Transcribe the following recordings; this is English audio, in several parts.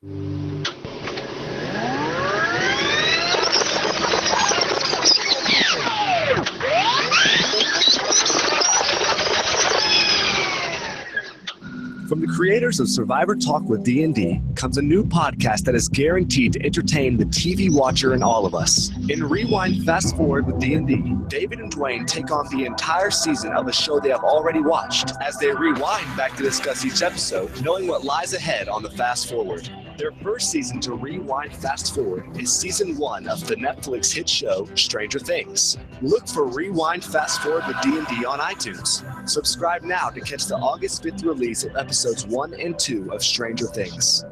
From the creators of Survivor Talk with D&D comes a new podcast that is guaranteed to entertain the TV watcher in all of us. In Rewind Fast Forward with D&D, David and Dwayne take on the entire season of a show they have already watched as they rewind back to discuss each episode, knowing what lies ahead on the Fast Forward. Their first season to Rewind Fast Forward is season 1 of the Netflix hit show Stranger Things. Look for Rewind Fast Forward with D&D on iTunes. Subscribe now to catch the August 5th release of episodes 1 and 2 of Stranger Things.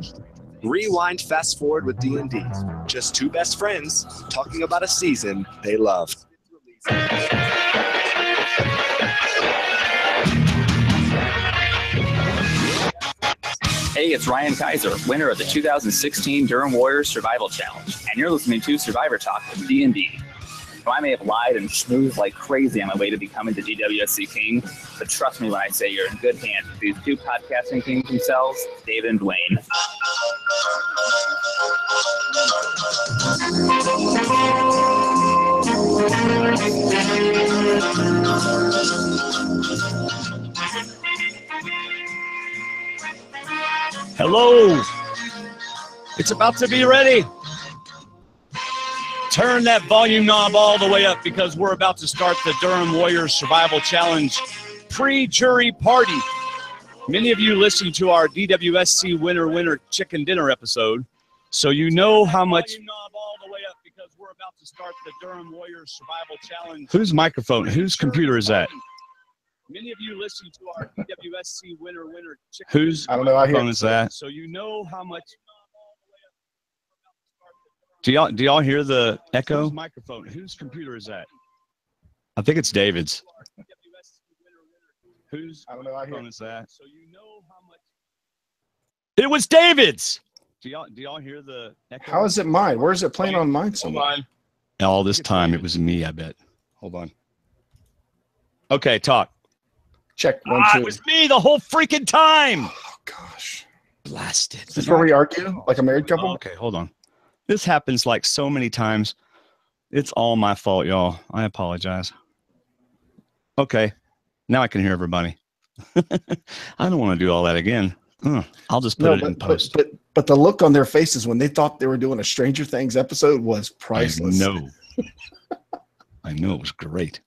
Rewind Fast Forward with D&D. Just two best friends talking about a season they love. Hey, it's Ryan Kaiser, winner of the 2016 Durham Warriors Survival Challenge, and you're listening to Survivor Talk with D&D. So I may have lied and schmoozed like crazy on my way to becoming the DWSC king, but trust me when I say you're in good hands with these two podcasting kings themselves, David and Dwayne. Hello. It's about to be ready. Turn that volume knob all the way up because we're about to start the Durham Warriors Survival Challenge pre-jury party. Many of you listened to our DWSC Winner Chicken Dinner episode, so you know how much. Volume knob all the way up because we're about to start the Durham Warriors Survival Challenge. Whose microphone? Whose computer is that? Many of you listened to our DWSC Winner Chicken. Whose microphone is that? So you know how much. Do y'all hear the echo? Whose microphone? Whose computer is that? I think it's David's. Whose microphone is that? So you know how much. It was David's. Do y'all hear the echo? How is it mine? Where is it playing on mine? Somewhere? All this time it was me, I bet. Hold on. Okay, talk. Check 1, 2. It was me the whole freaking time. Oh gosh. Blasted. Is this where we argue like a married couple? Okay, hold on. This happens like so many times. It's all my fault, y'all. I apologize. Okay, now I can hear everybody. I don't want to do all that again. I'll just put it in post. But the look on their faces when they thought they were doing a Stranger Things episode was priceless. I know it was great.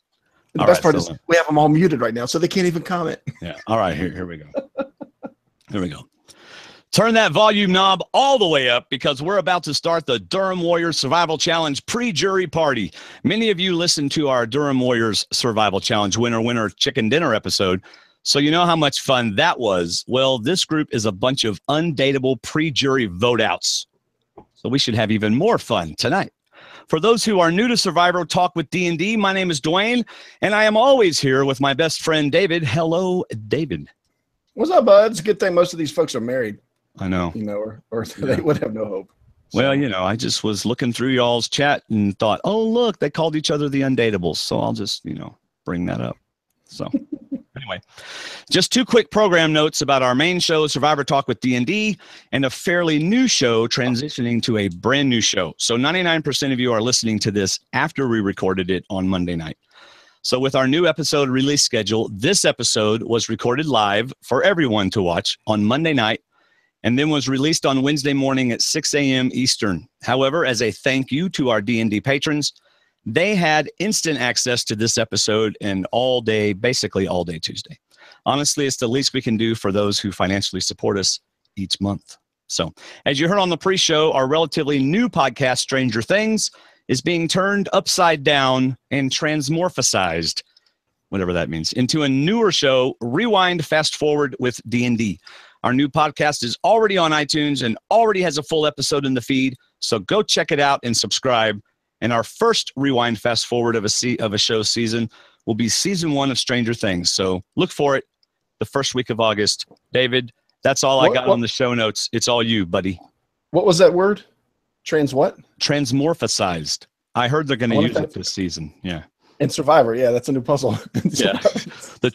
The best part is we have them all muted right now, so they can't even comment. Yeah. All right. Here we go. Here we go. Turn that volume knob all the way up because we're about to start the Durham Warriors Survival Challenge pre-jury party. Many of you listened to our Durham Warriors Survival Challenge winner chicken dinner episode, so you know how much fun that was. Well, this group is a bunch of undateable pre-jury vote outs, so we should have even more fun tonight. For those who are new to Survivor Talk with D&D, my name is Dwayne, and I am always here with my best friend, David. Hello, David. What's up, bud? It's a good thing most of these folks are married. I know. You know, or they would have no hope. So. Well, you know, I just was looking through y'all's chat and thought, oh, look, they called each other the Undateables. So I'll just, bring that up. So anyway, just two quick program notes about our main show, Survivor Talk with D&D, and a fairly new show transitioning to a brand new show. So 99% of you are listening to this after we recorded it on Monday night. So with our new episode release schedule, this episode was recorded live for everyone to watch on Monday night and then was released on Wednesday morning at 6 a.m. Eastern. However, as a thank you to our D&D patrons, they had instant access to this episode and basically all day Tuesday. Honestly, it's the least we can do for those who financially support us each month. So, as you heard on the pre-show, our relatively new podcast, Stranger Things, is being turned upside down and transmorphosized, whatever that means, into a newer show, Rewind Fast Forward with D&D. Our new podcast is already on iTunes and already has a full episode in the feed, so go check it out and subscribe. And our first Rewind Fast Forward of a show season will be season 1 of Stranger Things. So look for it the first week of August. David, that's all I got on the show notes. It's all you, buddy. What was that word? What? Transmorphosized. I heard they're going to use it this season. Yeah. And Survivor. Yeah, that's a new puzzle. Yeah. The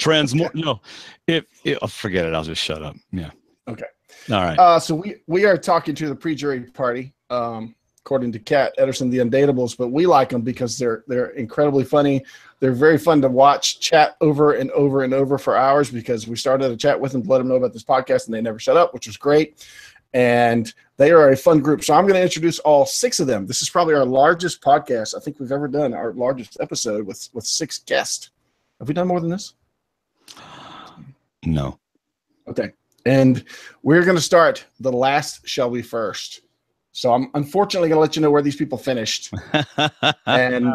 forget it. I'll just shut up. Yeah. Okay. All right. So we are talking to the pre-jury party, according to Kat Ederson, the Undateables, but we like them because they're incredibly funny. They're very fun to watch, chat over and over and over for hours, because we started a chat with them to let them know about this podcast, and they never shut up, which was great. And they are a fun group. So I'm going to introduce all 6 of them. This is probably our largest podcast I think we've ever done, our largest episode with 6 guests. Have we done more than this? No. Okay. And we're going to start the last shall we first. So I'm unfortunately going to let you know where these people finished. And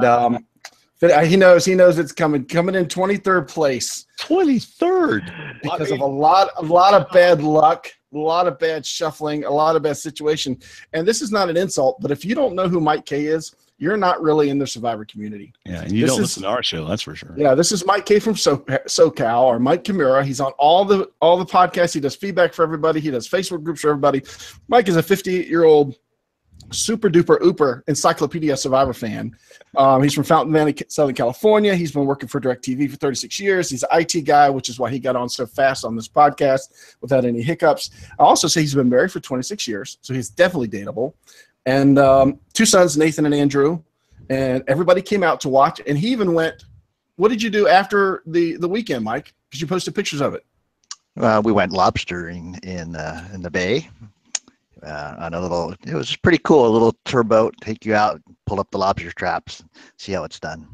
he knows it's coming in 23rd place. 23rd. Because of a lot of bad luck, a lot of bad shuffling, a lot of bad situation. And this is not an insult, but if you don't know who Mike K is, you're not really in the Survivor community. Yeah, and you don't listen to our show, that's for sure. Yeah, this is Mike K from SoCal, or Mike Kimura. He's on all the podcasts. He does feedback for everybody. He does Facebook groups for everybody. Mike is a 58-year-old super duper ooper encyclopedia Survivor fan. He's from Fountain Valley, Southern California. He's been working for DirecTV for 36 years. He's an IT guy, which is why he got on so fast on this podcast without any hiccups. I also say he's been married for 26 years, so he's definitely dateable. And 2 sons, Nathan and Andrew, and everybody came out to watch. And he even went. What did you do after the weekend, Mike? Because you posted pictures of it. We went lobstering in the bay. On a little, it was pretty cool. A little tour boat, take you out, pull up the lobster traps, see how it's done.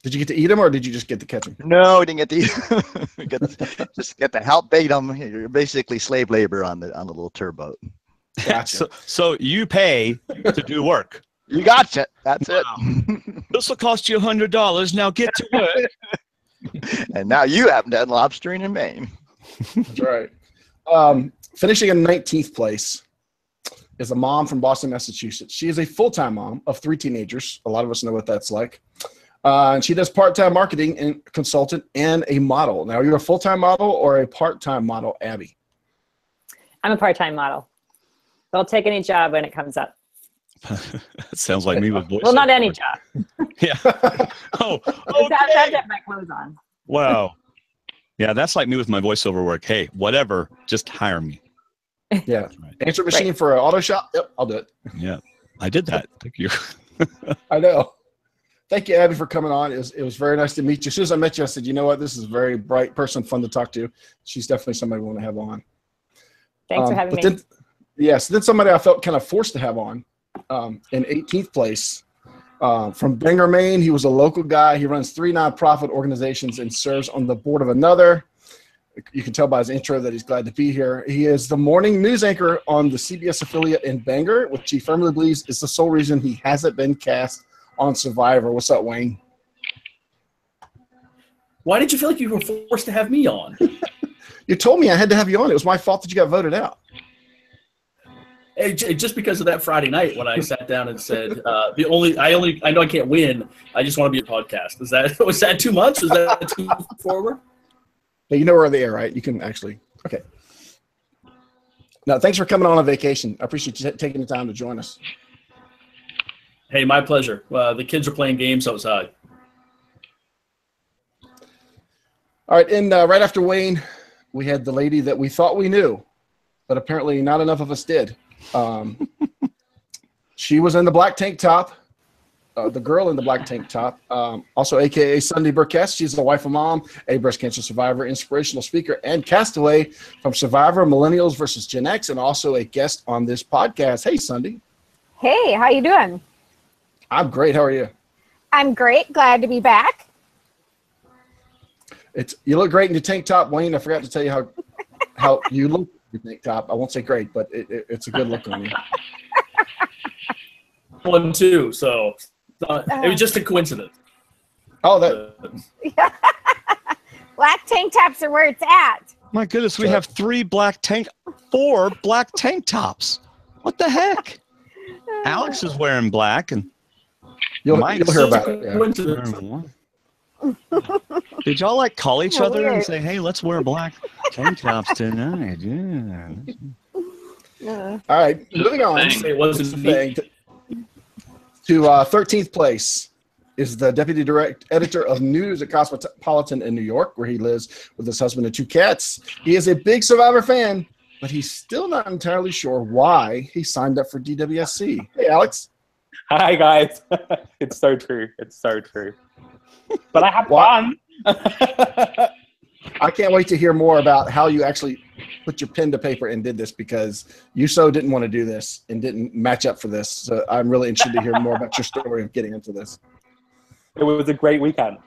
Did you get to eat them, or did you just get to catch them? No, we didn't get to eat them. Just get to help bait them. You're basically slave labor on the little tour boat. Gotcha. So you pay to do work. You gotcha. That's it. This will cost you $100. Now get to work. And now you haven't done lobstering in Maine. That's right. Finishing in 19th place is a mom from Boston, Massachusetts. She is a full-time mom of 3 teenagers. A lot of us know what that's like. And she does part-time marketing and consultant and a model. Now, you're a full-time model or a part-time model, Abby? I'm a part-time model. I'll take any job when it comes up. That sounds like me with voice. Well, not any job. Yeah. Oh, I have to have my clothes on. Wow. Yeah, that's like me with my voiceover work. Hey, whatever, just hire me. Yeah. Right. Answer machine for an auto shop? Yep, I'll do it. Yeah, I did that. Thank you. I know. Thank you, Abby, for coming on. It was very nice to meet you. As soon as I met you, I said, you know what? This is a very bright person, fun to talk to. She's definitely somebody we want to have on. Thanks for having me. Then somebody I felt kind of forced to have on in 18th place. From Bangor, Maine. He was a local guy. He runs 3 nonprofit organizations and serves on the board of another. You can tell by his intro that he's glad to be here. He is the morning news anchor on the CBS affiliate in Bangor, which he firmly believes is the sole reason he hasn't been cast on Survivor. What's up, Wayne? Why did you feel like you were forced to have me on? You told me I had to have you on. It was my fault that you got voted out. Hey, just because of that Friday night when I sat down and said, I know I can't win. I just want to be a podcast. Was that too much? Was that too forward? But you know we're on the air, right? You can actually. Okay. Now, thanks for coming on vacation. I appreciate you taking the time to join us. Hey, my pleasure. The kids are playing games outside. All right, and right after Wayne, we had the lady that we thought we knew, but apparently not enough of us did. She was in the black tank top, the girl in the black tank top, also AKA Sunday Burkett. She's the wife of mom, a breast cancer survivor, inspirational speaker, and castaway from Survivor Millennials versus Gen X, and also a guest on this podcast. Hey, Sunday. Hey, how you doing? I'm great. How are you? I'm great. Glad to be back. You look great in your tank top, Wayne. I forgot to tell you how you look in your tank top. I won't say great, but it's a good look on you. One, too. So it was just a coincidence. Oh, that. Black tank tops are where it's at. My goodness, we have 4 black tank tops. What the heck? Alex is wearing black, and you'll Mike's hear about it. Yeah. Did y'all call each other and say, "Hey, let's wear black tank tops tonight"? Yeah. All right, moving on. It wasn't me. To 13th place is the deputy editor of news at Cosmopolitan in New York, where he lives with his husband and 2 cats. He is a big Survivor fan, but he's still not entirely sure why he signed up for DWSC. Hey, Alex. Hi, guys. It's so true. It's so true. But I had fun. I can't wait to hear more about how you actually put your pen to paper and did this, because you so didn't want to do this and didn't match up for this. So I'm really interested to hear more about your story of getting into this. It was a great weekend.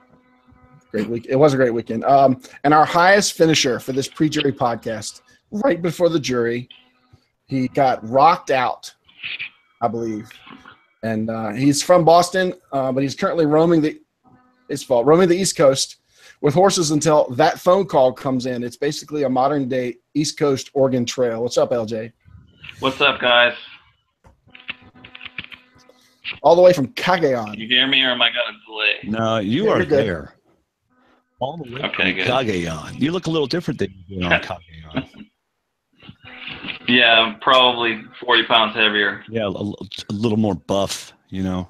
Great week. It was a great weekend. And our highest finisher for this pre-jury podcast, right before the jury, he got rocked out, I believe. And he's from Boston, but he's currently roaming the East Coast with horses until that phone call comes in. It's basically a modern-day East Coast Oregon Trail. What's up, LJ? What's up, guys? All the way from Cagayan. Can you hear me, or am I got a delay? No, you are there. All the way Okay, from good. Cagayan. You look a little different than you do on Cagayan. Yeah, I'm probably 40 pounds heavier. Yeah, a little more buff, you know.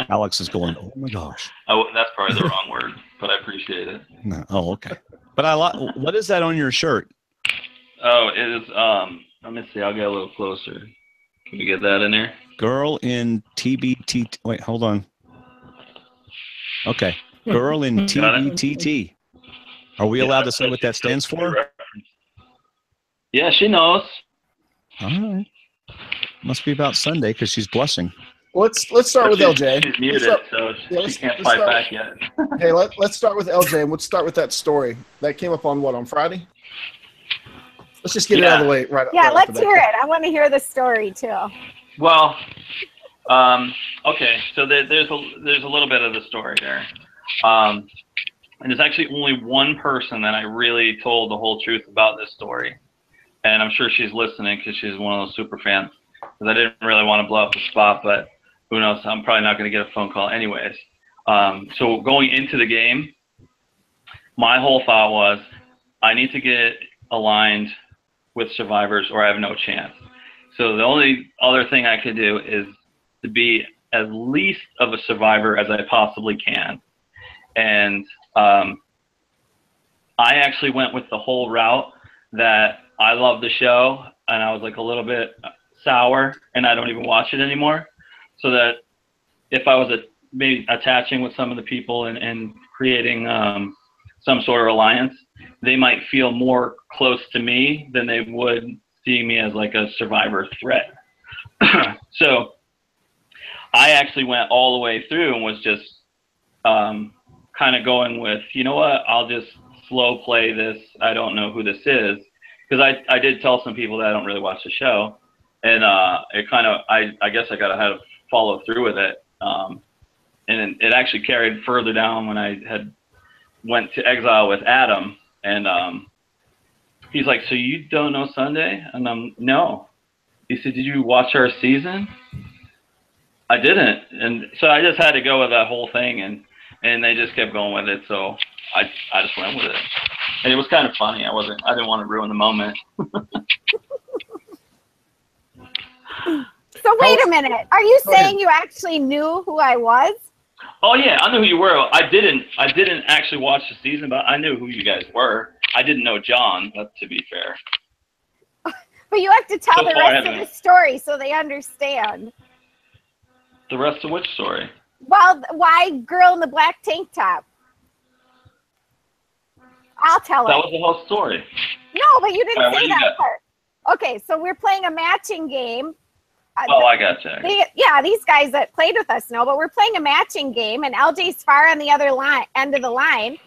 Alex is going, oh my gosh. Oh, that's probably the wrong word, but I appreciate it. No. Oh, okay. But what is that on your shirt? Oh, it is, let me see, I'll get a little closer. Can we get that in there? Girl in TBT. Wait, hold on. Okay. Girl in TBTT. Are we allowed to say what that stands for? Yeah, she knows. All right. Must be about Sunday because she's blushing. Let's start with LJ. She's muted, so she can't fight back yet. Hey, let's start with LJ, and let's start with that story. That came up on Friday? Let's just get it out of the way right Yeah, right let's hear it. I want to hear the story, too. Well, okay, so there's a little bit of the story there. And there's actually only one person that I really told the whole truth about this story. And I'm sure she's listening because she's one of those super fans. Because I didn't really want to blow up the spot, but who knows? I'm probably not going to get a phone call anyways. So going into the game, my whole thought was, I need to get aligned with survivors or I have no chance. So the only other thing I could do is to be as least of a survivor as I possibly can. And I actually went with the whole route that I love the show, and I was like a little bit sour, and I don't even watch it anymore. So that if I was maybe attaching with some of the people and creating some sort of alliance, they might feel more close to me than they would seeing me as like a survivor threat. So I actually went all the way through and was just kind of going with, you know what, I'll just slow play this. I don't know who this is. Because I did tell some people that I don't really watch the show. And it kind of, I guess I got to have to follow through with it. And it actually carried further down when I had went to exile with Adam. And he's like, so you don't know Sunday? And I'm, no. He said, did you watch our season? I didn't. And so I just had to go with that whole thing. And they just kept going with it. So I just went with it. And it was kind of funny. I didn't want to ruin the moment. So wait a minute. Are you saying you actually knew who I was? Oh yeah, I knew who you were. I didn't actually watch the season, but I knew who you guys were. I didn't know John, to be fair. But you have to tell the rest of the story so they understand. The rest of which story? Well, why girl in the black tank top? I'll tell That it. was the whole story. No, but you didn't say that part. Okay, so we're playing a matching game. Oh, I gotcha. These guys that played with us know, but we're playing a matching game, and LJ's far on the other end of the line,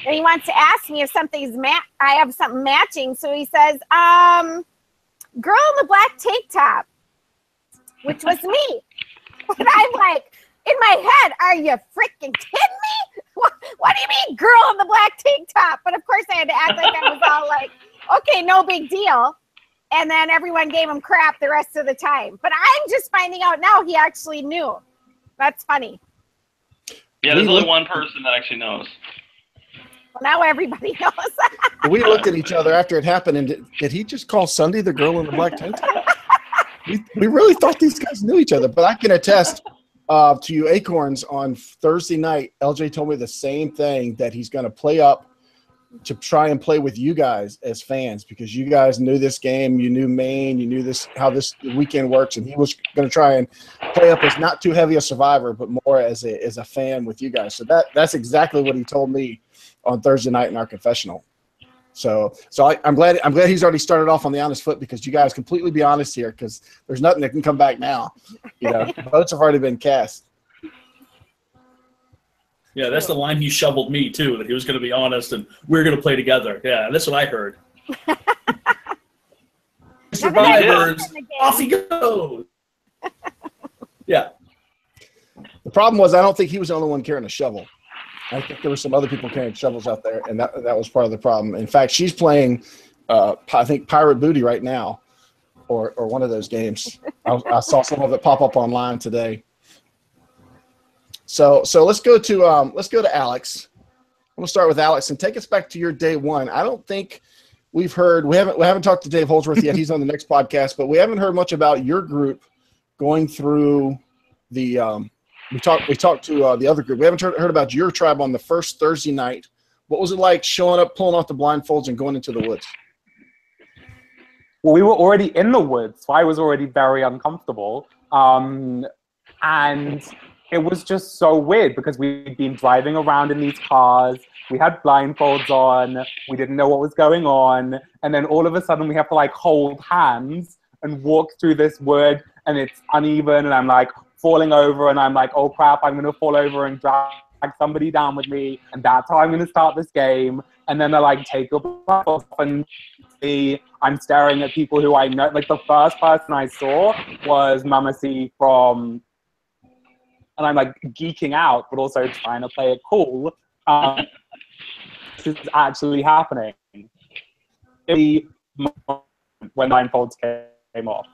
and he wants to ask me if something's I have something matching. So he says, "Girl in the black tank top," which was me. And I'm like, in my head, are you freaking kidding me? What do you mean, girl in the black tank top? But of course, I had to act like I was all like, okay, no big deal. And then everyone gave him crap the rest of the time. But I'm just finding out now he actually knew. That's funny. Yeah, there's only one person that actually knows. Well, now everybody knows. We looked at each other after it happened, and did he just call Sunday the girl in the black tank top? We really thought these guys knew each other, but I can attest to you Acorns on Thursday night. LJ told me the same thing, that he's going to play up to try and play with you guys as fans, because you guys knew this game, you knew Maine, you knew how this weekend works, and he was going to try and play up as not too heavy a survivor, but more as a fan with you guys. So that's exactly what he told me on Thursday night in our confessional. So I'm glad he's already started off on the honest foot, because you guys completely be honest here, because there's nothing that can come back now. Votes have already been cast. Yeah, that's the line he shoveled me too, that he was going to be honest and we're going to play together. Yeah, that's what I heard. Survivors, off he goes. Yeah. The problem was I don't think he was the only one carrying a shovel. I think there were some other people carrying shovels out there, and that was part of the problem. In fact, she's playing, I think, Pirate Booty right now, or one of those games. I saw some of it pop up online today. So let's go to Alex. We'll start with Alex and take us back to your day one. I don't think we haven't talked to Dave Holdsworth yet. He's on the next podcast, but we haven't heard much about your group going through the. We talked to the other group. We haven't heard about your tribe on the first Thursday night. What was it like showing up, pulling off the blindfolds, and going into the woods? Well, we were already in the woods, so I was already very uncomfortable. And it was just so weird because we'd been driving around in these cars. We had blindfolds on. We didn't know what was going on. And then all of a sudden we have to hold hands and walk through this wood, and it's uneven. And I'm falling over, and I'm oh crap, I'm going to fall over and drag somebody down with me. And that's how I'm going to start this game. And then they're take your blindfolds off, and I'm staring at people who I know. The first person I saw was Mama C from... And I'm geeking out, but also trying to play it cool. This is actually happening. When blindfolds came off.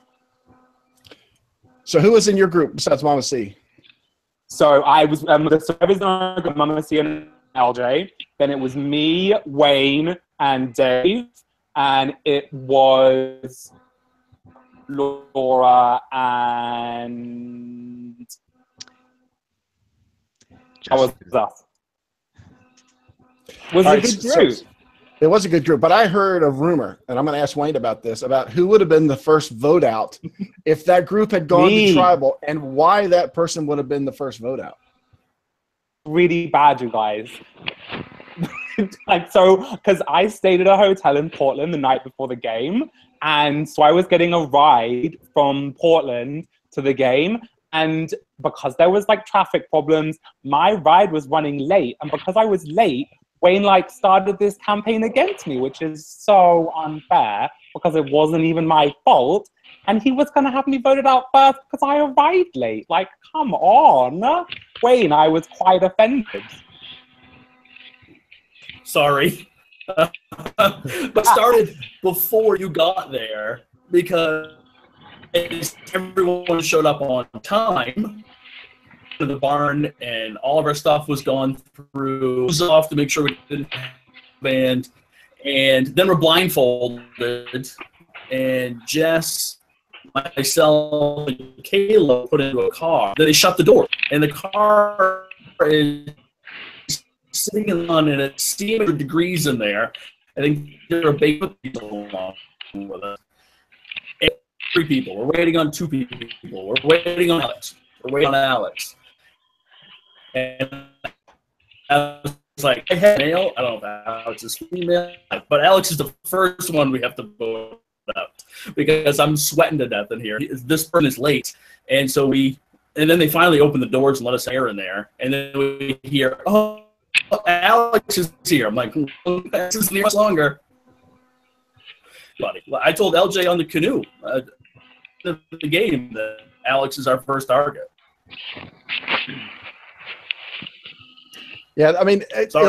So who was in your group besides Mama C? So I was Mama C and LJ. Then it was me, Wayne, and Dave. And it was Laura and... How was that? Was it a good group? It was a good group, but I heard a rumor, and I'm going to ask Wayne about this, about who would have been the first vote out if that group had gone to tribal, and why that person would have been the first vote out. Really bad, you guys. Because I stayed at a hotel in Portland the night before the game, and so I was getting a ride from Portland to the game, and because there was traffic problems, my ride was running late, and because I was late, Wayne started this campaign against me, which is so unfair because it wasn't even my fault, and he was going to have me voted out first because I arrived late. Come on, Wayne, I was quite offended. Sorry. But started before you got there because everyone showed up on time to the barn, and all of our stuff was gone through off to make sure we didn't have a band. And then we're blindfolded, and Jess, myself, and Kayla put into a car. Then they shut the door, and the car is sitting on, and it's 100 degrees in there. I think there are bacon people along with us. 3 people. We're waiting on 2 people. We're waiting on Alex. We're waiting on Alex. And I was like, I had male. I don't know if Alex is female, but Alex is the first one we have to vote out because I'm sweating to death in here. This person is late, and so and then they finally open the doors and let us air in there, and then we hear, oh, Alex is here. I'm like, this is much longer. Buddy, I told LJ on the canoe the game that Alex is our first target. Yeah, I mean,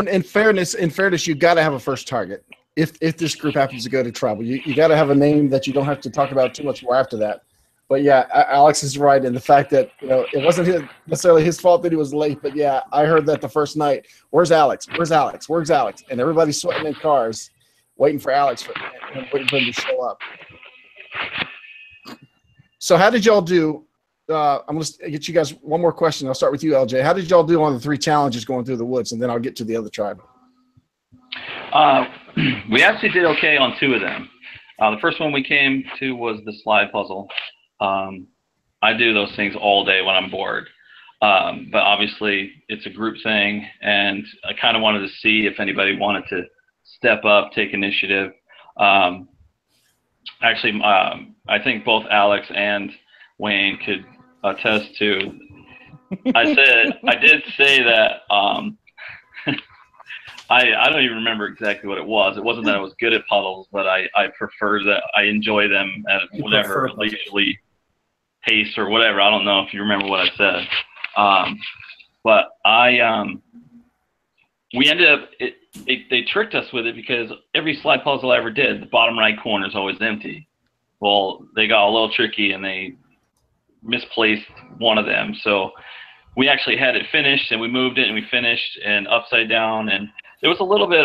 in fairness, you got to have a first target. If this group happens to go to tribal, you got to have a name that you don't have to talk about too much more after that. But yeah, Alex is right in the fact that it wasn't necessarily his fault that he was late. But yeah, I heard that the first night. Where's Alex? Where's Alex? Where's Alex? And everybody's sweating in cars, waiting for Alex and waiting for him to show up. So how did y'all do? I'm going to get you guys one more question. I'll start with you, LJ. How did y'all do on the 3 challenges going through the woods, and then I'll get to the other tribe? We actually did okay on 2 of them. The first one we came to was the slide puzzle. I do those things all day when I'm bored. But obviously it's a group thing, and I kind of wanted to see if anybody wanted to step up, take initiative. Actually, I think both Alex and Wayne could attest to. I did say that. I don't even remember exactly what it was. It wasn't that I was good at puzzles, but I prefer that. I enjoy them at whatever leisurely pace or whatever. I don't know if you remember what I said. But we ended up, they tricked us with it because every slide puzzle I ever did, the bottom right corner is always empty. Well, they got a little tricky and they misplaced one of them. So we actually had it finished, and we moved it and we finished and upside down. And there was a little bit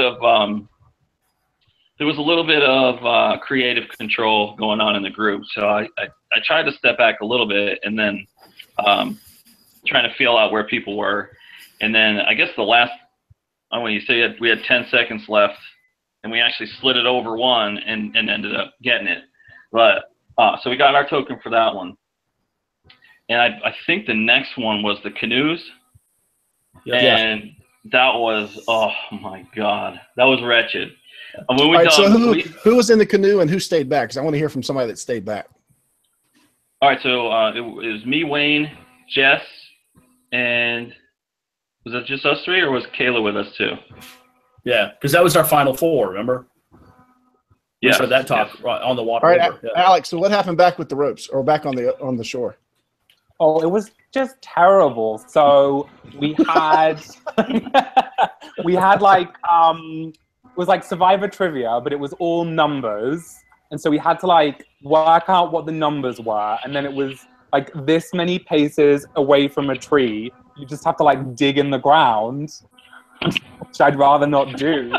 of creative control going on in the group. So I tried to step back a little bit and then trying to feel out where people were. And then I guess the last, when you say we had 10 seconds left, and we actually slid it over one and ended up getting it. But so we got our token for that one. And I think the next one was the canoes. Yeah. And that was, oh my God, that was wretched. And when we so who was in the canoe and who stayed back? Because I want to hear from somebody that stayed back. All right, so it was me, Wayne, Jess, and was it just us 3, or was Kayla with us too? Yeah, because that was our final 4, remember? Yeah. So that talk on the water. All right, Alex, so what happened back with the ropes, or back on the shore? Oh, it was just terrible. So we had we had like it was like Survivor trivia, but it was all numbers, and so we had to like work out what the numbers were, and then it was like this many paces away from a tree. You just have to like dig in the ground, which I'd rather not do.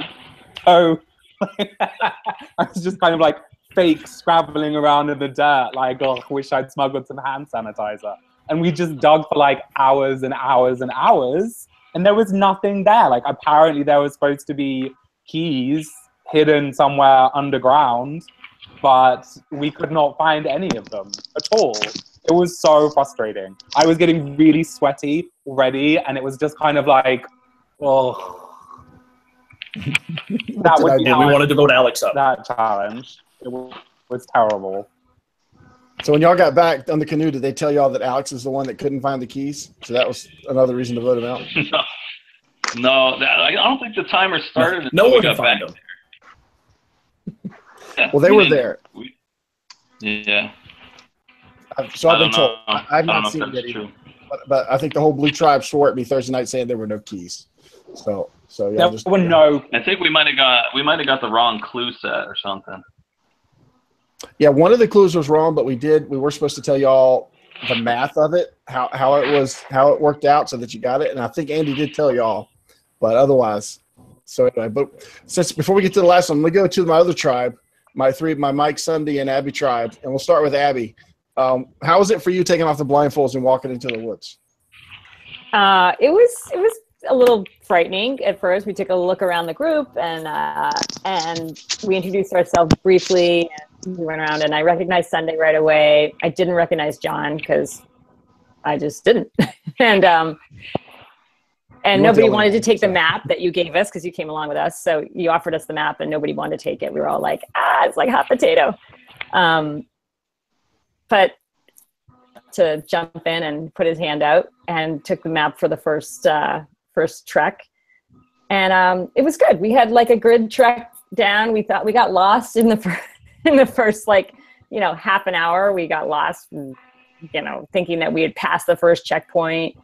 So I was just kind of like fake scrabbling around in the dirt, like, oh, I wish I'd smuggled some hand sanitizer. And we just dug for like hours and hours and hours, and there was nothing there. Like apparently there was supposed to be keys hidden somewhere underground, but we could not find any of them at all. It was so frustrating. I was getting really sweaty already, and it was just kind of like, oh. We wanted to vote Alex up. That challenge. It was terrible. So when y'all got back on the canoe, did they tell y'all that Alex is the one that couldn't find the keys? So that was another reason to vote him out? No, I don't think the timer started. No one could find them. Well, they were there. Yeah. So I've been told. I've not seen it either. But I think the whole Blue Tribe swore at me Thursday night saying there were no keys. So yeah. I think we might have got the wrong clue set or something. Yeah, one of the clues was wrong, but we were supposed to tell y'all the math of it, how it worked out so that you got it. And I think Andy did tell y'all, but otherwise. So anyway, but before we get to the last one, let me go to my other tribe, my Mike, Sunday, and Abby tribe. And we'll start with Abby. How was it for you taking off the blindfolds and walking into the woods? It was a little frightening at first. We took a look around the group and we introduced ourselves briefly. And we went around and I recognized Sunday right away. I didn't recognize John because I just didn't. And nobody wanted to take the map that you gave us because you came along with us. So you offered us the map and nobody wanted to take it. We were all like, it's like hot potato. But to jump in and put his hand out and took the map for the first trek. And it was good. We had like a grid trek down. We thought we got lost in the first half an hour. We got lost, thinking that we had passed the first checkpoint.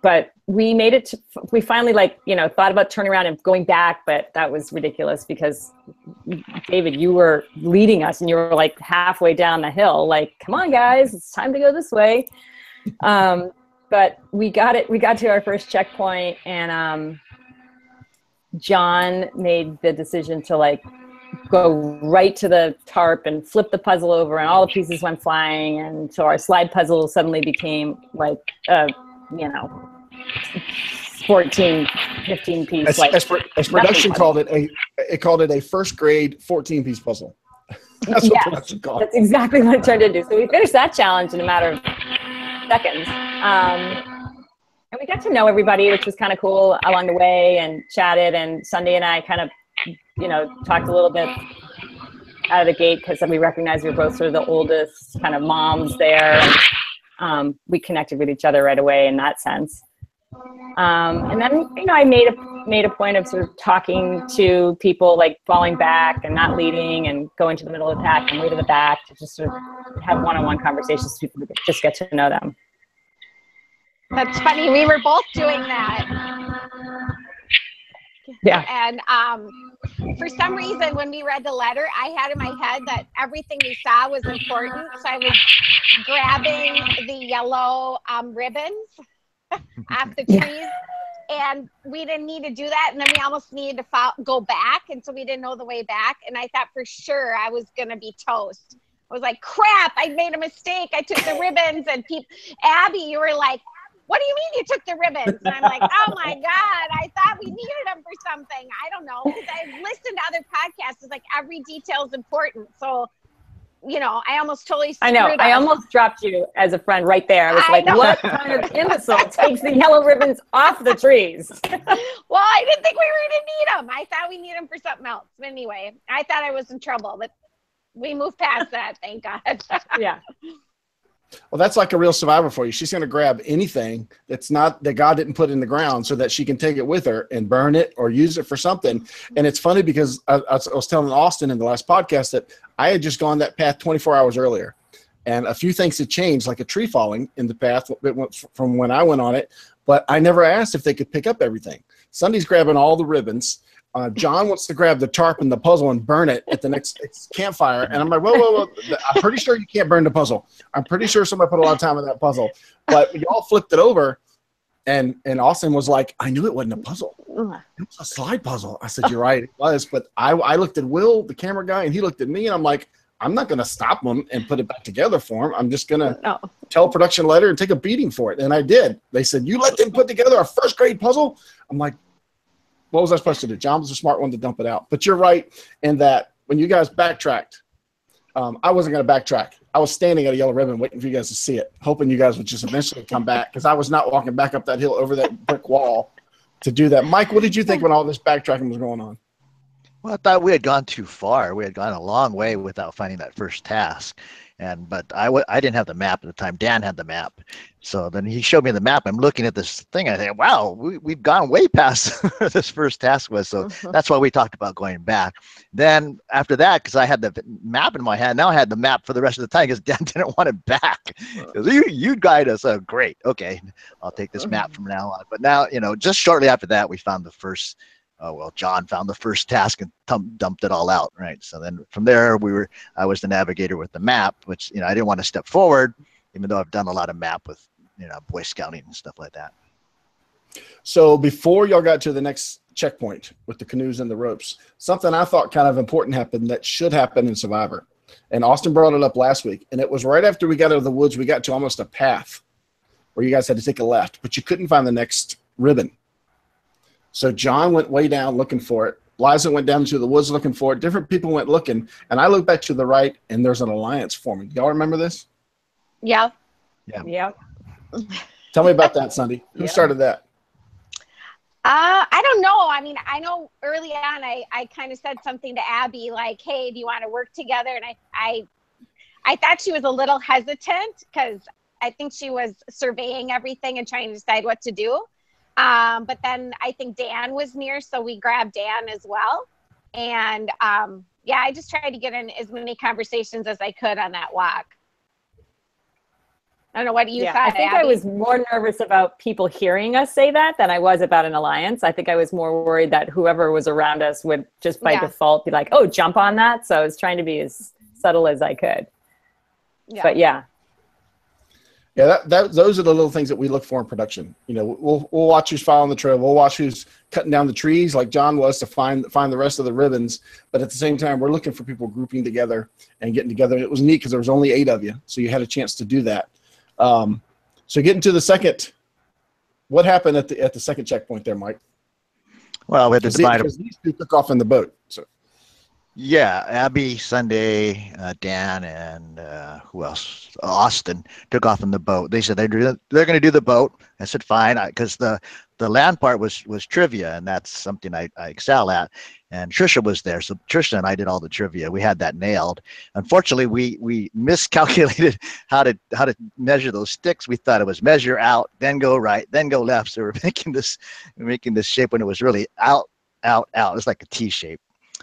But we made it we finally thought about turning around and going back, but that was ridiculous because David, you were leading us and you were like halfway down the hill, like, come on guys, it's time to go this way. But we got to our first checkpoint and John made the decision to go right to the tarp and flip the puzzle over and all the pieces went flying. And so our slide puzzle suddenly became 14, 15 piece. As production called it, a first grade 14-piece puzzle. That's what production called it. That's exactly what it turned into. So we finished that challenge in a matter of seconds. And we got to know everybody, which was kind of cool along the way, and chatted. And Sunday and I kind of, talked a little bit out of the gate because we recognized we were both sort of the oldest kind of moms there. And, we connected with each other right away in that sense. And then, I made a point of sort of talking to people, like falling back and not leading and going to the middle of the pack and way to the back to just sort of have one-on-one conversations with people to just get to know them. That's funny. We were both doing that. Yeah. And for some reason, when we read the letter, I had in my head that everything we saw was important. So I was grabbing the yellow ribbons off the trees. And we didn't need to do that. And then we almost needed to go back. And so we didn't know the way back. And I thought for sure I was going to be toast. I was like, crap, I made a mistake. I took the ribbons. And Abby, you were like, what do you mean you took the ribbons? And I'm like, oh my God, I thought we needed them for something. I don't know. Because I've listened to other podcasts. It's like every detail is important. So, I almost totally screwed I know. up. I almost dropped you as a friend right there. I was like, what kind of imbecile takes the yellow ribbons off the trees? Well, I didn't think we were going to need them. I thought we needed them for something else. But anyway, I thought I was in trouble. But we moved past that, thank God. Yeah. Well, that's like a real survivor for you. She's going to grab anything that God didn't put in the ground so that she can take it with her and burn it or use it for something. And it's funny because I was telling Austin in the last podcast that I had just gone that path 24 hours earlier. And a few things had changed, like a tree falling in the path from when I went on it. But I never asked if they could pick up everything. Sunday's grabbing all the ribbons. John wants to grab the tarp and the puzzle and burn it at the next campfire. And I'm like, whoa. I'm pretty sure you can't burn the puzzle. I'm pretty sure somebody put a lot of time in that puzzle. But we all flipped it over. And Austin was like, I knew it wasn't a puzzle. It was a slide puzzle. I said, you're right, it was. But I looked at Will, the camera guy, and he looked at me. And I'm like, I'm not going to stop him and put it back together for him. I'm just going to tell production letter and take a beating for it. And I did. They said, you let them put together a first grade puzzle? I'm like, what was I supposed to do? John was a smart one to dump it out. But you're right in that when you guys backtracked, I wasn't going to backtrack. I was standing at a yellow ribbon waiting for you guys to see it, hoping you guys would just eventually come back because I was not walking back up that hill over that brick wall to do that. Mike, what did you think when all this backtracking was going on? Well, I thought we had gone too far. We had gone a long way without finding that first task. But I didn't have the map at the time. Dan had the map. So then he showed me the map. I'm looking at this thing. I think, wow, we've gone way past this first task was. So that's why we talked about going back. Then after that, because I had the map in my hand, now I had the map for the rest of the time because Dan didn't want it back. You guide us. Oh, great. Okay, I'll take this map from now on. But now, just shortly after that, we found the first. John found the first task and dumped it all out, right? So then from there, I was the navigator with the map, which, I didn't want to step forward, even though I've done a lot of map with, Boy Scouting and stuff like that. So before y'all got to the next checkpoint with the canoes and the ropes, something I thought kind of important happened that should happen in Survivor. And Austin brought it up last week. And it was right after we got out of the woods, we got to almost a path where you guys had to take a left, but you couldn't find the next ribbon. So John went way down looking for it. Liza went down to the woods looking for it. Different people went looking. And I looked back to the right, and there's an alliance forming. Y'all remember this? Yeah. Yeah. Tell me about that, Sunday. Who started that? I don't know. I mean, I know early on I kind of said something to Abby like, hey, do you want to work together? And I thought she was a little hesitant because I think she was surveying everything and trying to decide what to do. But then I think Dan was near, so we grabbed Dan as well. And I just tried to get in as many conversations as I could on that walk. I don't know, what you thought, I think Abby? I was more nervous about people hearing us say that than I was about an alliance. I think I was more worried that whoever was around us would just by default be like, oh, jump on that. So I was trying to be as subtle as I could. Yeah. But yeah, those are the little things that we look for in production. We'll watch who's following the trail. We'll watch who's cutting down the trees like John was to find the rest of the ribbons. But at the same time, we're looking for people grouping together and getting together. It was neat because there was only 8 of you, so you had a chance to do that. So getting to the second what happened at the second checkpoint there, Mike? Well, we had to divide because these two took off in the boat. So. Yeah, Abby, Sunday, Dan, and who else? Austin took off in the boat. They said they're going to do the boat. I said fine, because the land part was trivia, and that's something I excel at. And Trisha was there, so Trisha and I did all the trivia. We had that nailed. Unfortunately, we miscalculated how to measure those sticks. We thought it was measure out, then go right, then go left. So we're making this shape when it was really out. It's like a T shape.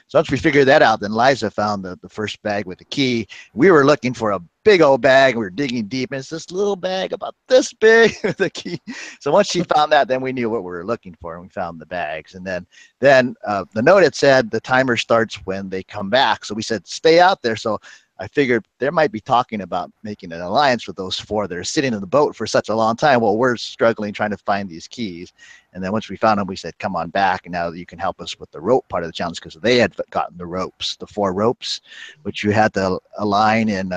So once we figured that out, then Liza found the first bag with the key. We were looking for a big old bag. We were digging deep, and it's this little bag about this big with the key. So once she found that, then we knew what we were looking for, and we found the bags. And then the note had said the timer starts when they come back. So we said, stay out there. So I figured there might be talking about making an alliance with those four that are sitting in the boat for such a long time. Well, we're struggling trying to find these keys. And then once we found them, we said, come on back. And now you can help us with the rope part of the challenge, because they had gotten the ropes, the 4 ropes, which you had to align in.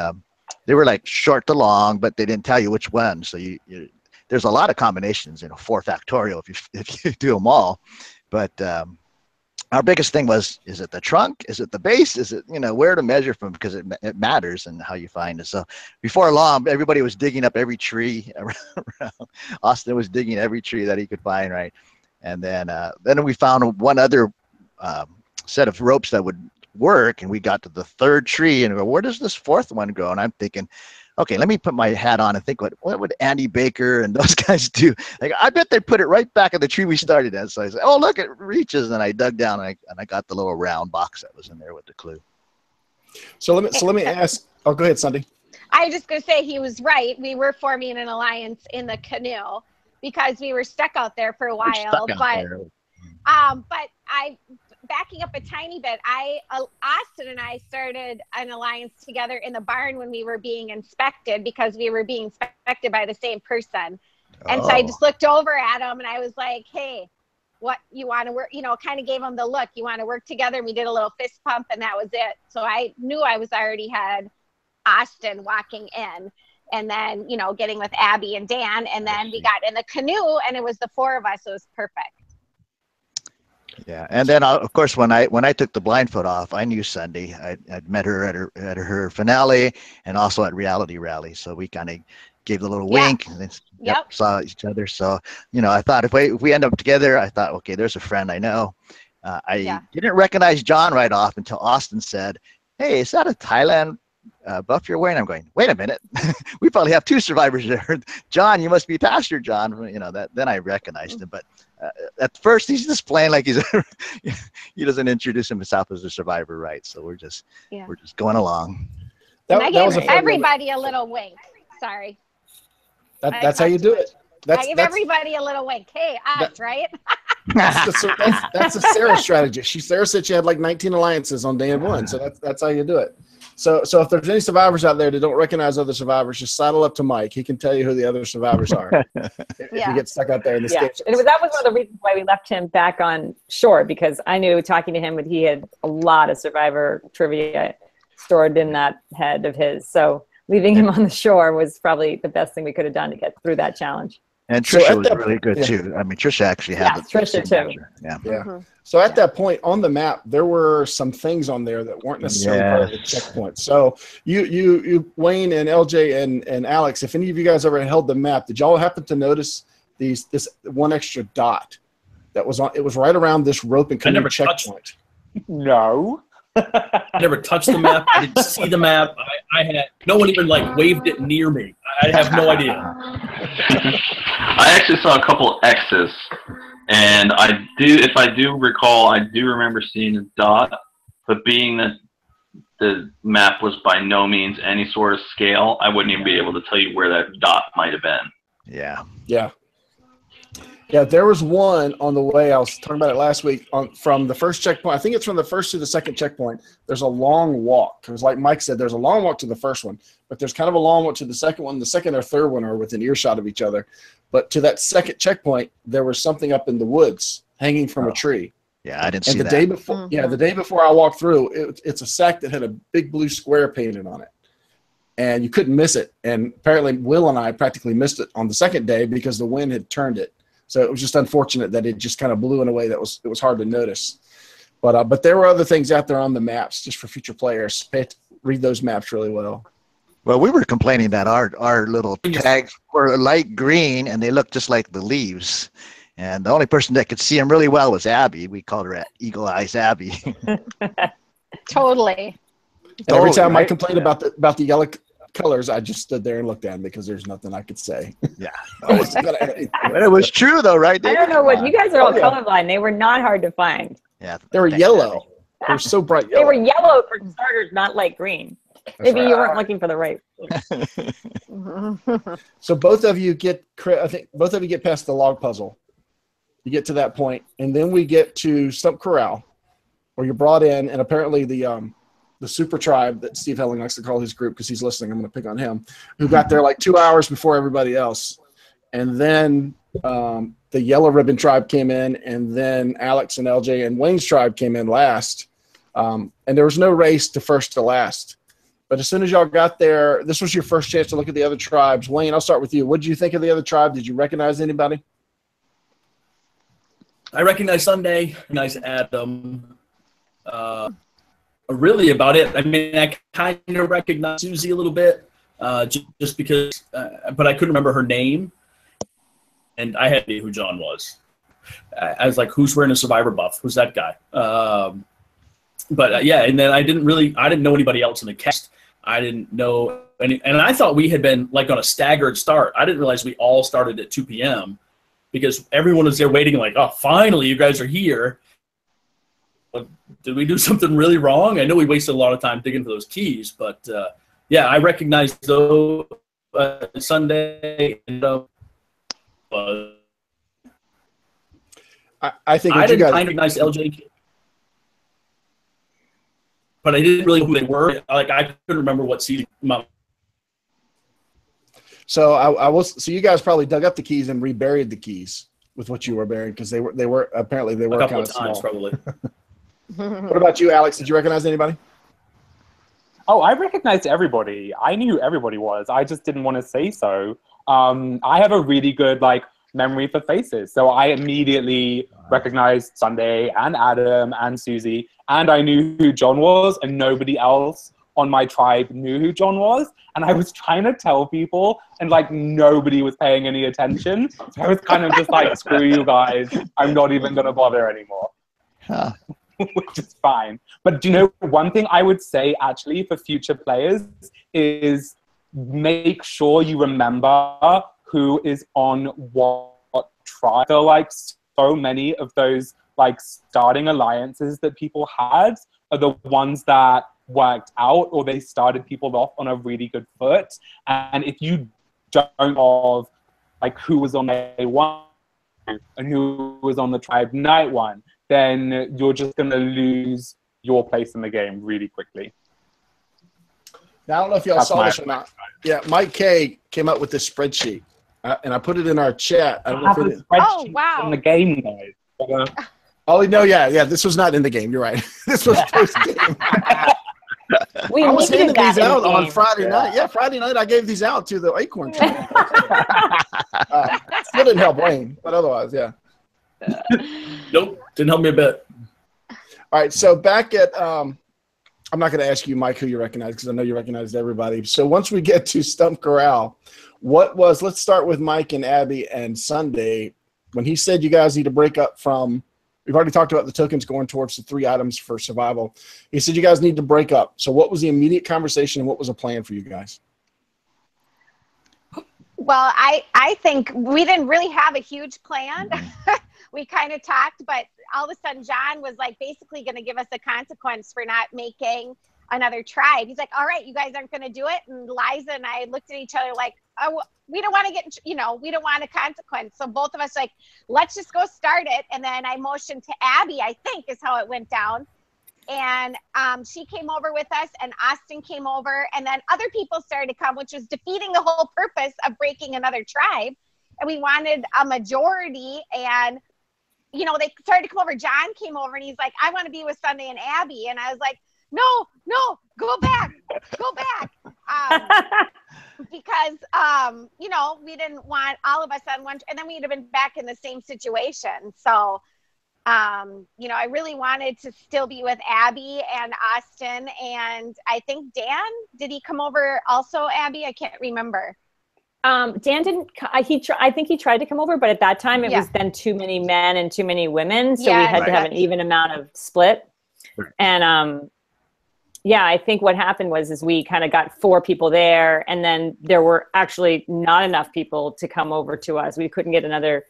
They were like short to long, but they didn't tell you which one. So there's a lot of combinations, 4 factorial if you do them all. But our biggest thing was, is it the trunk? Is it the base? Is it, where to measure from? Because it matters and how you find it. So before long, everybody was digging up every tree around. Austin was digging every tree that he could find, right? And then we found one other set of ropes that would work, and we got to the 3rd tree and go, where does this 4th one go? And I'm thinking, okay, let me put my hat on and think, what would Andy Baker and those guys do? Like, I bet they put it right back in the tree we started at. So I said, oh, look, it reaches. And I dug down and I got the little round box that was in there with the clue. So let me ask. Oh, go ahead, Sunday. I was just going to say he was right. We were forming an alliance in the canoe because we were stuck out there for a while. But backing up a tiny bit, Austin and I started an alliance together in the barn when we were being inspected, because we were being inspected by the same person. And so I just looked over at him and I was like, hey, what, you want to work, kind of gave him the look, you want to work together? And we did a little fist pump, and that was it. So I knew I was already had Austin walking in, and then, getting with Abby and Dan. And then we got in the canoe and it was the 4 of us. It was perfect. Yeah, and then of course when I took the blindfold off, I knew Sunday. I'd met her at her finale and also at Reality Rally, so we kind of gave the little wink and then saw each other. So I thought if we end up together, I thought, okay, there's a friend I know. I didn't recognize John right off until Austin said, "Hey, is that a Thailand buff you're wearing?" I'm going, wait a minute, we probably have 2 survivors there. John, you must be Pastor John. Then I recognized him, but at first he's just playing like he doesn't introduce himself as a survivor, right? So we're just going along. I gave everybody a little wink. Sorry. That's how you do it. I give everybody a little wink. Hey, us, right? That's a Sarah strategy. Sarah said she had like 19 alliances on day 1, so that's how you do it. So if there's any survivors out there that don't recognize other survivors, just saddle up to Mike. He can tell you who the other survivors are if you get stuck out there in the sticks. And that was one of the reasons why we left him back on shore, because I knew talking to him that he had a lot of survivor trivia stored in that head of his. So leaving him on the shore was probably the best thing we could have done to get through that challenge. And Trisha was really good too. I mean, Trisha actually had Trisha too. Yeah. Mm-hmm. So at that point on the map, there were some things on there that weren't necessarily part of the checkpoint. So you Wayne and LJ and Alex, if any of you guys ever held the map, did y'all happen to notice this one extra dot that was on? It was right around this rope and canoe checkpoint. No. I never touched the map. I didn't see the map. I had no one even waved it near me. I have no idea. I actually saw a couple X's, and if I do recall, I do remember seeing a dot, but being that the map was by no means any sort of scale, I wouldn't even be able to tell you where that dot might have been. Yeah, there was one on the way. I was talking about it last week from the first checkpoint. I think it's from the first to the second checkpoint. There's a long walk. Because like Mike said, there's a long walk to the first one, but there's kind of a long walk to the second one. The second or third one are within earshot of each other. But to that second checkpoint, there was something up in the woods hanging from a tree. Yeah, I didn't see that. And the day before I walked through, it's a sack that had a big blue square painted on it. And you couldn't miss it. And apparently Will and I practically missed it on the second day because the wind had turned it. So it was just unfortunate that it just kind of blew in a way that it was hard to notice. But there were other things out there on the maps just for future players. Read those maps really well. Well, we were complaining that our little tags were light green and they looked just like the leaves. And the only person that could see them really well was Abby. We called her Eagle Eyes Abby. Totally. Every time I complained about the yellow colors, I just stood there and looked at them because there's nothing I could say. Yeah. But it was true though, right, David? I don't know what you guys are all colorblind. They were not hard to find. Yeah. They were yellow. They were so bright yellow. They were yellow for starters, not light green. Maybe you weren't looking for the right. So both of you get past the log puzzle. You get to that point, and then we get to Stump Corral, where you're brought in, and apparently the super tribe that Steve Helling likes to call his group because he's listening. I'm going to pick on him, who got there like 2 hours before everybody else, and then the Yellow Ribbon tribe came in, and then Alex and LJ and Wayne's tribe came in last, and there was no race to first to last. But as soon as y'all got there, this was your first chance to look at the other tribes. Wayne, I'll start with you. What did you think of the other tribe? Did you recognize anybody? I recognize Sunday, recognize Adam. Really about it. I mean, I kind of recognize Susie a little bit, just because, but I couldn't remember her name, and I had no idea who John was. I was like, "Who's wearing a Survivor buff? Who's that guy?" Yeah, and then I didn't know anybody else in the cast. I didn't know any, and I thought we had been like on a staggered start. I didn't realize we all started at 2 p.m. because everyone was there waiting like, oh, finally, you guys are here. Did we do something really wrong? I know we wasted a lot of time digging for those keys, but yeah, I recognized those Sunday. And, I think I didn't recognize LJ, but I didn't really know who they were. Like I couldn't remember what season. So so you guys probably dug up the keys and reburied the keys with what you were burying because they were apparently they were kind of small. Probably. What about you, Alex? Did you recognize anybody? Oh, I recognized everybody. I knew who everybody was. I just didn't want to say so. I have a really good memory for faces, so I immediately recognized Sunday and Adam and Susie, and I knew who John was, and nobody else on my tribe knew who John was, and I was trying to tell people, and nobody was paying any attention. So I was kind of just like, screw you guys, I'm not even gonna bother anymore. Huh. Which is fine. But do you know, one thing I would say actually for future players is make sure you remember who is on what tribe. So so many of those starting alliances that people had are the ones that worked out, or they started people off on a really good foot. And if you don't know who was on day one and who was on the tribe night one, then you're just going to lose your place in the game really quickly. Now, I don't know if y'all saw this or not. Yeah, Mike K came up with this spreadsheet, and I put it in our chat. I don't know if it is. Oh, wow. In the game, guys. Oh, no, yeah, this was not in the game. You're right. This was post-game. I was handing these out on Friday night. Yeah, Friday night I gave these out to the Acorn team. Still didn't help Wayne, but otherwise, yeah. Nope, didn't help me a bit. All right, so back at I'm not going to ask you, Mike, who you recognize because I know you recognized everybody. So once we get to Stump Corral, let's start with Mike and Abby and Sunday. When he said you guys need to break up from, we've already talked about the tokens going towards the 3 items for survival. He said you guys need to break up. So what was the immediate conversation and what was a plan for you guys? Well, I think we didn't really have a huge plan. We kind of talked, but all of a sudden John was basically going to give us a consequence for not making another tribe. He's like, all right, you guys aren't going to do it. And Liza and I looked at each other like, oh, we don't want to get, we don't want a consequence. So both of us let's just go start it. And then I motioned to Abby, I think is how it went down. And she came over with us and Austin came over and then other people started to come, which was defeating the whole purpose of breaking another tribe. And we wanted a majority and, they started to come over. John came over and he's like, I want to be with Sunday and Abby. And I was like, no, go back. because we didn't want all of us on one, and then we'd have been back in the same situation. So I really wanted to still be with Abby and Austin, and I think Dan, did he come over also, Abby? I can't remember. Dan didn't. I think he tried to come over, but at that time it was then too many men and too many women, so we had to have an even amount of split. Right. And I think what happened was we kind of got 4 people there, and then there were actually not enough people to come over to us. We couldn't get another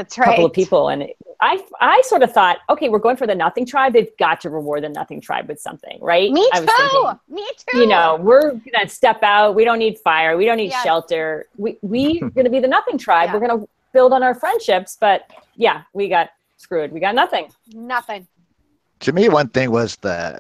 couple of people, and I sort of thought, okay, we're going for the Nothing Tribe. They've got to reward the Nothing Tribe with something, right? Me I was thinking, Me too. We're gonna step out. We don't need fire. We don't need shelter. We're gonna be the Nothing Tribe. We're gonna build on our friendships. But we got screwed. We got nothing. Nothing. To me, one thing was the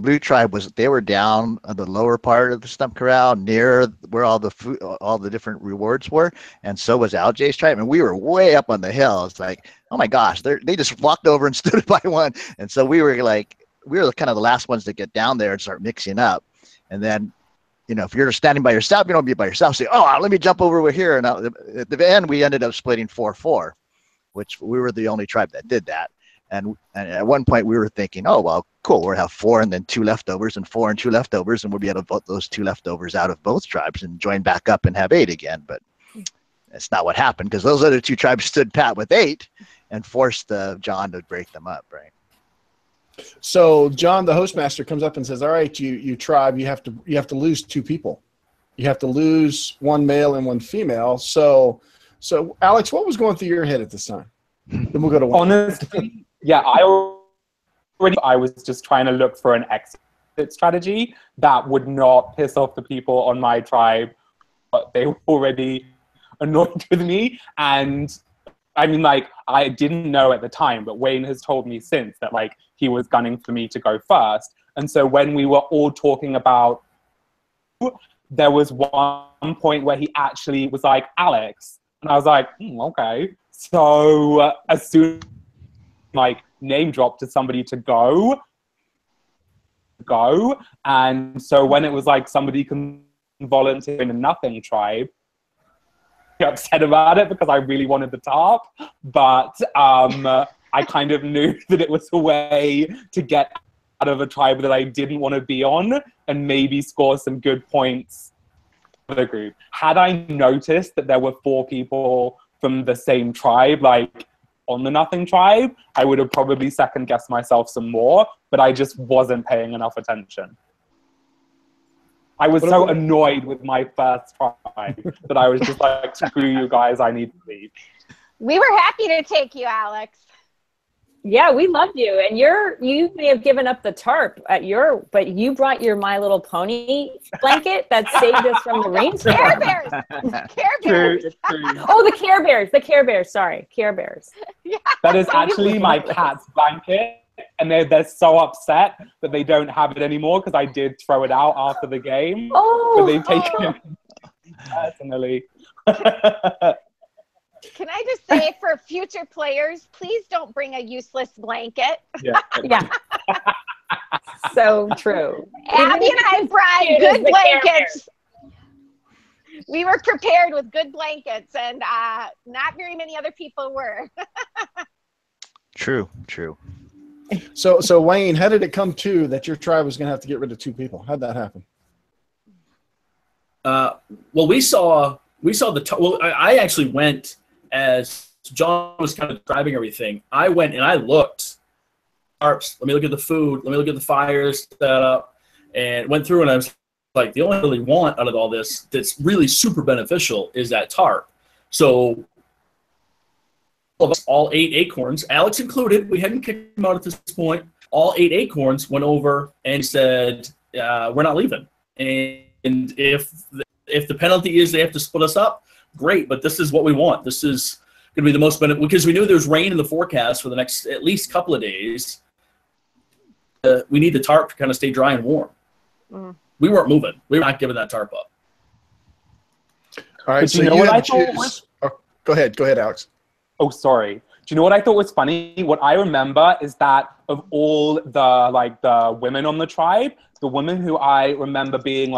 Blue Tribe they were down on the lower part of the stump corral near where all the food, all the different rewards were, and so was LJ's tribe, and we were way up on the hill. It's like, oh my gosh, they just walked over and stood by one, and so we were kind of the last ones to get down there and start mixing up, and then. If you're standing by yourself, you don't be by yourself. Say, oh, let me jump over here. And at the end, we ended up splitting 4-4, which we were the only tribe that did that. And at one point we were thinking, oh, well, cool. We'll have 4 and then 2 leftovers and 4 and 2 leftovers. And we'll be able to vote those 2 leftovers out of both tribes and join back up and have 8 again. But that's not what happened, because those other 2 tribes stood pat with 8 and forced John to break them up, right? So John, the hostmaster, comes up and says, all right, you tribe, you have to lose 2 people. You have to lose 1 male and 1 female. So Alex, what was going through your head at this time? Then we'll go to one. Honestly, I was just trying to look for an exit strategy that would not piss off the people on my tribe, but they were already annoyed with me. And I mean, I didn't know at the time, but Wayne has told me since that he was gunning for me to go first. And so when we were all talking about, there was one point where he actually was like, Alex, and I was like, okay. So as soon as name dropped to somebody to go, and so when it was somebody can volunteer in a Nothing Tribe, I got upset about it because I really wanted the top, but I kind of knew that it was a way to get out of a tribe that I didn't want to be on and maybe score some good points for the group. Had I noticed that there were 4 people from the same tribe, on the Nothing Tribe, I would have probably second-guessed myself some more, but I just wasn't paying enough attention. I was so annoyed with my first tribe that I was just screw you guys, I need to leave. We were happy to take you, Alex. Yeah, we loved you, and you may have given up the tarp but you brought your My Little Pony blanket that saved us from the rainstorm. Care Bears. Care Bears. Oh, the Care Bears. The Care Bears. Sorry, Care Bears. Yeah. That is actually my cat's blanket, and they're so upset that they don't have it anymore because I did throw it out after the game. But they've taken it personally. Can I just say, for future players, please don't bring a useless blanket. Yeah. So true. Abby and I brought good blankets. We were prepared with good blankets, and not very many other people were. True. So Wayne, how did it come to that your tribe was going to have to get rid of 2 people? How'd that happen? Well, we saw I actually went as John was kind of driving everything. I went and I looked. Let me look at the food. Let me look at the fires set up, and went through. And I was like, the only really want out of all this that's really super beneficial is that tarp. So all 8 acorns, Alex included, we hadn't kicked him out at this point. All 8 acorns went over and said, we're not leaving. And if the penalty is they have to split us up, great, but this is what we want. This is going to be the most benefit, because we knew there's rain in the forecast for the next at least couple of days. We need the tarp to kind of stay dry and warm. We weren't moving. We were not giving that tarp up. All right, but so you know what I thought was... Go ahead, Alex. Oh, sorry. Do you know what I thought was funny? What I remember is that of all the women on the tribe, the women who I remember being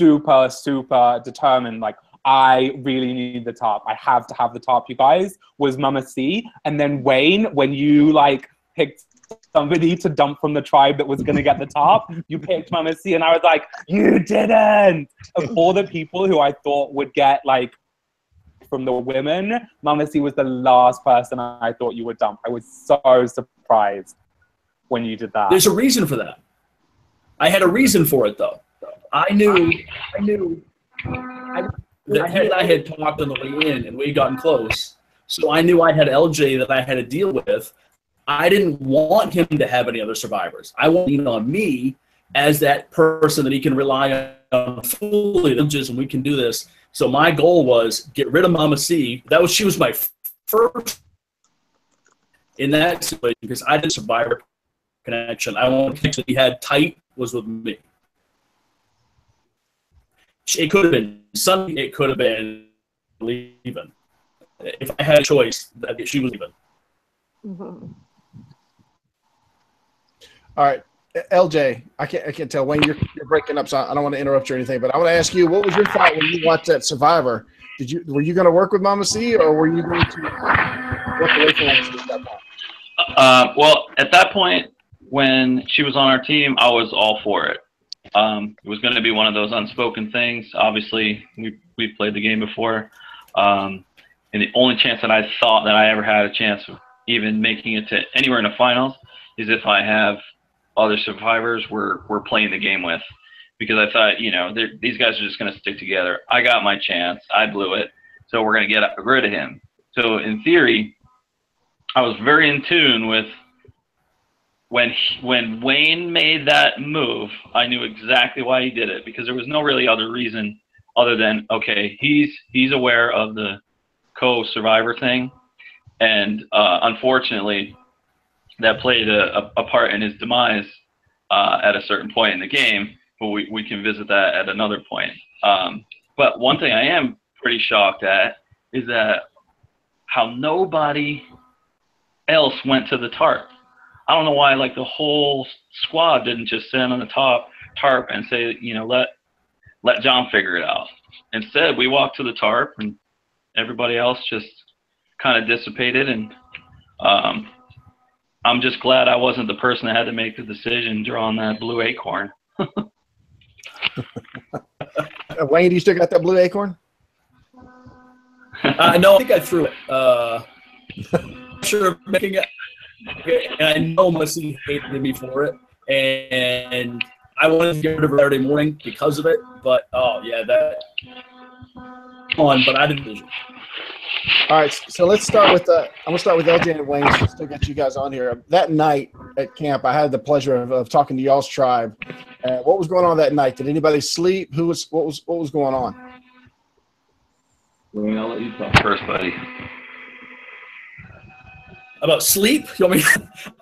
super, super determined, like, I really need the tarp. I have to have the tarp, you guys, was Mama C. And then Wayne, when you like picked somebody to dump from the tribe that was going to get the tarp, you picked Mama C. And I was like, you didn't. Of all the people who I thought would get like from the women, Mama C was the last person I thought you would dump. I was so surprised when you did that. There's a reason for that. I had a reason for it, though. I knew that he and I had talked on the way in, and we had gotten close. So I knew I had LJ that I had to deal with. I didn't want him to have any other survivors. I wanted on me as that person that he can rely on fully, and we can do this. So my goal was get rid of Mama C. She was my first in that situation because I did survivor connection. I want connection he had tight was with me. It could have been Sunday. It could have been leaving. If I had a choice, she was leaving. Mm-hmm. All right, LJ, I can't tell. Wayne, you're breaking up, so I don't want to interrupt you or anything. But I want to ask you, what was your thought when you watched that Survivor? Were you going to work with Mama C, or were you going to work away from Mama C at that point? Well, at that point, when she was on our team, I was all for it. It was going to be one of those unspoken things. Obviously, we've played the game before. And the only chance that I thought that I ever had a chance of even making it to anywhere in the finals is if I have other survivors we're playing the game with. Because I thought, these guys are just going to stick together. I got my chance. I blew it. So we're going to get rid of him. So in theory, I was very in tune with when Wayne made that move, I knew exactly why he did it, because there was no really other reason other than, okay, he's aware of the co-survivor thing, and unfortunately, that played a part in his demise at a certain point in the game, but we can visit that at another point. But one thing I am pretty shocked at is that how nobody else went to the tarp. I don't know why, like, the whole squad didn't just stand on the tarp and say, let John figure it out. Instead, we walked to the tarp, and everybody else just kind of dissipated. And I'm just glad I wasn't the person that had to make the decision drawing that blue acorn. Wayne, do you still got that blue acorn? No, I think I threw it. Sure of making it. And I know Missy hated me for it, and I wanted to get rid of her Saturday morning because of it. But that on. But I didn't. All right, so let's start with I'm gonna start with LJ and Wayne. So still got you guys on here. That night at camp, I had the pleasure of talking to y'all's tribe. What was going on that night? Did anybody sleep? What was going on? Wayne, I'll let you talk first, buddy. About sleep? You want me?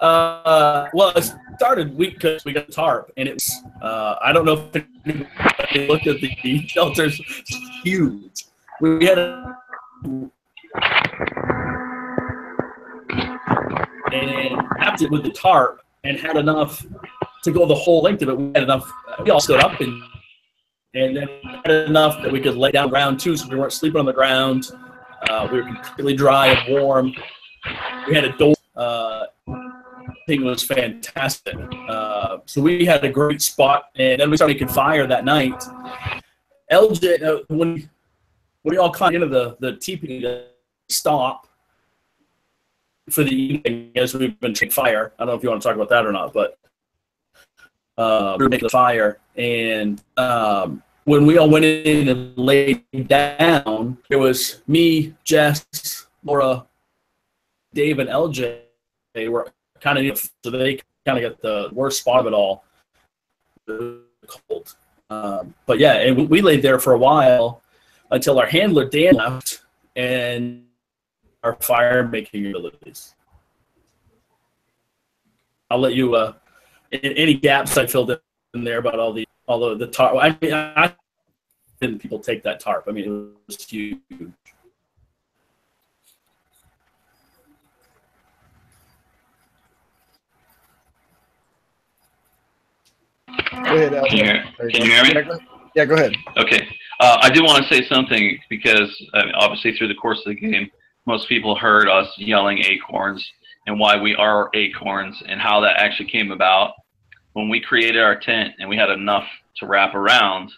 Well, it started because we got tarp, and it was. I don't know if anybody looked at the shelters. Huge. We had and wrapped it with the tarp and had enough to go the whole length of it. We had enough. We all stood up and then had enough that we could lay down ground too, so we weren't sleeping on the ground. We were completely dry and warm. We had a door. Thing was fantastic. So we had a great spot, and then we started making fire that night. LJ, when we all climbed into the teepee to stop for the evening as we've been making fire. I don't know if you want to talk about that or not, but we were making the fire, and when we all went in and laid down, it was me, Jess, Laura, Dave, and LJ. They were kind of, so they kind of got the worst spot of it all. Cold. But yeah, and we laid there for a while until our handler Dan left and our fire making abilities. I'll let you any gaps I filled in there about all the tarp. I mean, I didn't people take that tarp. I mean, it was huge. Go ahead, Can you hear me? Yeah, go ahead. Okay. I did want to say something because obviously through the course of the game, most people heard us yelling acorns and why we are acorns and how that actually came about. When we created our tent and we had enough to wrap around,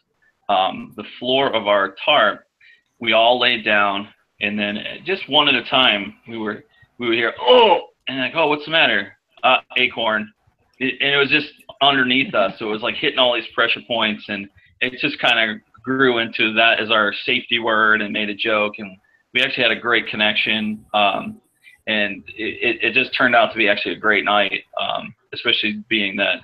the floor of our tarp, we all laid down, and then just one at a time, we would hear, oh, and like, oh, what's the matter? Acorn. And it was just underneath us. So it was like hitting all these pressure points, and it just kind of grew into that as our safety word and made a joke. And we actually had a great connection. And it just turned out to be actually a great night, especially being that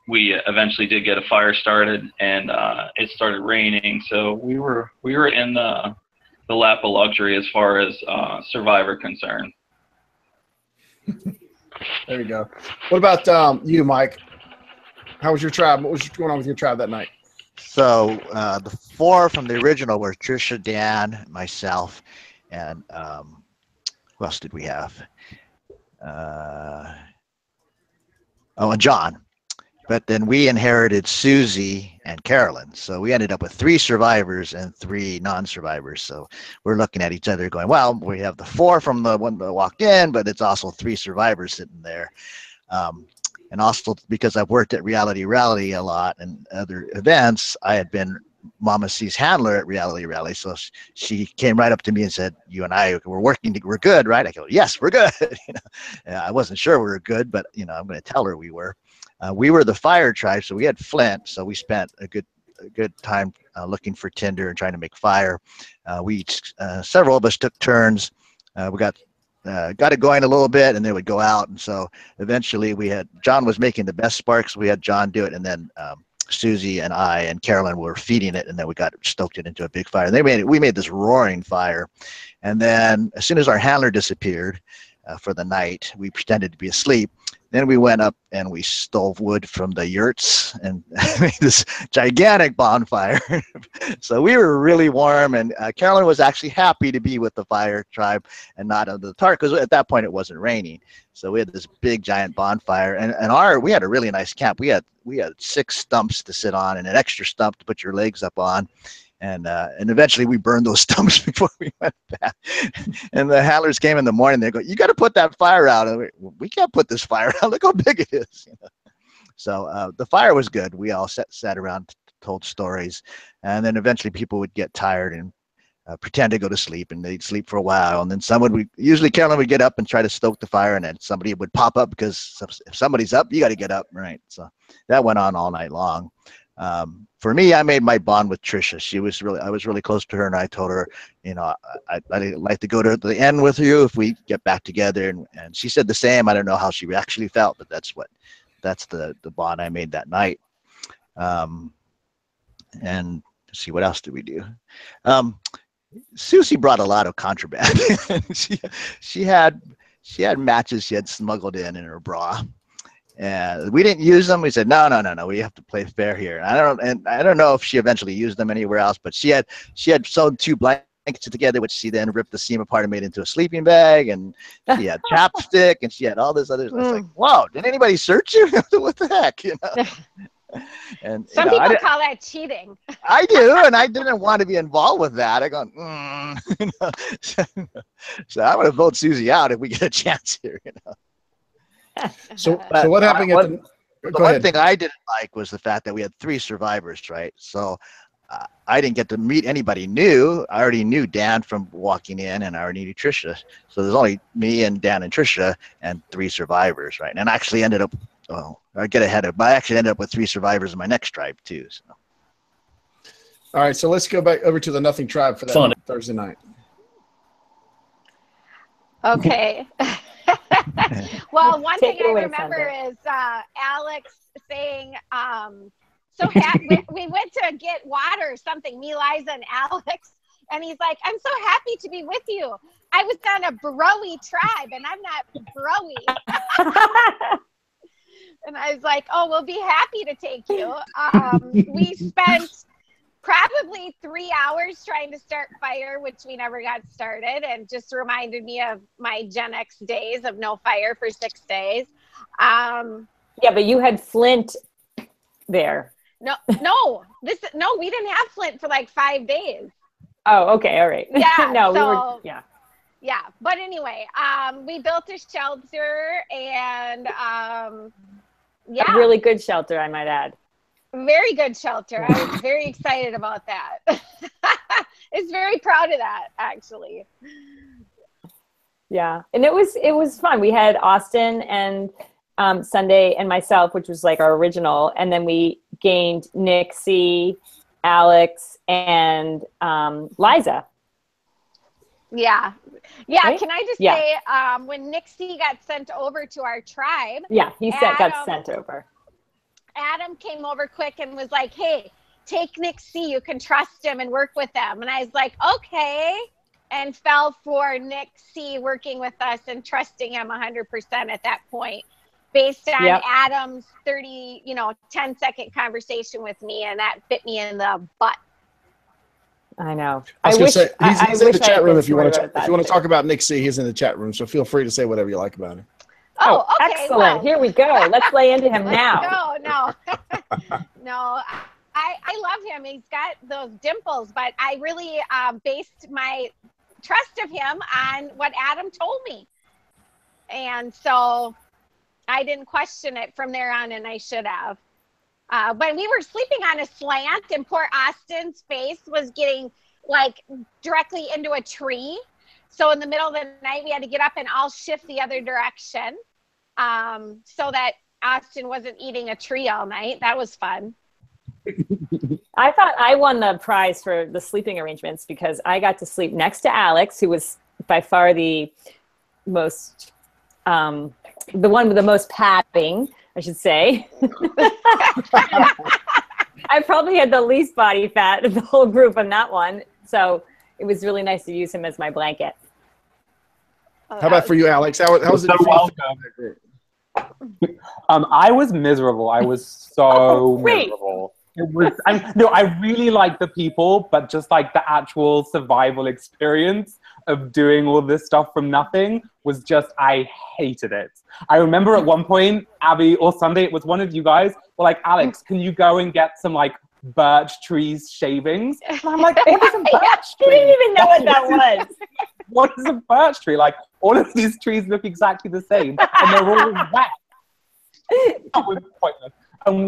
we eventually did get a fire started, and it started raining. So we were in the lap of luxury as far as Survivor concerned. There you go. What about you, Mike? How was your tribe? What was going on with your tribe that night? So the 4 from the original were Trisha, Dan, myself, and who else did we have? And John. But then we inherited Susie and Carolyn. So we ended up with 3 survivors and 3 non-survivors. So we're looking at each other going, well, we have the 4 from the one that walked in, but it's also 3 survivors sitting there. And also because I've worked at Reality Rally a lot and other events, I had been Mama C's handler at Reality Rally. So she came right up to me and said, you and I, we're good, right? I go, yes, we're good. I wasn't sure we were good, but I'm going to tell her we were. We were the fire tribe, so we had flint. So we spent a good time looking for tinder and trying to make fire. Several of us took turns. We got it going a little bit, and they would go out. And so eventually John was making the best sparks. We had John do it, and then Susie and I and Carolyn were feeding it, and then we stoked it into a big fire. And we made this roaring fire. And then as soon as our handler disappeared for the night, we pretended to be asleep. Then we went up and we stole wood from the yurts and made this gigantic bonfire. So we were really warm, and Carolyn was actually happy to be with the fire tribe and not under the tarp, because at that point it wasn't raining. So we had this big giant bonfire, and we had a really nice camp. We had 6 stumps to sit on and an extra stump to put your legs up on. And eventually we burned those stumps before we went back. And the handlers came in the morning. They go, you got to put that fire out. And we can't put this fire out. Look how big it is. So the fire was good. We all sat around, told stories. And then eventually people would get tired and pretend to go to sleep, and they'd sleep for a while. And then usually Carolyn would get up and try to stoke the fire, and then somebody would pop up, because if somebody's up, you got to get up, right? So that went on all night long. For me, I made my bond with Trisha. I was really close to her, and I told her, I'd like to go to the end with you if we get back together. And she said the same. I don't know how she actually felt, but that's the bond I made that night. And let's see, what else did we do? Susie brought a lot of contraband. she had matches she had smuggled in her bra. And we didn't use them. We said, no, we have to play fair here. And I don't know if she eventually used them anywhere else, but she had sewn 2 blankets together, which she then ripped the seam apart and made into a sleeping bag. And she had chapstick, and she had all this other. I was like, whoa, did anybody search you? What the heck, And some people call that cheating. I do, and I didn't want to be involved with that. I go, so I'm going to vote Susie out if we get a chance here. So what happened at the one thing I didn't like was the fact that we had 3 survivors, right? So I didn't get to meet anybody new. I already knew Dan from walking in, and I already knew Trisha. So there's only me and Dan and Trisha and 3 survivors, right? And I actually ended up, I actually ended up with 3 survivors in my next tribe too. So. All right, so let's go back over to the Nothing Tribe for that Thursday night. Okay. Well, one thing I remember is Alex saying, we went to get water or something, me, Liza, and Alex, and he's like, I'm so happy to be with you. I was on a Broy tribe, and I'm not Broy. And I was like, oh, we'll be happy to take you. We spent probably 3 hours trying to start fire, which we never got started, and just reminded me of my Gen X days of no fire for 6 days. Yeah, but you had flint there. No, we didn't have Flint for like 5 days. Oh, okay, all right. Yeah, no, so, we were, yeah. Yeah, but anyway, we built a shelter, and yeah, a really good shelter, I might add. Very good shelter. I was very excited about that. It's very proud of that, actually. Yeah, and it was fun. We had Austin and Sunday and myself, which was like our original, and then we gained Nixie, Alex, and Liza. Yeah. Right? Can I just say, when Nixie got sent over to our tribe, got sent over. Adam came over quick and was like, "Hey, take Nixie. You can trust him and work with him." And I was like, "Okay," and fell for Nixie working with us and trusting him 100% at that point, based on Adam's 10-second conversation with me, and that bit me in the butt. I know. I was going to say, he's in the chat room if you want to talk about Nick C. He's in the chat room, so feel free to say whatever you like about him. Oh, okay. Excellent. Well, here we go. Let's lay into him now. No. No, I love him. He's got those dimples, but I really based my trust of him on what Adam told me. And so I didn't question it from there on, and I should have. When we were sleeping on a slant and poor Austin's face was getting like directly into a tree. So in the middle of the night, we had to get up and all shift the other direction so that Austin wasn't eating a tree all night. That was fun. I thought I won the prize for the sleeping arrangements because I got to sleep next to Alex, who was by far the most, the one with the most padding, I should say. I probably had the least body fat of the whole group on that one. So it was really nice to use him as my blanket. How about for you, Alex? How was it? I was miserable. I was so miserable. It was. I really liked the people, but just like the actual survival experience of doing all this stuff from nothing was just, I hated it. I remember at one point, Abby or Sunday, it was one of you guys were like, "Alex, can you go and get some like birch trees shavings?" And I'm like, "What is a birch tree?" I didn't even know what that was. What is a birch tree? Like, all of these trees look exactly the same, and they're all wet. That was pointless. And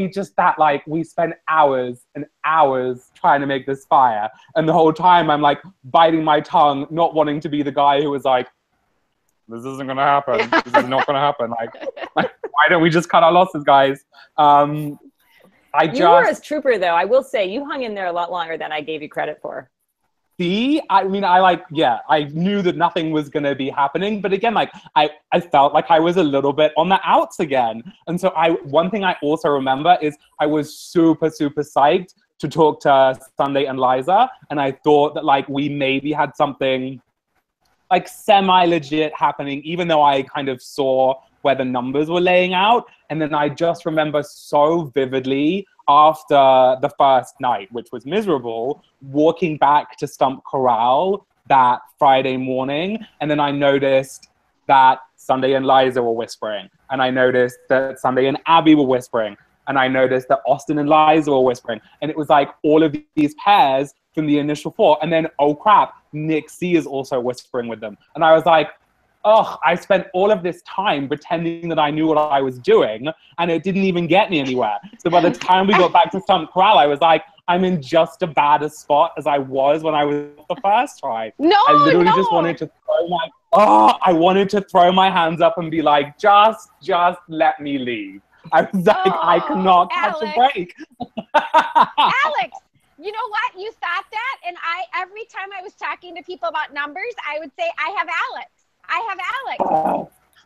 we spent hours and hours trying to make this fire. And the whole time I'm like biting my tongue, not wanting to be the guy who was like, "This isn't going to happen. This is not going to happen. Like, why don't we just cut our losses, guys?" You were a trooper, though. I will say you hung in there a lot longer than I gave you credit for. See, I knew that nothing was going to be happening. But again, like, I felt like I was a little bit on the outs again. And so one thing I also remember is I was super, super psyched to talk to Sunday and Liza. And I thought that, like, we maybe had something, like, semi-legit happening, even though I kind of saw where the numbers were laying out. And then I just remember so vividly after the first night, which was miserable, walking back to Stump Corral that Friday morning. And then I noticed that Sunday and Liza were whispering. And I noticed that Sunday and Abby were whispering. And I noticed that Austin and Liza were whispering. And it was like all of these pairs from the initial four. And then, oh crap, Nick C is also whispering with them. And I was like, oh, I spent all of this time pretending that I knew what I was doing, and it didn't even get me anywhere. So by the time we got back to Stump Corral, I was like, I'm in just as bad a spot as I was when I was the first try. I literally just wanted to throw my hands up and be like, just let me leave. I was like, I cannot catch a break. Alex, you know what? You thought that, and every time I was talking to people about numbers, I would say, I have Alex.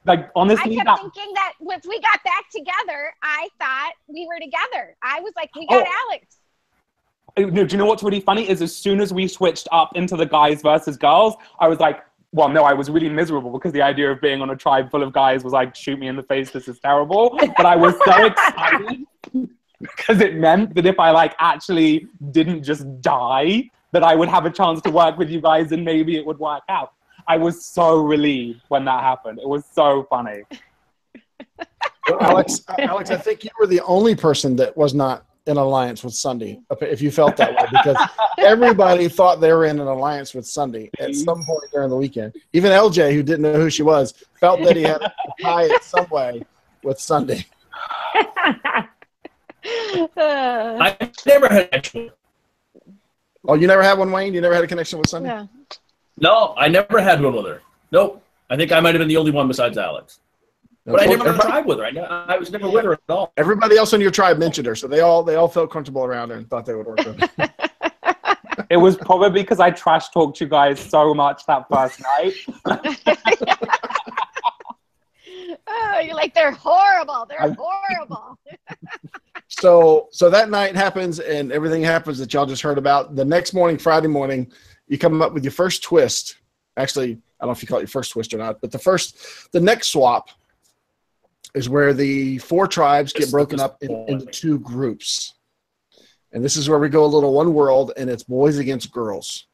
Like, honestly, I kept thinking that once we got back together, I thought we were together. I was like, we got Alex. No, do you know what's really funny is as soon as we switched up into the guys versus girls, I was like, well, no, I was really miserable because the idea of being on a tribe full of guys was like, shoot me in the face, this is terrible. But I was so excited because it meant that if I like actually didn't just die, that I would have a chance to work with you guys and maybe it would work out. I was so relieved when that happened. It was so funny. Well, Alex, I think you were the only person that was not in alliance with Sunday, if you felt that way, because everybody thought they were in an alliance with Sunday at some point during the weekend. Even LJ, who didn't know who she was, felt that he had a tie in some way with Sunday. I never had. Oh, you never had one, Wayne? You never had a connection with Sunday? Yeah. No, I never had one with her. Nope. I think I might have been the only one besides Alex. But I never had a tribe with her. I was never with her at all. Everybody else in your tribe mentioned her, so they all felt comfortable around her and thought they would work with her. It was probably because I trash talked you guys so much that first night. Oh, you're like, they're horrible. They're horrible. So that night happens, and everything happens that y'all just heard about. The next morning, Friday morning, you come up with your first twist. Actually, I don't know if you call it your first twist or not, but the next swap is where the 4 tribes get broken up into 2 groups. And this is where we go a little one world, and it's boys against girls.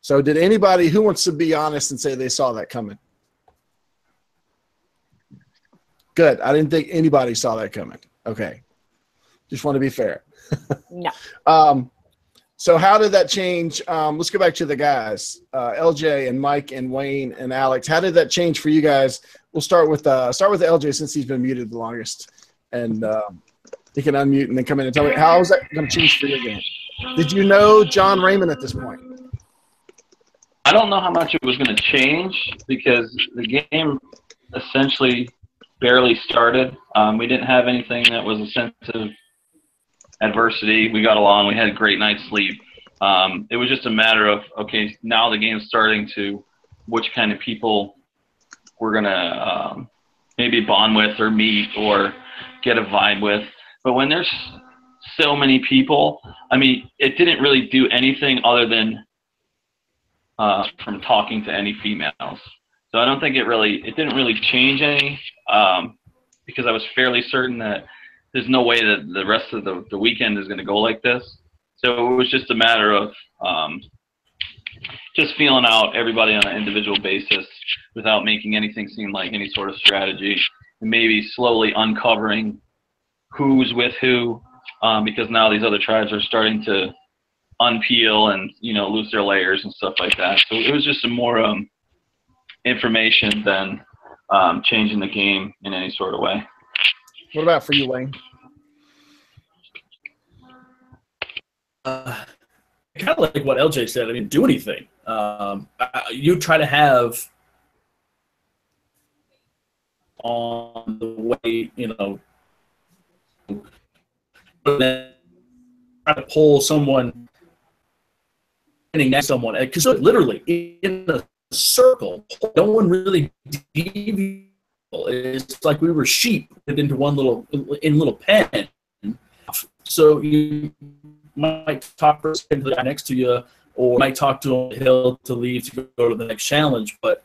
So did anybody, who wants to be honest and say they saw that coming? Good. I didn't think anybody saw that coming. Okay. Just want to be fair. No. So how did that change? Let's go back to the guys, LJ and Mike and Wayne and Alex. How did that change for you guys? We'll start with LJ since he's been muted the longest, and he can unmute and then come in and tell me how is that going to change for your game? Did you know John Raymond at this point? I don't know how much it was going to change because the game essentially barely started. We didn't have anything that was a sense of adversity. We got along. We had a great night's sleep. It was just a matter of, okay, now the game's starting to which kind of people we're going to maybe bond with or meet or get a vibe with. But when there's so many people, I mean, it didn't really do anything other than from talking to any females. So I don't think it didn't really change any because I was fairly certain that there's no way that the rest of the weekend is going to go like this. So it was just a matter of just feeling out everybody on an individual basis without making anything seem like any sort of strategy, and maybe slowly uncovering who's with who, because now these other tribes are starting to unpeel and, lose their layers and stuff like that. So it was just some more information than changing the game in any sort of way. What about for you, Wayne? Kind of like what LJ said. I mean, do anything. You try to have on the way, try to pull someone standing next to someone, because literally in a circle, no one really deviated. It's like we were sheep into one little pen. So you might talk to the guy next to you, or might talk to him on the hill to leave to go to the next challenge. But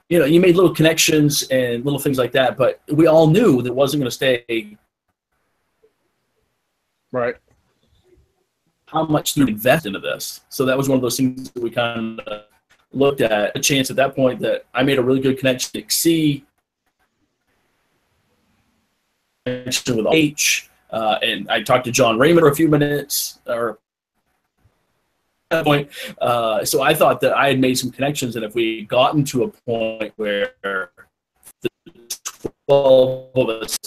you made little connections and little things like that. But we all knew that it wasn't going to stay. Right. How much do you invest into this? So that was one of those things that we kind of looked at. A chance at that point that I made a really good connection to C, connection with H, and I talked to John Raymond for a few minutes. Or at that point, so I thought that I had made some connections, and if we had gotten to a point where the 12 of us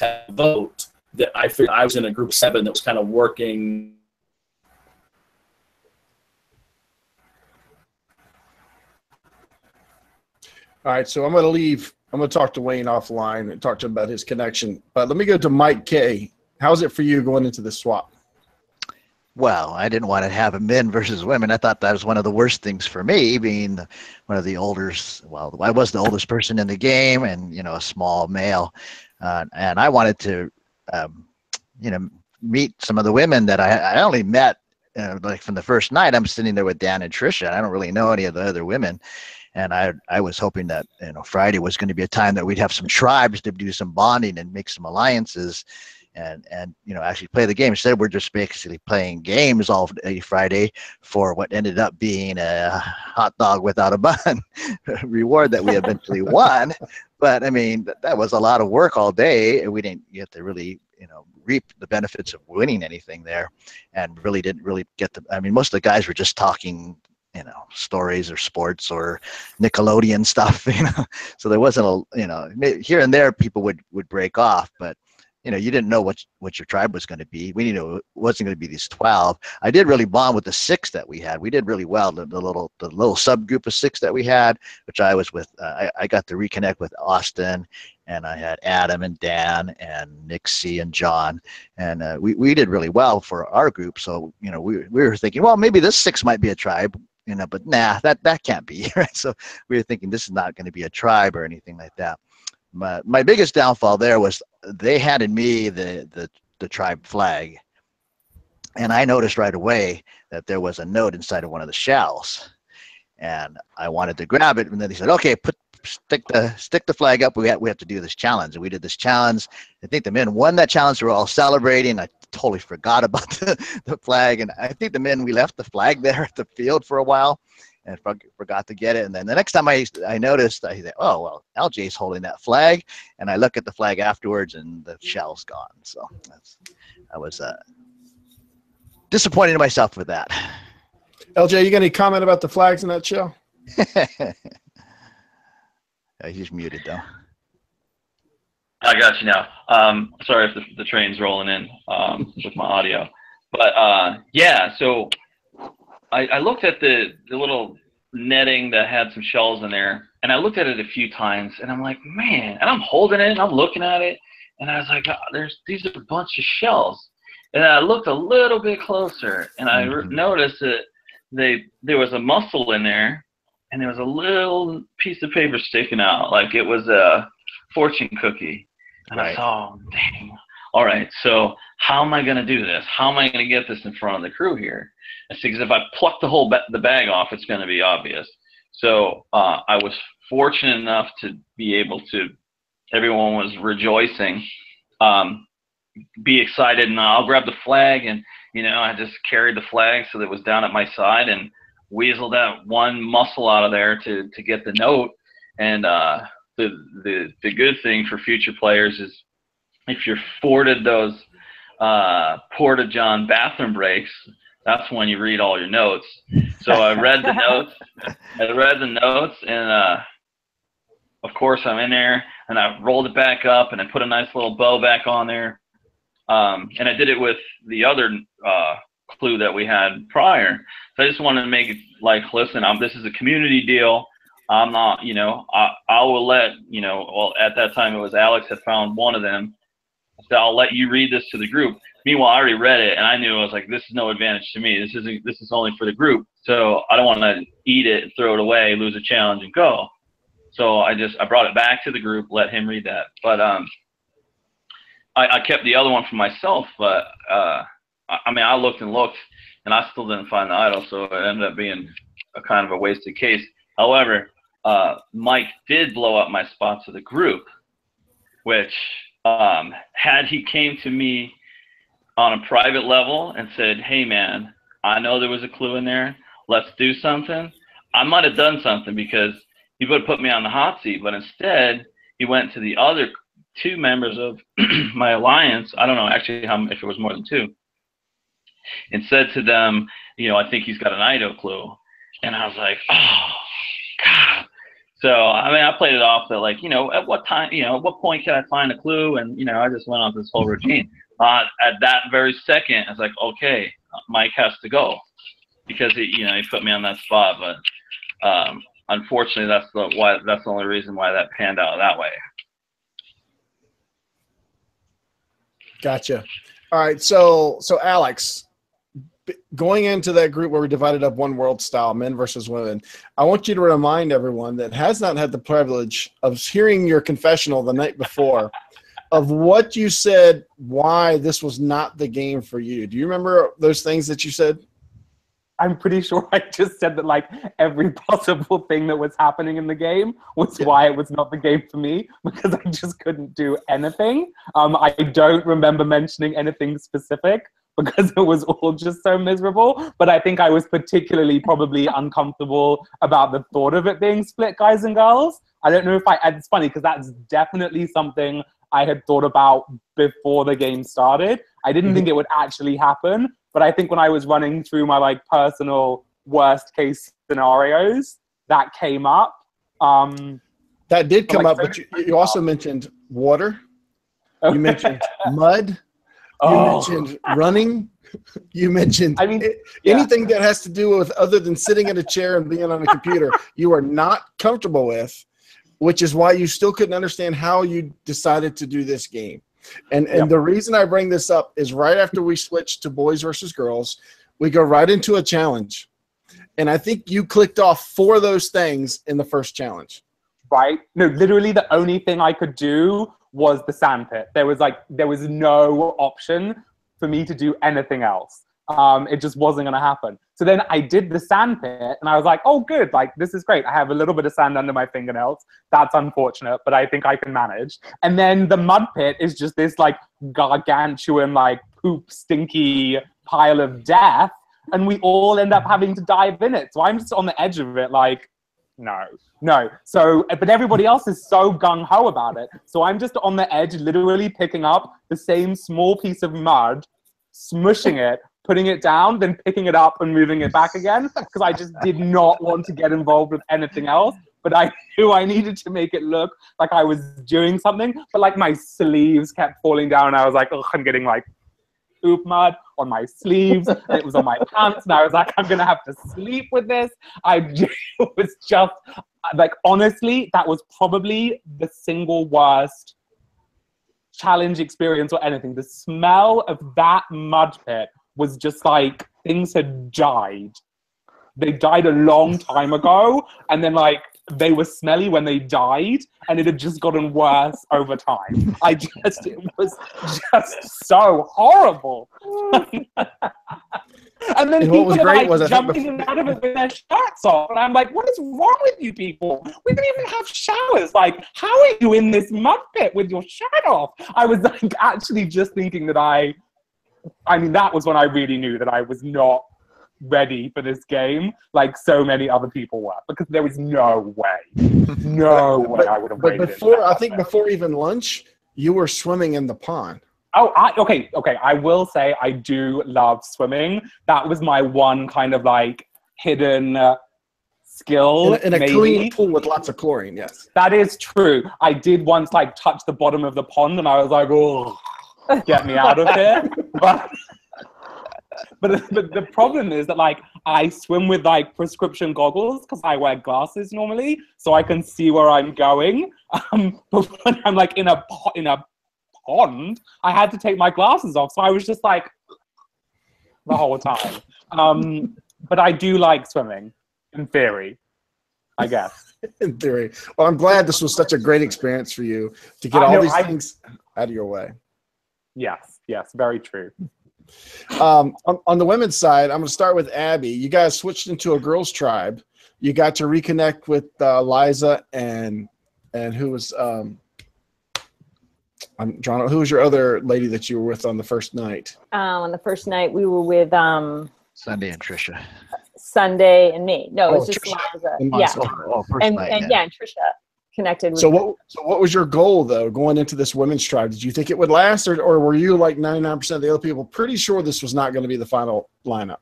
had a vote, that I figured I was in a group of 7 that was kind of working. All right, so I'm going to leave. I'm going to talk to Wayne offline and talk to him about his connection. But let me go to Mike K. How's it for you going into this swap? Well, I didn't want to have men versus women. I thought that was one of the worst things for me, being one of the oldest. Well, I was the oldest person in the game, and a small male, and I wanted to, meet some of the women that I only met like from the first night. I'm sitting there with Dan and Trisha. I don't really know any of the other women. And I was hoping that Friday was going to be a time that we'd have some tribes to do some bonding and make some alliances, and actually play the game. Instead, we're just basically playing games all day Friday for what ended up being a hot dog without a bun reward that we eventually won. But I mean, that was a lot of work all day, and we didn't get to really reap the benefits of winning anything there, and really didn't really get the. I mean, most of the guys were just talking, stories or sports or Nickelodeon stuff, So there wasn't here and there people would break off, but you didn't know what your tribe was going to be. We knew it wasn't going to be these 12. I did really bond with the 6 that we had. We did really well. The little subgroup of 6 that we had, which I was with. I got to reconnect with Austin, and I had Adam and Dan and Nixie and John, and we did really well for our group. So we were thinking, well, maybe this 6 might be a tribe. But nah, that can't be, right? So we were thinking this is not going to be a tribe or anything like that. My biggest downfall there was they handed me the tribe flag, and I noticed right away that there was a note inside of one of the shells, and I wanted to grab it, and then they said, "Okay, stick the flag up. We have to do this challenge." And we did this challenge. I think the men won that challenge. We were all celebrating. I totally forgot about the flag, and I think we left the flag there at the field for a while, and forgot to get it. And then the next time I noticed, I said, "Oh well, LJ's holding that flag," and I look at the flag afterwards, and the shell's gone. So I was disappointed in myself with that. LJ, you got any comment about the flags in that shell? He's muted though. I got you now. Sorry if the train's rolling in with my audio, but yeah. So I looked at the little netting that had some shells in there, and I looked at it a few times, and I'm like, man, and I'm holding it, and I'm looking at it, and I was like, these are a bunch of shells, and I looked a little bit closer, and I noticed that there was a mussel in there, and there was a little piece of paper sticking out, like it was a fortune cookie, and I thought, oh, dang. All right, so how am I going to do this? How am I going to get this in front of the crew here? Because if I pluck the bag off, it's going to be obvious. So I was fortunate enough to be able to, everyone was rejoicing, be excited, and I'll grab the flag, and I just carried the flag so that it was down at my side and weaseled that one mussel out of there to get the note. And the good thing for future players is if you're afforded those Porta-John bathroom breaks, that's when you read all your notes. So I read the notes. And of course I'm in there, and I rolled it back up, and I put a nice little bow back on there. And I did it with the other clue that we had prior. So I just wanted to make it like, listen, this is a community deal. I'm not, I will let, well, at that time it was Alex had found one of them. So I'll let you read this to the group. Meanwhile, I already read it, and I knew, I was like, this is no advantage to me. This is only for the group. So I don't want to eat it, throw it away, lose a challenge, and go. So I brought it back to the group, let him read that. But I kept the other one for myself. But I looked and looked, and I still didn't find the idol. So it ended up being a kind of a wasted case. However, Mike did blow up my spot to the group, which had he came to me on a private level and said, hey man, I know there was a clue in there, let's do something, I might have done something, because he would have put me on the hot seat. But instead he went to the other 2 members of my alliance, I don't know actually if it was more than 2, and said to them, I think he's got an IDO clue. And I was like, oh God. So, I played it off that, like, at what time, at what point can I find a clue? And, I just went on this whole routine. At that very second, I was like, okay, Mike has to go, because he put me on that spot. But unfortunately, that's the only reason why that panned out that way. Gotcha. All right. So Alex, going into that group where we divided up one world style, men versus women, I want you to remind everyone that has not had the privilege of hearing your confessional the night before of what you said, why this was not the game for you. Do you remember those things that you said? I'm pretty sure I just said that, like, every possible thing that was happening in the game was why it was not the game for me, because I just couldn't do anything. I don't remember mentioning anything specific, because it was all just so miserable. But I think I was particularly probably uncomfortable about the thought of it being split guys and girls. I don't know if it's funny, because that's definitely something I had thought about before the game started. I didn't think it would actually happen, but I think when I was running through my like personal worst case scenarios, that came up. That did come up, but you also mentioned water. You mentioned mud. You mentioned running. You mentioned anything that has to do with other than sitting in a chair and being on a computer, you are not comfortable with, which is why you still couldn't understand how you decided to do this game. And the reason I bring this up is right after we switched to boys versus girls, we go right into a challenge. And I think you clicked off 4 of those things in the first challenge. Right? No, literally the only thing I could do was the sand pit. There was no option for me to do anything else. It just wasn't going to happen. So then I did the sand pit and I was like, oh, good. Like, this is great. I have a little bit of sand under my fingernails. That's unfortunate, but I think I can manage. And then the mud pit is just this like gargantuan, like poop, stinky pile of death. And we all end up having to dive in it. So I'm just on the edge of it like, no. So, but everybody else is so gung-ho about it. So I'm just on the edge, literally picking up the same small piece of mud, smushing it, putting it down, then picking it up and moving it back again, because I just did not want to get involved with anything else. But I knew I needed to make it look like I was doing something. But like my sleeves kept falling down and I was like, oh, I'm getting like poop mud on my sleeves. And it was on my pants. And I was like, I'm going to have to sleep with this. It was just like, honestly, that was probably the single worst challenge experience or anything. The smell of that mud pit was just like things had died. They died a long time ago, and then like they were smelly when they died, and it had just gotten worse over time. It was just so horrible. And then people are like jumping in and out of it with their shirts off, and I'm like, what is wrong with you people? We don't even have showers. Like, how are you in this mud pit with your shirt off? I was like actually just thinking that I mean, that was when I really knew that I was not ready for this game like so many other people were, because there was no way I would have waited. But I think before even lunch, you were swimming in the pond. Oh, okay. I will say I do love swimming. That was my one kind of like hidden skill. In a clean pool with lots of chlorine, yes. That is true. I did once like touch the bottom of the pond and I was like, oh, get me out of here. But the problem is that like I swim with like prescription goggles because I wear glasses normally, so I can see where I'm going. But when I'm like in a pond, I had to take my glasses off, so I was just like the whole time. But I do like swimming, in theory, I guess. In theory. Well, I'm glad this was such a great experience for you to get all these things out of your way. Yes, very true. On the women's side, I'm going to start with Abby. You guys switched into a girls' tribe. You got to reconnect with Liza and who was I'm drawing. Who was your other lady that you were with on the first night? On the first night, we were with Sunday and Trisha. Sunday and me. No, it was just Trisha. Liza. And Yeah, and Trisha connected with. So what was your goal though going into this women's tribe? Did you think it would last, or were you like 99% of the other people pretty sure this was not going to be the final lineup?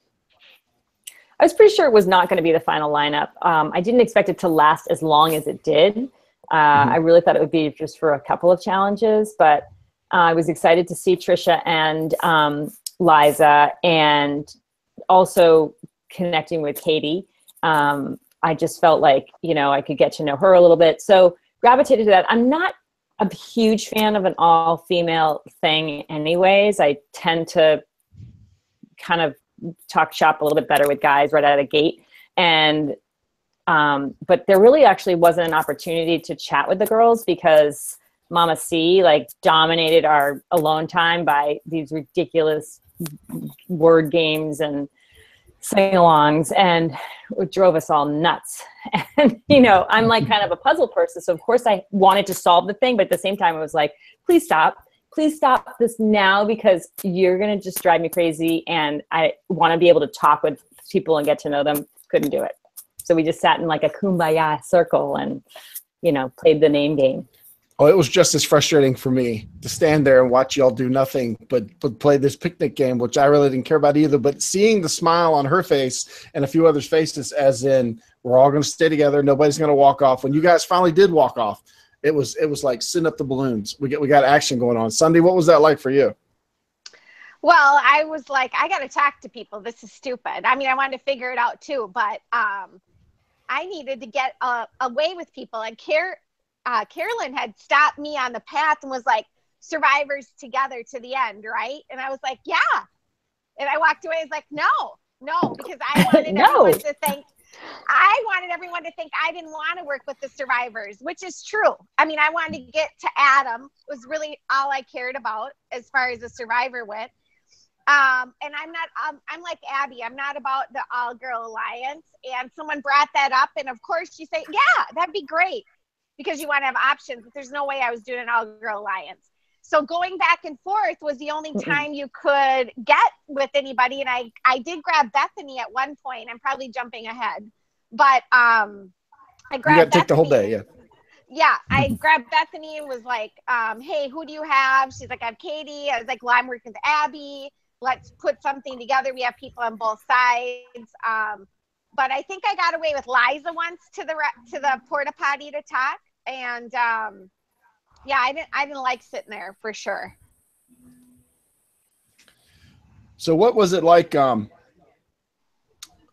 I was pretty sure it was not going to be the final lineup. I didn't expect it to last as long as it did. I really thought it would be just for a couple of challenges, but I was excited to see Trisha and Liza, and also connecting with Katie. I just felt like, I could get to know her a little bit. So gravitated to that. I'm not a huge fan of an all-female thing anyways. I tend to kind of talk shop a little bit better with guys right out of the gate. And but there really actually wasn't an opportunity to chat with the girls because Mama C dominated our alone time by these ridiculous word games and sing-alongs, and it drove us all nuts. And I'm like kind of a puzzle person, so of course I wanted to solve the thing, but at the same time I was like, please stop this now, because you're gonna just drive me crazy, and I want to be able to talk with people and get to know them. Couldn't do it. So we just sat in like a kumbaya circle and played the name game. Oh, it was just as frustrating for me to stand there and watch y'all do nothing but play this picnic game, which I really didn't care about either. But seeing the smile on her face and a few others' faces, as in we're all going to stay together, nobody's going to walk off. When you guys finally did walk off, it was like send up the balloons. We got action going on. Sunday, what was that like for you? Well, I was like, I got to talk to people. This is stupid. I mean, I wanted to figure it out too, but I needed to get away with people. And Carolyn had stopped me on the path and was like, survivors together to the end, right? And I was like, yeah. And I walked away. I was like, no, because I wanted everyone to think I didn't want to work with the survivors, which is true. I mean, I wanted to get to Adam, was really all I cared about as far as the survivor went. And I'm like Abby, I'm not about the all girl alliance. And someone brought that up. And of course you say, yeah, that'd be great, because you want to have options, but there's no way I was doing an all girl alliance. So going back and forth was the only time you could get with anybody. And I did grab Bethany at one point. I'm probably jumping ahead, but I grabbed you got to take the whole day. Yeah. Yeah. I grabbed Bethany and was like, hey, who do you have? She's like, I have Katie. I was like, well, I'm working with Abby. Let's put something together. We have people on both sides. But I think I got away with Liza once to the porta potty to talk. And yeah, I didn't like sitting there for sure. So what was it like,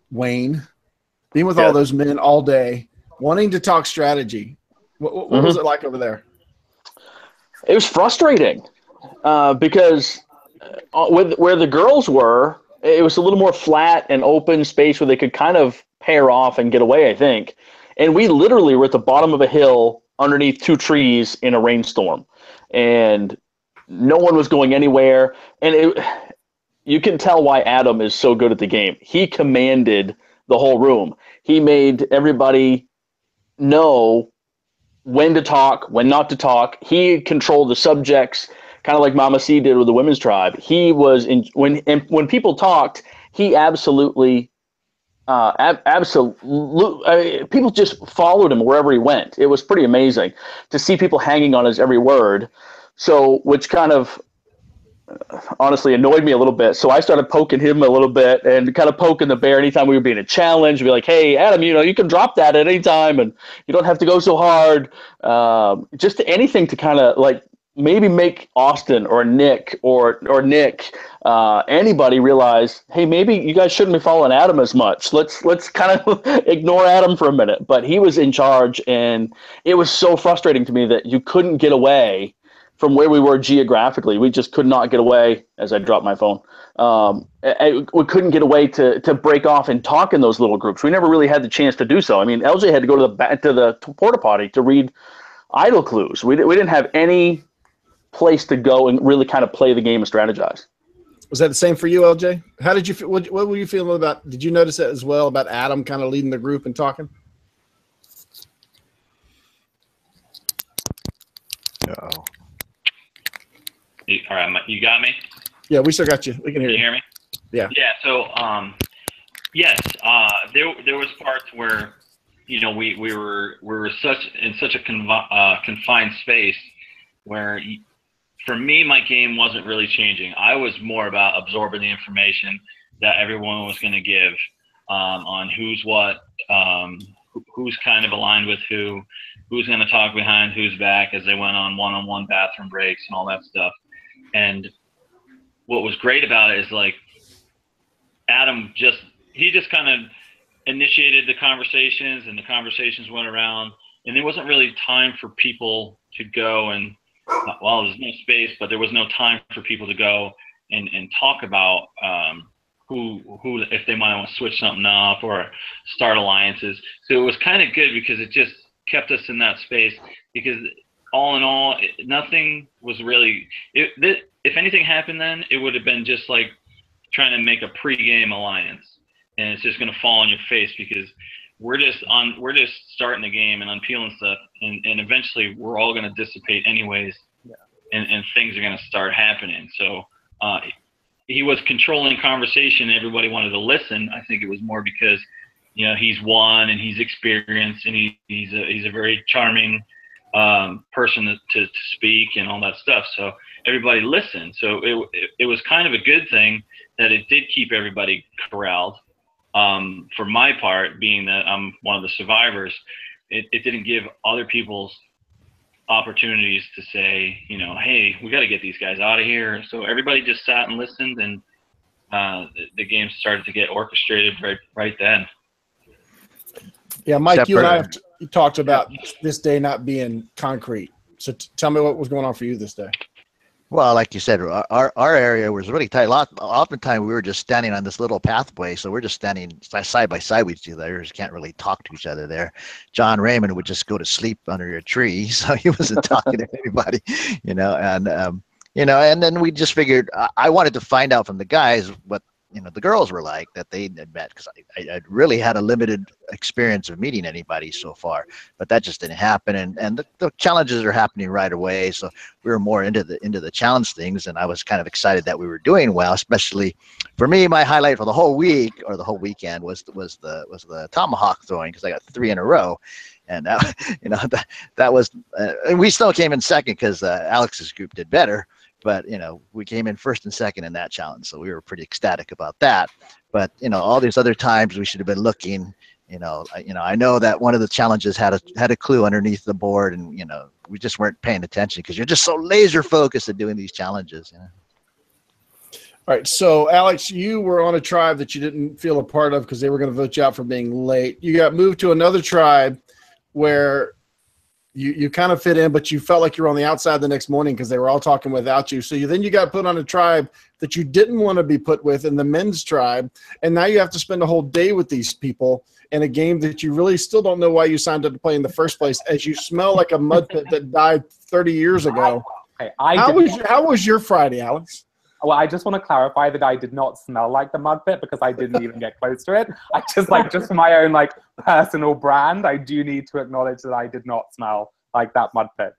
Wayne, being with all those men all day, wanting to talk strategy? What was it like over there? It was frustrating because where the girls were, it was a little more flat and open space where they could kind of pair off and get away, I think. And we literally were at the bottom of a hill underneath two trees in a rainstorm, and no one was going anywhere. And you can tell why Adam is so good at the game. He commanded the whole room. He made everybody know when to talk, when not to talk. He controlled the subjects, kind of like Mama C did with the women's tribe. He was when people talked, he absolutely people just followed him wherever he went. It was pretty amazing to see people hanging on his every word. So, which kind of honestly annoyed me a little bit. So I started poking him a little bit and kind of poking the bear anytime we were being a challenge. Be like, hey, Adam, you can drop that at any time and you don't have to go so hard. Just anything to kind of like maybe make Austin or Nick or Nick, anybody realize, hey, maybe you guys shouldn't be following Adam as much. Let's kind of ignore Adam for a minute. But he was in charge, and it was so frustrating to me that you couldn't get away from where we were geographically. We just could not get away, as I dropped my phone. We couldn't get away to break off and talk in those little groups. We never really had the chance to do so. I mean, LJ had to go to the porta potty to read idle clues. We didn't have any place to go and really kind of play the game and strategize. Was that the same for you, LJ? How did you feel? What were you feeling about? Did you notice that as well about Adam kind of leading the group and talking? Uh-oh. All right, you got me? Yeah, we still got you. We can hear you. Can you hear me? Yeah. Yeah. So, yes, there was parts where, we were in such a confined space where, for me, my game wasn't really changing. I was more about absorbing the information that everyone was going to give on who's what, who's kind of aligned with who's going to talk behind who's back as they went on one-on-one bathroom breaks and all that stuff. And what was great about it is, like, Adam just kind of initiated the conversations, and the conversations went around, and there wasn't really time for people to go and, well, there's no space, but there was no time for people to go and talk about who if they might want to switch something up or start alliances. So it was kind of good because it just kept us in that space, because all in all, nothing was really if anything happened then, it would have been just like trying to make a pre-game alliance, and it's just going to fall on your face because we're just starting the game and unpeeling stuff, and eventually we're all going to dissipate anyways, and things are going to start happening. So he was controlling conversation. Everybody wanted to listen. I think it was more because he's won and he's experienced, and he's a very charming person to speak and all that stuff. So everybody listened. So it was kind of a good thing that it did keep everybody corralled. For my part, being that I'm one of the survivors, it didn't give other people's opportunities to say, hey, we got to get these guys out of here. So everybody just sat and listened, and the game started to get orchestrated right then. Yeah, Mike, you and I have talked about this day not being concrete. So tell me what was going on for you this day. Well, like you said, our area was really tight. Oftentimes we were just standing on this little pathway, so we're just standing side by side with each other. Just can't really talk to each other there. John Raymond would just go to sleep under a tree, so he wasn't talking to anybody, and then we just figured I wanted to find out from the guys what the girls were like that they had met, because I really had a limited experience of meeting anybody so far, but that just didn't happen. And the challenges are happening right away. So we were more into the challenge things, and I was kind of excited that we were doing well, especially for me. My highlight for the whole week or the whole weekend was the tomahawk throwing, because I got 3 in a row. And that was, and we still came in second because Alex's group did better. But, we came in first and second in that challenge. So we were pretty ecstatic about that. But, all these other times we should have been looking, I know that one of the challenges had a clue underneath the board, and, we just weren't paying attention because you're just so laser focused at doing these challenges. All right. So, Alex, you were on a tribe that you didn't feel a part of because they were going to vote you out for being late. You got moved to another tribe where you kind of fit in, but you felt like you were on the outside the next morning because they were all talking without you. So then you got put on a tribe that you didn't want to be put with, in the men's tribe. And now you have to spend a whole day with these people in a game that you really still don't know why you signed up to play in the first place, as you smell like a mud pit that died 30 years ago. Okay, how was your Friday, Alex? Well, I just want to clarify that I did not smell like the mud pit because I didn't even get close to it. I just for my own personal brand, I do need to acknowledge that I did not smell like that mud pit.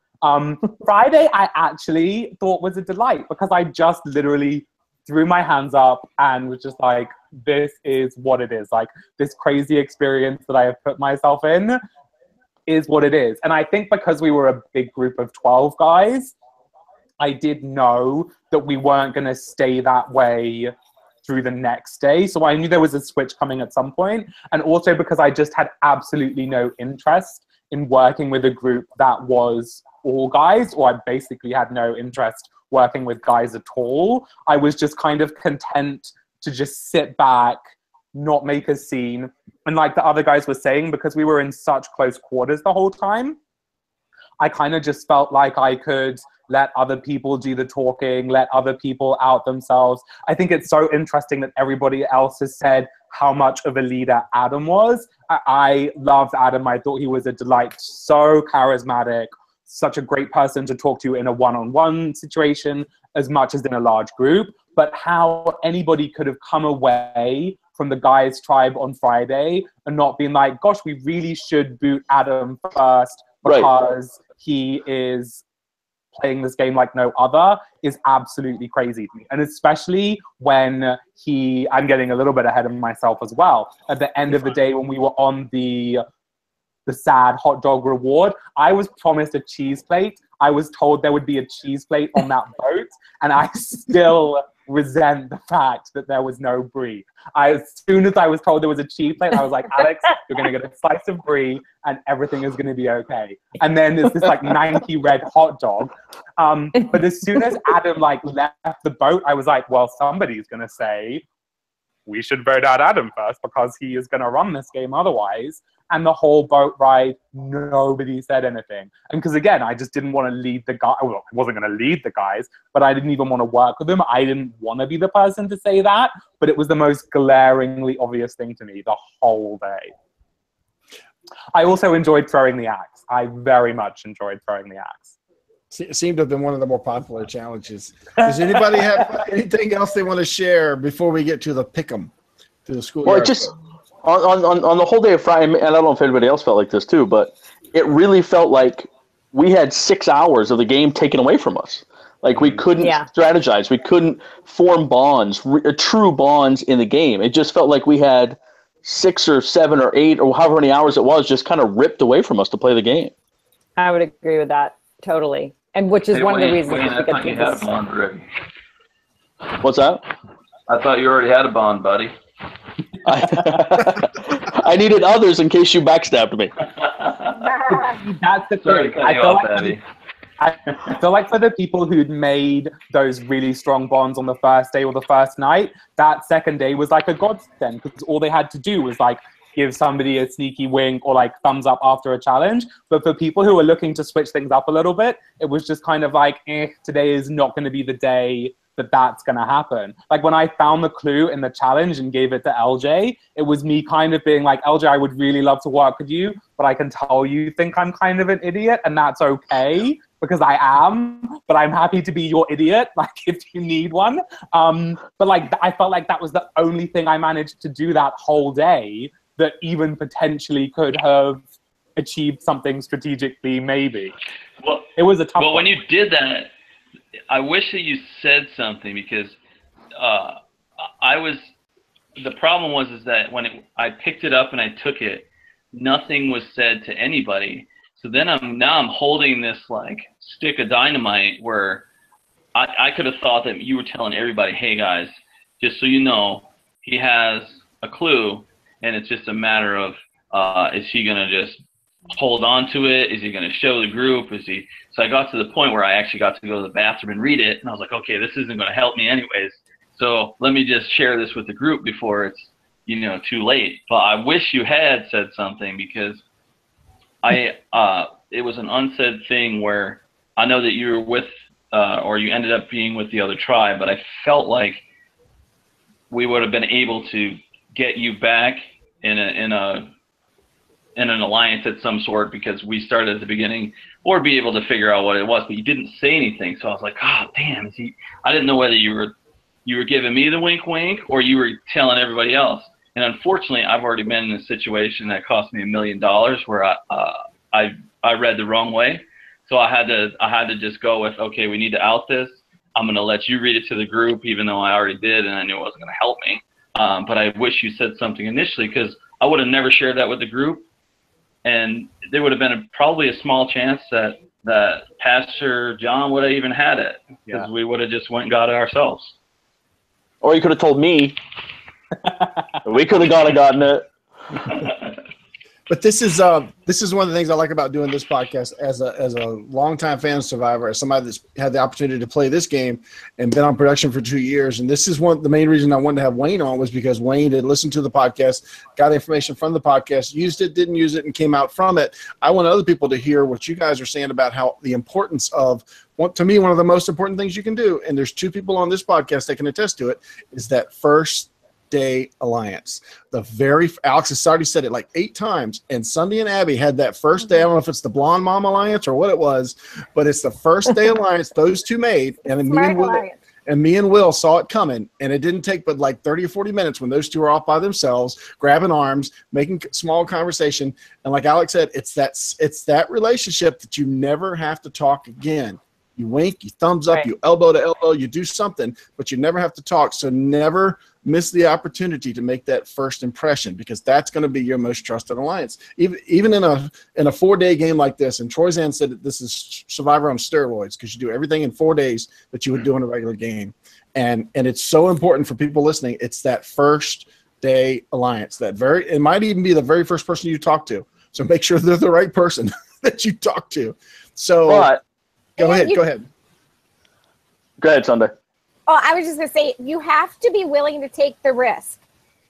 Friday, I actually thought was a delight because I just literally threw my hands up and was just like, this is what it is. Like, this crazy experience that I have put myself in is what it is. And I think because we were a big group of 12 guys, I did know that we weren't going to stay that way through the next day. So I knew there was a switch coming at some point. And also because I just had absolutely no interest in working with a group that was all guys, or I basically had no interest working with guys at all. I was just kind of content to just sit back, not make a scene. And like the other guys were saying, because we were in such close quarters the whole time, I kind of just felt like I could let other people do the talking, let other people out themselves. I think it's so interesting that everybody else has said how much of a leader Adam was. I loved Adam. I thought he was a delight, so charismatic, such a great person to talk to in a one-on-one situation as much as in a large group. But how anybody could have come away from the guys' tribe on Friday and not being like, gosh, we really should boot Adam first because he is playing this game like no other, is absolutely crazy to me. And especially when I'm getting a little bit ahead of myself as well. At the end of the day, when we were on the sad hot dog reward, I was promised a cheese plate. I was told there would be a cheese plate on that boat, and I still resent the fact that there was no brie. As soon as I was told there was a cheese plate, I was like, Alex, you're going to get a slice of brie and everything is going to be okay. And then there's this Nike red hot dog. But as soon as Adam left the boat, I was like, well, somebody's going to say, we should vote out Adam first because he is going to run this game otherwise. And the whole boat ride, nobody said anything. And because, again, I just didn't want to lead the guy. Well, I wasn't going to lead the guys, but I didn't even want to work with them. I didn't want to be the person to say that. But it was the most glaringly obvious thing to me the whole day. I also enjoyed throwing the axe. I very much enjoyed throwing the axe. It seemed to have been one of the more popular challenges. Does anybody have anything else they want to share before we get to the pick'em, to the school? Well, it just on the whole day of Friday, and I don't know if anybody else felt like this too, but it really felt like we had 6 hours of the game taken away from us. Like we couldn't strategize, we couldn't form bonds, true bonds in the game. It just felt like we had 6 or 7 or 8 or however many hours it was just kind of ripped away from us to play the game. I would agree with that totally, and which is one of the reasons. Wayne, I thought you had a bond already. What's that? I thought you already had a bond, buddy. I needed others in case you backstabbed me. That's the thing. I feel like for the people who'd made those really strong bonds on the first day or the first night, that second day was like a godsend, because all they had to do was like give somebody a sneaky wink or like thumbs up after a challenge. But for people who were looking to switch things up a little bit, it was just kind of like, today is not going to be the day that's going to happen. Like when I found the clue in the challenge and gave it to LJ, it was me kind of being like, LJ, I would really love to work with you, but I can tell you think I'm kind of an idiot, and that's okay, because I am, but I'm happy to be your idiot, like if you need one. But like, I felt like that was the only thing I managed to do that whole day that even potentially could have achieved something strategically, maybe. Well, it was a tough one. When you did that, I wish that you said something, because the problem was that when I picked it up and I took it, nothing was said to anybody. So then I'm holding this like stick of dynamite where I could have thought that you were telling everybody, hey guys, just so you know, he has a clue, and it's just a matter of is he gonna just hold on to it? Is he going to show the group? So I got to the point where I actually got to go to the bathroom and read it, and I was like, okay, this isn't going to help me anyways, so let me just share this with the group before it's too late. But I wish you had said something, because it was an unsaid thing where I know that you were with or you ended up being with the other tribe, but I felt like we would have been able to get you back in an alliance of some sort, because we started at the beginning, or be able to figure out what it was, but you didn't say anything. So I was like, oh damn, I didn't know whether you were giving me the wink or you were telling everybody else. And unfortunately, I've already been in a situation that cost me $1 million where I read the wrong way. So I had to just go with, okay, we need to out this. I'm going to let you read it to the group, even though I already did and I knew it wasn't going to help me. But I wish you said something initially, because I would have never shared that with the group. And there would have been probably a small chance that Pastor John would have even had it, because we would have just went and got it ourselves. Or you could have told me. We could have gotten it. But this is one of the things I like about doing this podcast as a longtime fan of Survivor, as somebody that's had the opportunity to play this game and been on production for 2 years. And this is the main reason I wanted to have Wayne on, was because Wayne had listened to the podcast, got information from the podcast, used it, didn't use it, and came out from it. I want other people to hear what you guys are saying about how the importance of, to me, one of the most important things you can do, and there's 2 people on this podcast that can attest to it, is that first day alliance. Alex has already said it like 8 times, and Sunday and Abby had that first day. I don't know if it's the Blonde Mom Alliance or what it was, but it's the first day alliance those 2 made, and me and Will saw it coming, and it didn't take but like 30 or 40 minutes when those 2 are off by themselves, grabbing arms, making small conversation. And like Alex said, it's that relationship that you never have to talk again. You wink, you thumbs up, you elbow to elbow, you do something, but you never have to talk. So never miss the opportunity to make that first impression, because that's going to be your most trusted alliance. Even in a 4-day game like this, and Troyzan said that this is Survivor on steroids, because you do everything in 4 days that you would do in a regular game. And it's so important for people listening. It's that first day alliance. It might even be the very first person you talk to. So make sure they're the right person that you talk to. So go ahead. Go ahead, Sunday. Oh, I was just going to say, you have to be willing to take the risk.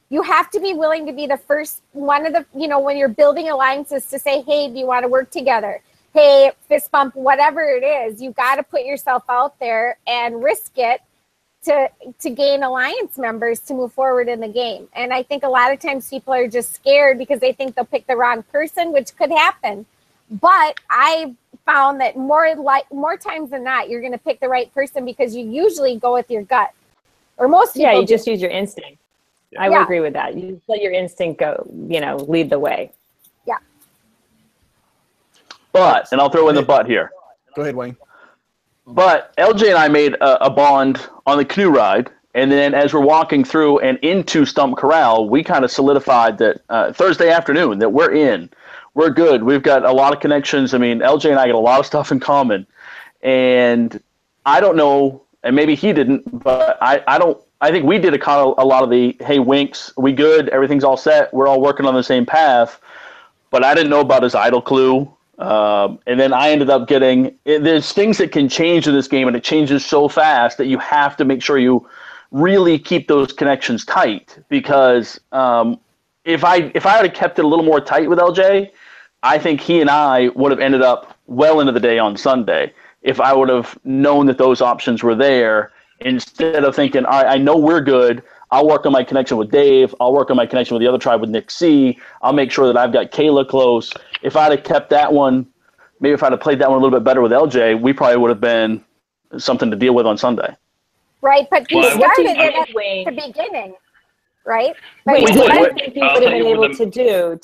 You have to be willing to be the first one of the, when you're building alliances, to say, hey, do you want to work together? Hey, fist bump, whatever it is, you got to put yourself out there and risk it to gain alliance members to move forward in the game. And I think a lot of times people are just scared because they think they'll pick the wrong person, which could happen. But I found that more times than not, you're going to pick the right person, because you usually go with your gut, or most people. Yeah, you just use your instinct. I would agree with that. You just let your instinct go, lead the way. Yeah. But, and I'll throw in the but here. Go ahead, Wayne. But LJ and I made a bond on the canoe ride, And then as we're walking through and into Stump Corral, we kind of solidified that Thursday afternoon that we're in. We're good. We've got a lot of connections. I mean, LJ and I got a lot of stuff in common. And I don't know, and maybe he didn't, but I think we did a lot of the, hey, Winks, we good? Everything's all set. We're all working on the same path. But I didn't know about his idle clue. And then I ended up there's things that can change in this game, and it changes so fast that you have to make sure you really keep those connections tight. Because if I had kept it a little more tight with LJ, I think he and I would have ended up well into the day on Sunday if I would have known that those options were there, instead of thinking, all right, I know we're good. I'll work on my connection with Dave. I'll work on my connection with the other tribe with Nick C. I'll make sure that I've got Kayla close. If I'd have kept that one, maybe if I'd have played that one a little bit better with LJ, we probably would have been something to deal with on Sunday. Right, but you Well, started it at the beginning, right? Wait, But what do you- you think you would have been able to do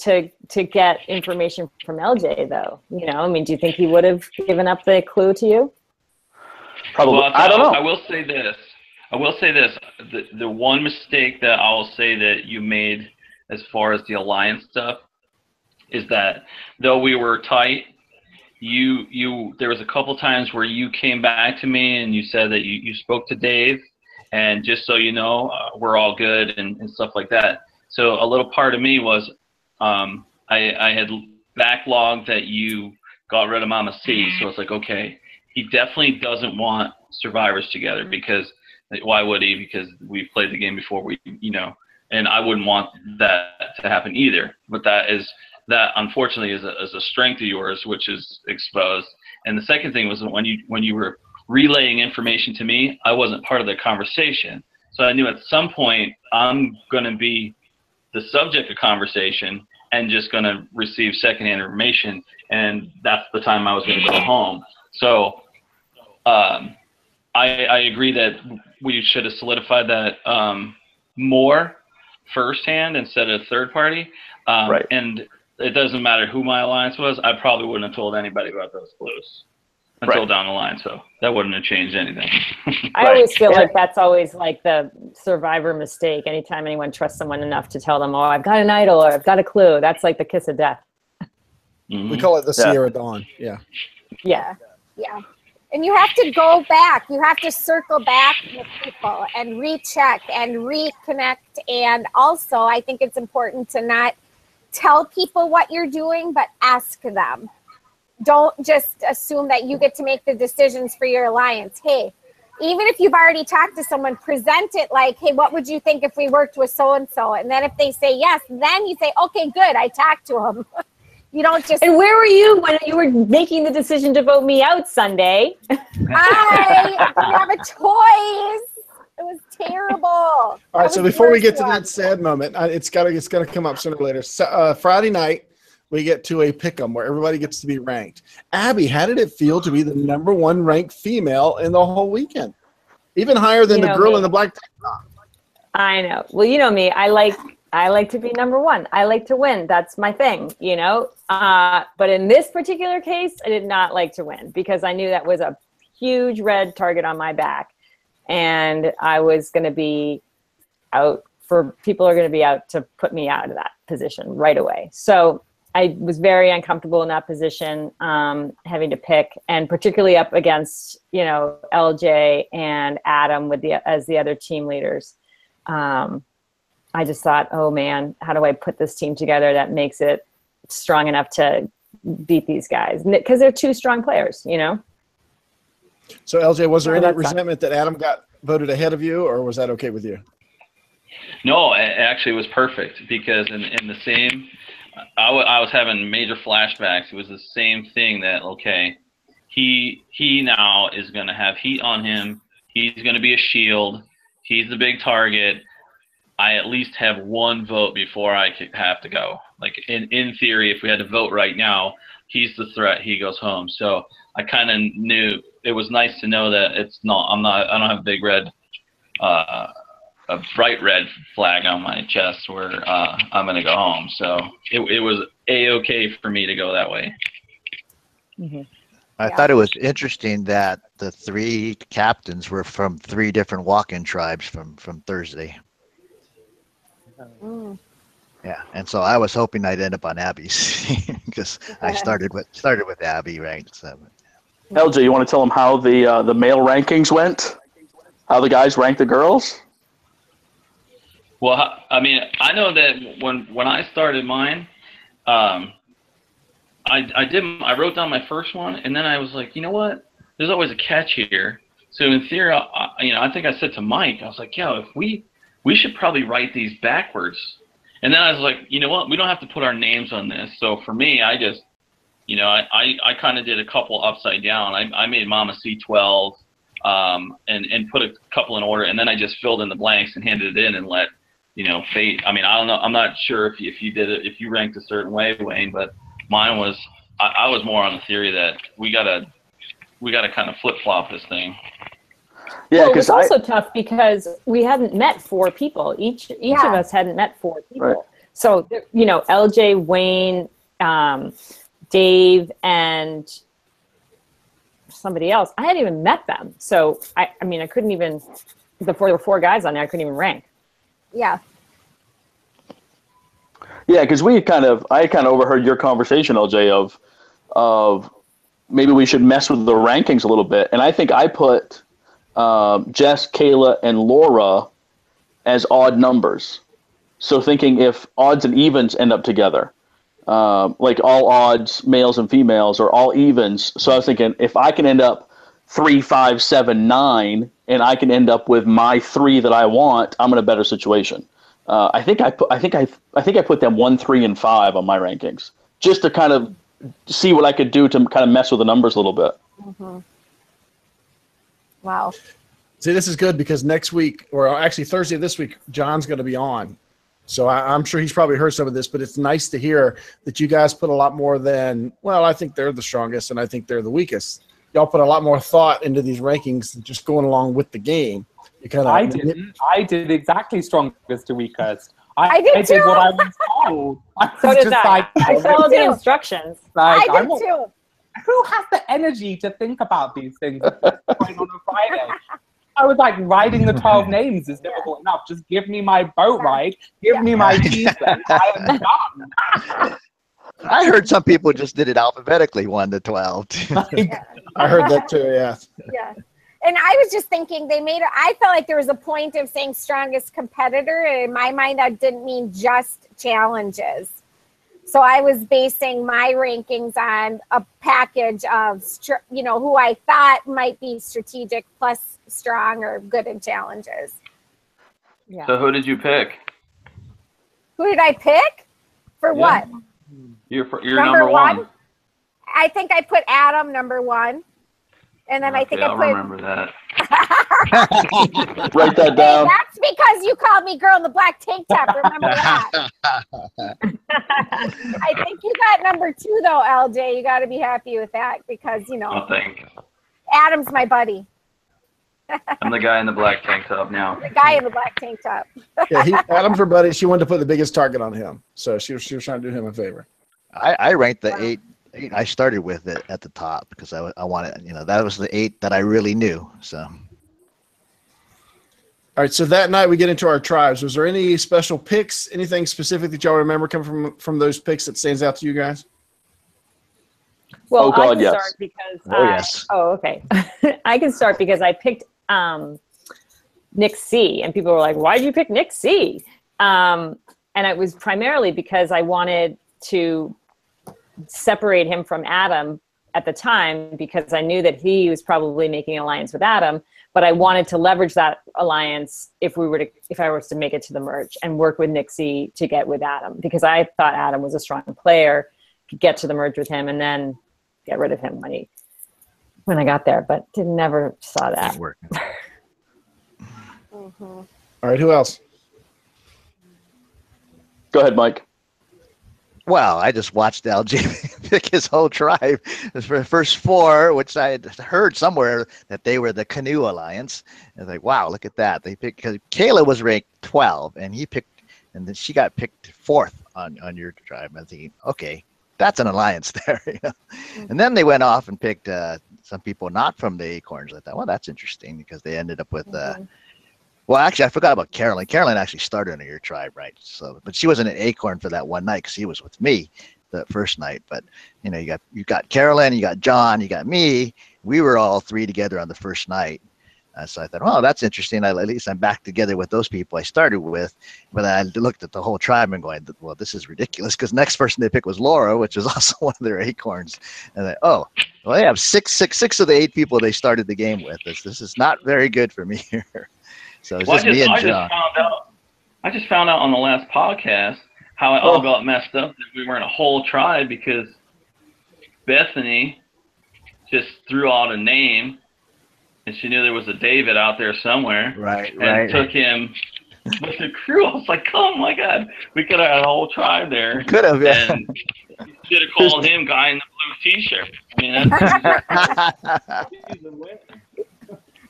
to get information from LJ, though? You know, I mean, do you think he would have given up the clue to you? Probably. Well, I don't know. I will say this. The one mistake that I will say that you made as far as the alliance stuff is that though we were tight, there was a couple times where you came back to me and you said that you spoke to Dave, and just so you know, we're all good and stuff like that. So a little part of me was I had backlogged that you got rid of Mama C, so it's like, okay, he definitely doesn't want survivors together, because why would he? Because we've played the game before, and I wouldn't want that to happen either. But that unfortunately is a strength of yours, which is exposed. And the second thing was when you were relaying information to me, I wasn't part of the conversation, so I knew at some point I'm going to be the subject of conversation and just going to receive secondhand information, and that's the time I was going to go home. So I agree that we should have solidified that more firsthand instead of third party. Right. And it doesn't matter who my alliance was. I probably wouldn't have told anybody about those clues until down the line. So that wouldn't have changed anything. I always feel like that's always like the survivor mistake. Anytime anyone trusts someone enough to tell them, oh, I've got an idol or I've got a clue, that's like the kiss of death. We call it the Sierra Dawn. Yeah. Yeah. And you have to go back. You have to circle back with people and recheck and reconnect. And also, I think it's important to not tell people what you're doing, but ask them. Don't just assume that you get to make the decisions for your alliance. Hey, even if you've already talked to someone, present it like, hey, what would you think if we worked with so-and-so? And then if they say yes, then you say, okay, good, I talked to them. You don't just. And where were you when you were making the decision to vote me out Sunday? I didn't have a choice. It was terrible. All right, so before we get to that sad moment, it's gotta come up sooner or later. So, Friday night, we get to a pick'em where everybody gets to be ranked. Abby, how did it feel to be the #1 ranked female in the whole weekend? Even higher than the girl in the black tank top. I know. Well, you know me. I like to be #1. I like to win. That's my thing, you know. But in this particular case, I did not like to win because I knew that was a huge red target on my back, and I was going to be out for people are going to be out to put me out of that position right away. So I was very uncomfortable in that position, having to pick, and particularly up against, you know, LJ and Adam as the other team leaders. I just thought, oh man, how do I put this team together that makes it strong enough to beat these guys? Because they're two strong players, you know? So LJ, was there any resentment that Adam got voted ahead of you, or was that okay with you? No, actually it was perfect, because in the same, I was having major flashbacks. It was the same thing that, okay, he now is going to have heat on him. He's going to be a shield. He's the big target. I at least have one vote before I have to go. Like in theory, if we had to vote right now, he's the threat. He goes home. So I kind of knew it was nice to know that it's not. I don't have a big red, a bright red flag on my chest where I'm gonna go home. So it was a-okay for me to go that way. Mm-hmm. I thought it was interesting that the 3 captains were from 3 different walk-in tribes from Thursday. Mm. Yeah, and so I was hoping I'd end up on Abby's because I started with Abby ranked 7. LJ, you want to tell them how the male rankings went? How the guys ranked the girls? Well, I mean, I know that when I started mine, I wrote down my first one, and then I was like, you know what? There's always a catch here. So in theory, I think I said to Mike, I was like, yeah, if we should probably write these backwards. And then I was like, you know what? We don't have to put our names on this. So for me, I just, I kind of did a couple upside down. I made Mama C12 and put a couple in order, and then I just filled in the blanks and handed it in and let, fate. I mean, I don't know. I'm not sure if you did it, if you ranked a certain way, Wayne, but mine was, I was more on the theory that we gotta kind of flip flop this thing. Yeah, well, it was also tough because we hadn't met 4 people. Each of us hadn't met 4 people. Right. So, LJ, Wayne, Dave, and somebody else. I hadn't even met them. So, I mean, I couldn't even, before there were 4 guys on there, I couldn't even rank. Yeah. Yeah, because I kind of overheard your conversation, LJ, of maybe we should mess with the rankings a little bit. And I think I put Jess, Kayla, and Laura as odd numbers. So thinking if odds and evens end up together, like all odds, males and females, or all evens. So I was thinking if I can end up 3, 5, 7, 9, and I can end up with my 3 that I want, I'm in a better situation. I think I put them 1, 3, and 5 on my rankings just to kind of see what I could do to kind of mess with the numbers a little bit. Mm-hmm. Wow. See, this is good because next week, or actually Thursday of this week, John's going to be on. So I'm sure he's probably heard some of this, but it's nice to hear that you guys put a lot more than, well, I think they're the strongest and I think they're the weakest. Y'all put a lot more thought into these rankings than just going along with the game. I didn't. I did exactly strongest to weakest. I did too. What I was told. So did I. I followed the instructions. I did too. Who has the energy to think about these things on a Friday? I was like, writing the 12 names is difficult enough. Just give me my boat ride. Give me my cheese. I am done. I heard some people just did it alphabetically, 1 to 12. I heard that too, yeah. Yeah. And I was just thinking I felt like there was a point of saying strongest competitor. And in my mind, that didn't mean just challenges. So I was basing my rankings on a package of, who I thought might be strategic plus strong or good in challenges. Yeah. So who did you pick? Who did I pick? For what? Your number 1. I think I put Adam number 1. And then I think I put... I'll remember that. Write that down. Hey, that's because you called me girl in the black tank top. Remember that? I think you got number 2, though, LJ. You got to be happy with that because, Oh, thank you. Adam's my buddy. I'm the guy in the black tank top now. The guy in the black tank top. Yeah, Adam's her buddy. She wanted to put the biggest target on him. So she was trying to do him a favor. I ranked the 8. I started with it at the top because I wanted, that was the 8 that I really knew. So, all right. So that night we get into our tribes. Was there any special picks? Anything specific that y'all remember coming from those picks that stands out to you guys? Well, God, I can yes. start because yes. Oh, okay. I can start because I picked Nick C, and people were like, "Why did you pick Nick C?" And it was primarily because I wanted to separate him from Adam at the time because I knew that he was probably making an alliance with Adam, but I wanted to leverage that alliance if I was to make it to the merge and work with Nick C to get with Adam because I thought Adam was a strong player, could get to the merge with him and then get rid of him when I got there, but never saw that. Mm-hmm. All right, who else? Go ahead, Mike. Well, I just watched LJ pick his whole tribe. For the first 4, which I had heard somewhere that they were the Canoe Alliance. I was like, wow, look at that. They picked because Kayla was ranked 12, and he picked, and then she got picked 4th on your tribe. I was thinking, okay, that's an alliance there. You know? And then they went off and picked some people not from the Acorns. I thought, well, that's interesting because they ended up with. Well, actually, I forgot about Carolyn. Carolyn actually started in your tribe, right? So, but she wasn't an Acorn for that one night because she was with me the first night. But you know, you got Carolyn, you got John, you got me. We were all three together on the first night. So I thought, oh, that's interesting. At least I'm back together with those people I started with. But I looked at the whole tribe and going, well, this is ridiculous because the next person they picked was Laura, which was also one of their Acorns. And I, oh, well, they have six of the 8 people they started the game with. This is not very good for me here. So it's just me and John. I just found out on the last podcast how it all got messed up that we weren't a whole tribe because Bethany just threw out a name. And she knew there was a David out there somewhere. And took him with the crew. I was like, oh my God, we could have had a whole tribe there. Could have, yeah. And you should have called him guy in the blue t-shirt. I mean,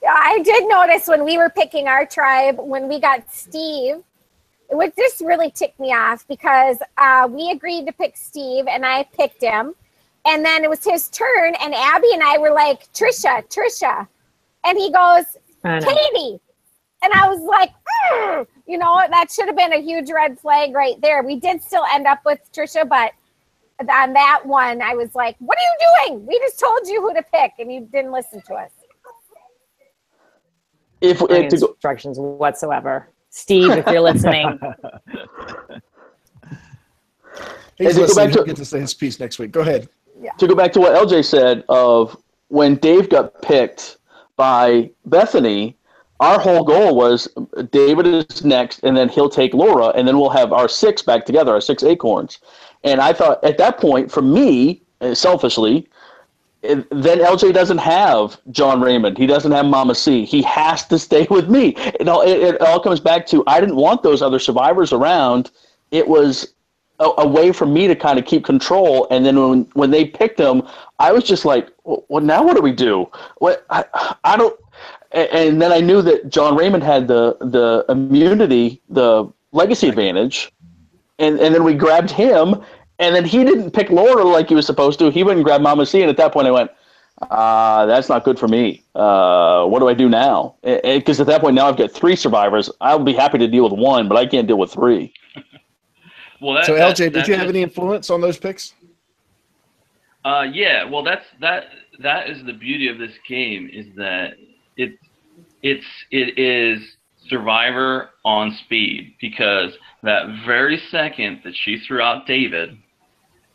yeah, I did notice when we were picking our tribe, when we got Steve, which this really ticked me off because we agreed to pick Steve and I picked him. And then it was his turn and Abby and I were like, Trisha. And he goes, Katie. And I was like, you know, that should have been a huge red flag right there. We did still end up with Trisha, but on that one, I was like, what are you doing? We just told you who to pick, and you didn't listen to us. Instructions whatsoever. Steve, if you're listening. He's listening. He'll get to say his piece next week. Go ahead. Yeah. To go back to what LJ said of when Dave got picked by Bethany, our whole goal was David is next, and then he'll take Laura, and then we'll have our 6 back together, our 6 Acorns. And I thought at that point, for me, selfishly, then LJ doesn't have John Raymond. He doesn't have Mama C. He has to stay with me. It all comes back to I didn't want those other survivors around. It was a way for me to kind of keep control. And then when they picked him, I was just like, well, now what do we do? What I don't. And then I knew that John Raymond had the immunity, the legacy advantage, and then we grabbed him. And then he didn't pick Laura like he was supposed to. He went and grabbed Mama C. And at that point, I went, that's not good for me. What do I do now? Because at that point, now I've got 3 survivors. I'll be happy to deal with 1, but I can't deal with 3. Well, so LJ, did you have any influence on those picks? Yeah. Well, that is the beauty of this game is that it is Survivor on speed, because that very second that she threw out David,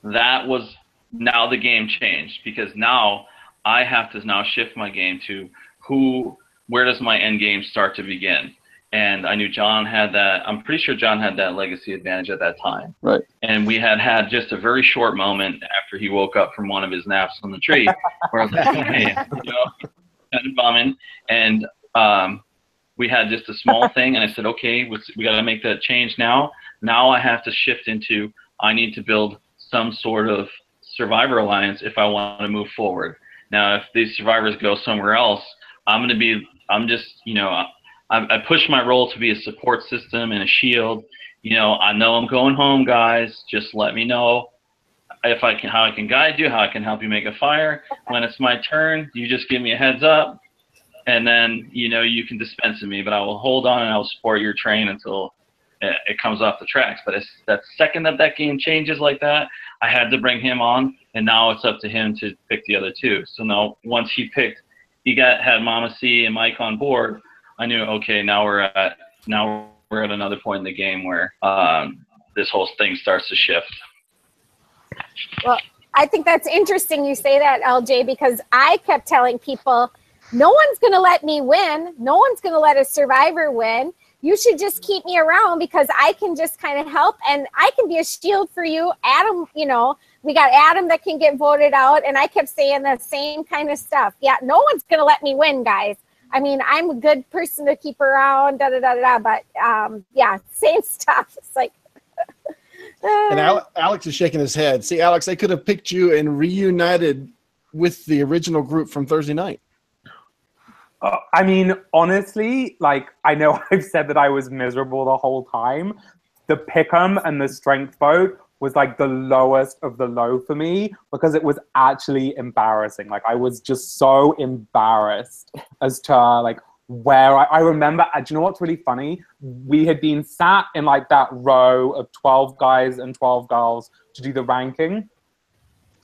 that was now the game changed, because now I have to now shift my game to where does my end game start to begin? And I knew John had that. I'm pretty sure John had that legacy advantage at that time. Right. And we had just a very short moment after he woke up from one of his naps on the tree where I was like, hey, kind of bumming. And we had just a small thing. And I said, okay, we got to make that change now. Now I have to shift into, I need to build some sort of survivor alliance if I want to move forward. Now, if these survivors go somewhere else, I push my role to be a support system and a shield. I know I'm going home, guys. Just let me know how I can guide you, how I can help you make a fire. When it's my turn, you just give me a heads up, and then you can dispense of me. But I will hold on and I will support your train until it comes off the tracks. But it's that second that game changes like that, I had to bring him on, and now it's up to him to pick the other 2. So now once he had Mama C and Mike on board, I knew, okay, now we're at another point in the game where this whole thing starts to shift. Well, I think that's interesting you say that, LJ, because I kept telling people, no one's going to let me win. No one's going to let a survivor win. You should just keep me around because I can just kind of help and I can be a shield for you. Adam, we got Adam that can get voted out, and I kept saying the same kind of stuff. Yeah, no one's going to let me win, guys. I mean, I'm a good person to keep around, but yeah, same stuff. It's like. And Alex is shaking his head. See, Alex, they could have picked you and reunited with the original group from Thursday night. I mean, honestly, I know I've said that I was miserable the whole time. The pick'em and the strength vote was like the lowest of the low for me because it was actually embarrassing. Like I was just so embarrassed as to like where I remember, do you know what's really funny? We had been sat in like that row of 12 guys and 12 girls to do the ranking.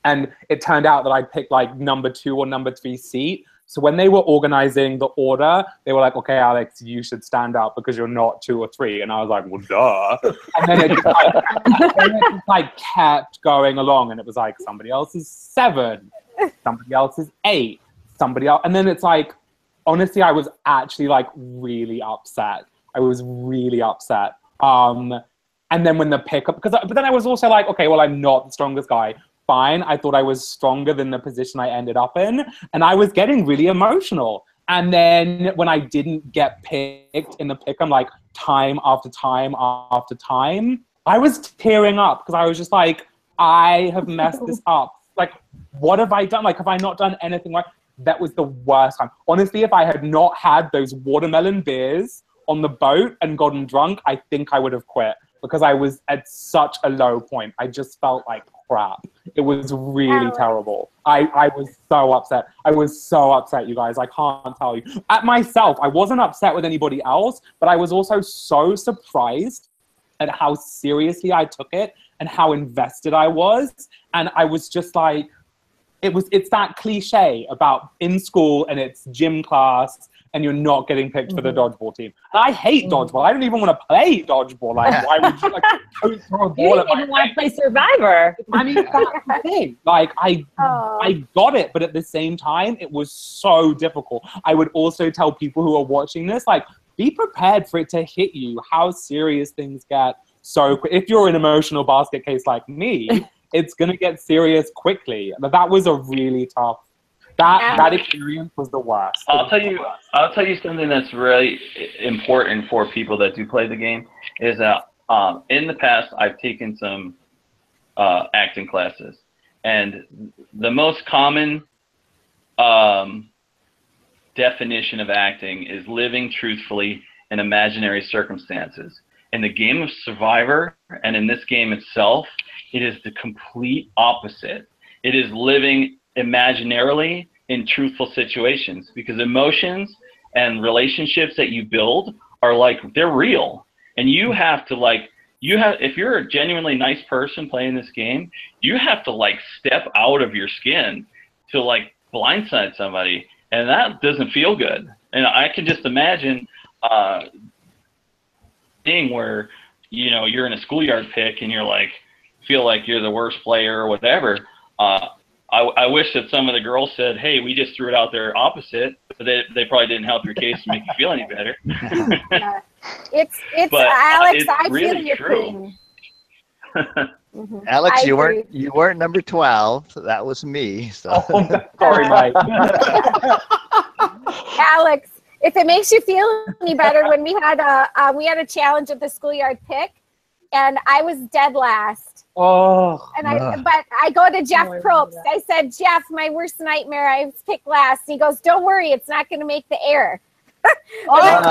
And it turned out that I picked like number 2 or number 3 seat. So when they were organizing the order, they were like, okay, Alex, you should stand up because you're not 2 or 3. And I was like, well, duh. And then it like kept going along. And it was like, somebody else is 7, somebody else is 8, somebody else. And then it's like, honestly, I was actually like really upset. I was really upset. And then when the pickup, but then I was also like, okay, well, I'm not the strongest guy. Fine. I thought I was stronger than the position I ended up in. And I was getting really emotional. And then when I didn't get picked in the pick, I'm like time after time after time, I was tearing up because I was just like, I have messed this up. Like, what have I done? Like, have I not done anything right? That was the worst time. Honestly, if I had not had those watermelon beers on the boat and gotten drunk, I think I would have quit because I was at such a low point. I just felt like crap. It was really terrible. I was so upset. I was so upset, you guys. I can't tell you. At myself, I wasn't upset with anybody else, but I was also so surprised at how seriously I took it and how invested I was. And I was just like, it's that cliche about in school and it's gym class and you're not getting picked for the dodgeball team. And I hate dodgeball. I don't even want to play dodgeball. Like, why would you like throw a ball You at my didn't even want to play Survivor. I mean, that's the thing. Like, I got it, but at the same time, it was so difficult. I would also tell people who are watching this, like, be prepared for it to hit you, how serious things get so quick. If you're an emotional basket case like me, it's going to get serious quickly. But that was a really tough, that experience was the worst. I'll tell you something that's really important for people that do play the game is that in the past I've taken some acting classes, and the most common definition of acting is living truthfully in imaginary circumstances. In the game of Survivor and in this game itself, it is the complete opposite. It is living imaginarily in truthful situations, because emotions and relationships that you build are like, they're real. And you have to like, if you're a genuinely nice person playing this game, you have to like step out of your skin to like blindside somebody. And that doesn't feel good. And I can just imagine thing where, you know, you're in a schoolyard pick and you're like, feel like you're the worst player or whatever. I wish that some of the girls said, hey, we just threw it out there opposite, but they probably didn't help your case to make you feel any better. It's but, Alex, it's I really feel your true. pain. Alex, you weren't number 12. That was me. So. Oh, sorry, Mike. Alex, if it makes you feel any better, when we had a challenge at the schoolyard pick, and I was dead last. Oh. And but I go to Jeff Probst. I said, Jeff, my worst nightmare, I was picked last. And he goes, don't worry, it's not going to make the air. I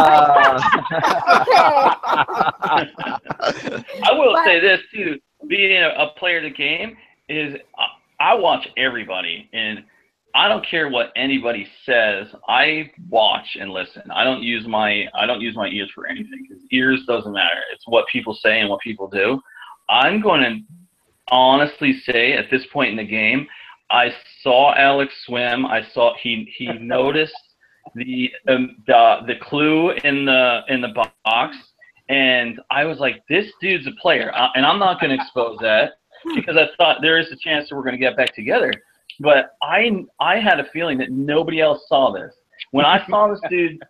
will say this too, being a player of the game is I watch everybody, and I don't care what anybody says. I watch and listen. I don't use my ears for anything, because ears doesn't matter. It's what people say and what people do. I'm going to honestly say at this point in the game, I saw Alex swim. I saw he noticed the clue in the box, and I was like, this dude's a player, and I'm not going to expose that because I thought there is a chance that we're going to get back together. But I had a feeling that nobody else saw this. When I saw this dude,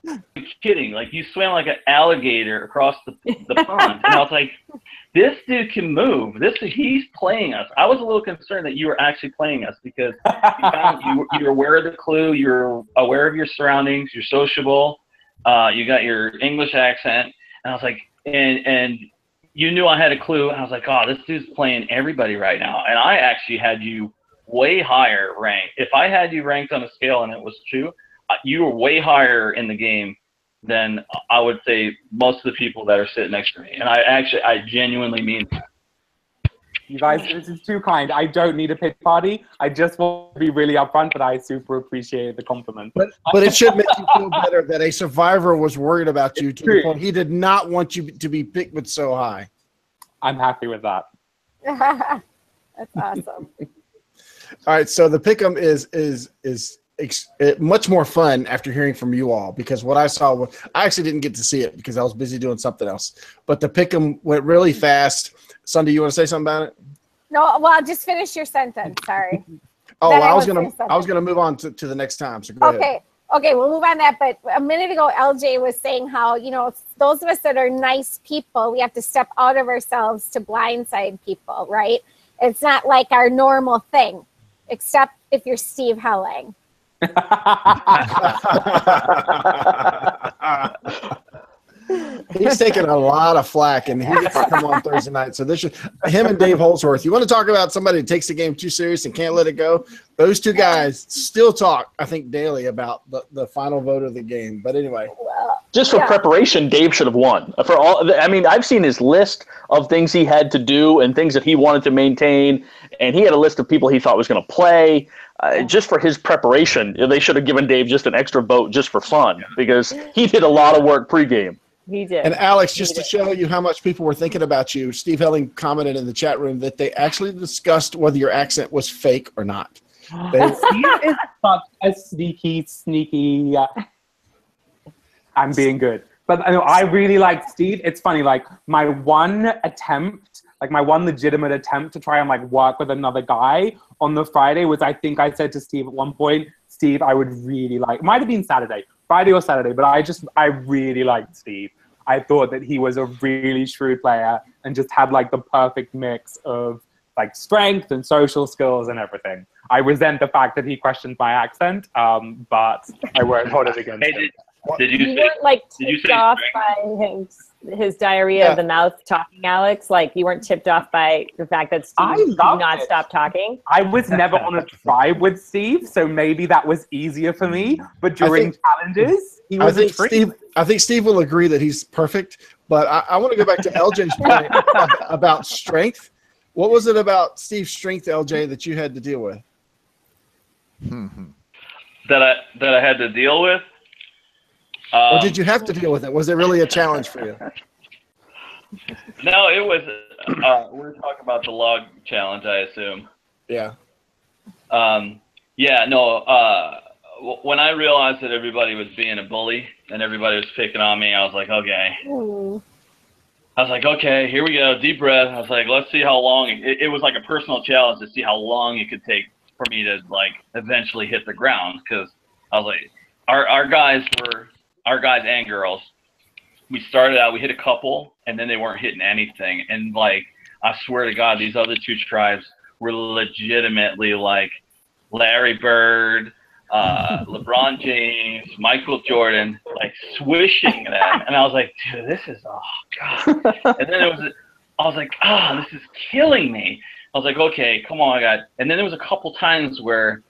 I'm kidding, like you swam like an alligator across the pond, and I was like, this dude can move. He's playing us. I was a little concerned that you were actually playing us, because you're aware of the clue, you're aware of your surroundings, you're sociable, you got your English accent, and I was like, and you knew I had a clue, and I was like, oh, this dude's playing everybody right now, and I actually had you way higher ranked. If I had you ranked on a scale and it was true, you were way higher in the game than I would say most of the people that are sitting next to me. And I genuinely mean that. You guys, this is too kind. I don't need a pity party. I just want to be really upfront, but I super appreciate the compliment. But it should make you feel better that a survivor was worried about you to the point he did not want you to be picked with so high. I'm happy with that. That's awesome. All right, so the pick'em is much more fun after hearing from you all, because what I saw, I actually didn't get to see it because I was busy doing something else. But the pick'em went really fast. Sunday, you want to say something about it? No, well, just finish your sentence. Sorry. Oh, I was gonna move on to the next time. So go ahead. Okay, we'll move on that. But a minute ago, LJ was saying how, you know, those of us that are nice people, we have to step out of ourselves to blindside people, right? It's not like our normal thing, except if you're Steve Helling. He's taking a lot of flack, and he gets to come on Thursday night. So this should him and Dave Holsworth. You want to talk about somebody that takes the game too serious and can't let it go? Those two guys still talk, I think, daily about the final vote of the game. But anyway, just for preparation, Dave should have won. For all, I mean, I've seen his list of things he had to do and things that he wanted to maintain, and he had a list of people he thought was going to play. Just for his preparation, they should have given Dave just an extra vote just for fun, because he did a lot of work pregame. He did. And Alex, just to show you how much people were thinking about you, Steve Helling commented in the chat room that they actually discussed whether your accent was fake or not. Steve is such a sneaky. I'm being good, but I really like Steve. It's funny, like my one legitimate attempt to try and like work with another guy on the Friday was, I think I said to Steve at one point, Steve, I would really like, it might have been Friday or Saturday, but I really liked Steve. I thought that he was a really shrewd player and just had like the perfect mix of like strength and social skills and everything. I resent the fact that he questioned my accent, but I won't hold it against him. You weren't like tipped off by his diarrhea of the mouth talking, Alex? Like you weren't tipped off by the fact that Steve did not stop talking? I was never on a tribe with Steve, so maybe that was easier for me. But during challenges, he was I think Steve will agree that he's perfect. But I want to go back to LJ's point about strength. What was it about Steve's strength, LJ, that you had to deal with? That I had to deal with? Or did you have to deal with it? Was it really a challenge for you? No, it was. We're talking about the log challenge, I assume. Yeah. Yeah. No. When I realized that everybody was being a bully and everybody was picking on me, I was like, okay. Ooh. I was like, okay, here we go. Deep breath. I was like, let's see how long. It was like a personal challenge to see how long it could take for me to like eventually hit the ground, because I was like, our guys and girls, we started out, we hit a couple, and then they weren't hitting anything. And like, I swear to God, these other two tribes were legitimately like Larry Bird, LeBron James, Michael Jordan, like swishing them. And I was like, dude, this is, oh God. And then I was like, this is killing me. I was like, okay, come on, God. And then there was a couple times where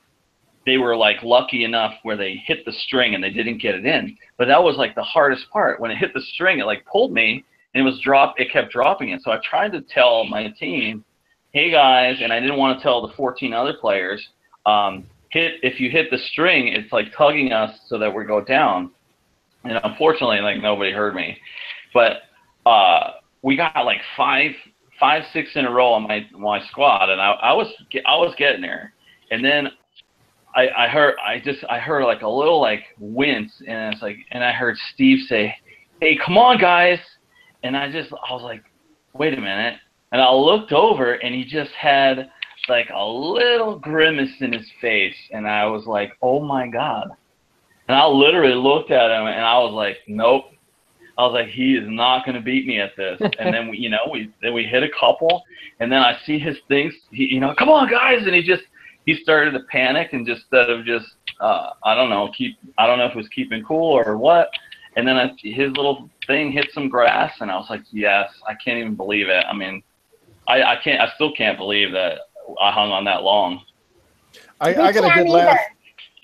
they were like lucky enough where they hit the string and they didn't get it in. But that was like the hardest part. When it hit the string, it like pulled me and it kept dropping it. So I tried to tell my team, hey guys, and I didn't want to tell the 14 other players, if you hit the string, it's like tugging us so that we go down. And unfortunately, like nobody heard me. But we got like five, six in a row on my squad, and I was getting there. And then I heard like a little like wince, and it's like, and I heard Steve say, "Hey, come on, guys!" And I was like, "Wait a minute!" And I looked over, and he just had like a little grimace in his face, and I was like, "Oh my God!" And I literally looked at him, and I was like, "Nope." I was like, he is not going to beat me at this. And then we hit a couple, and then I see his things. Come on, guys! And he started to panic, and just instead of just I don't know if it was keeping cool or what. And then his little thing hit some grass, and I was like, yes, I can't even believe it. I mean, I still can't believe that I hung on that long. I got a good laugh.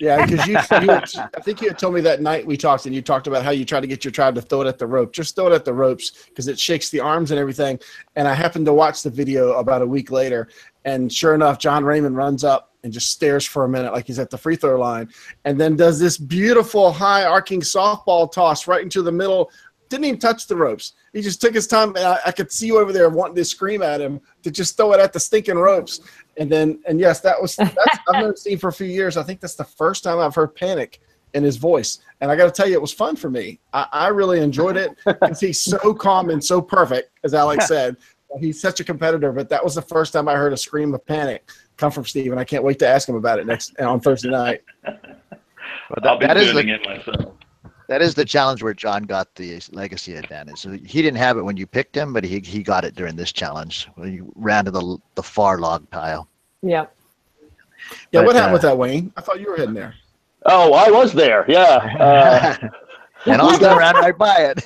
Yeah, because I think you had told me that night we talked, and you talked about how you try to get your tribe to throw it at the rope. Just throw it at the ropes because it shakes the arms and everything. And I happened to watch the video about a week later, and sure enough, John Raymond runs up and just stares for a minute like he's at the free throw line, and then does this beautiful high arcing softball toss right into the middle. Didn't even touch the ropes. He just took his time, and I could see you over there wanting to scream at him to just throw it at the stinking ropes. And yes, that's I've never seen for a few years. I think that's the first time I've heard panic in his voice. And I got to tell you, it was fun for me. I really enjoyed it because he's so calm and so perfect, as Alex said. He's such a competitor, but that was the first time I heard a scream of panic come from Steve, and I can't wait to ask him about it on Thursday night. Well, that is the challenge where John got the legacy advantage. So he didn't have it when you picked him, but he got it during this challenge when you ran to the far log pile. Yeah. Yeah, what happened with that, Wayne? I thought you were heading there. Oh, I was there. Yeah. And Austin ran right by it.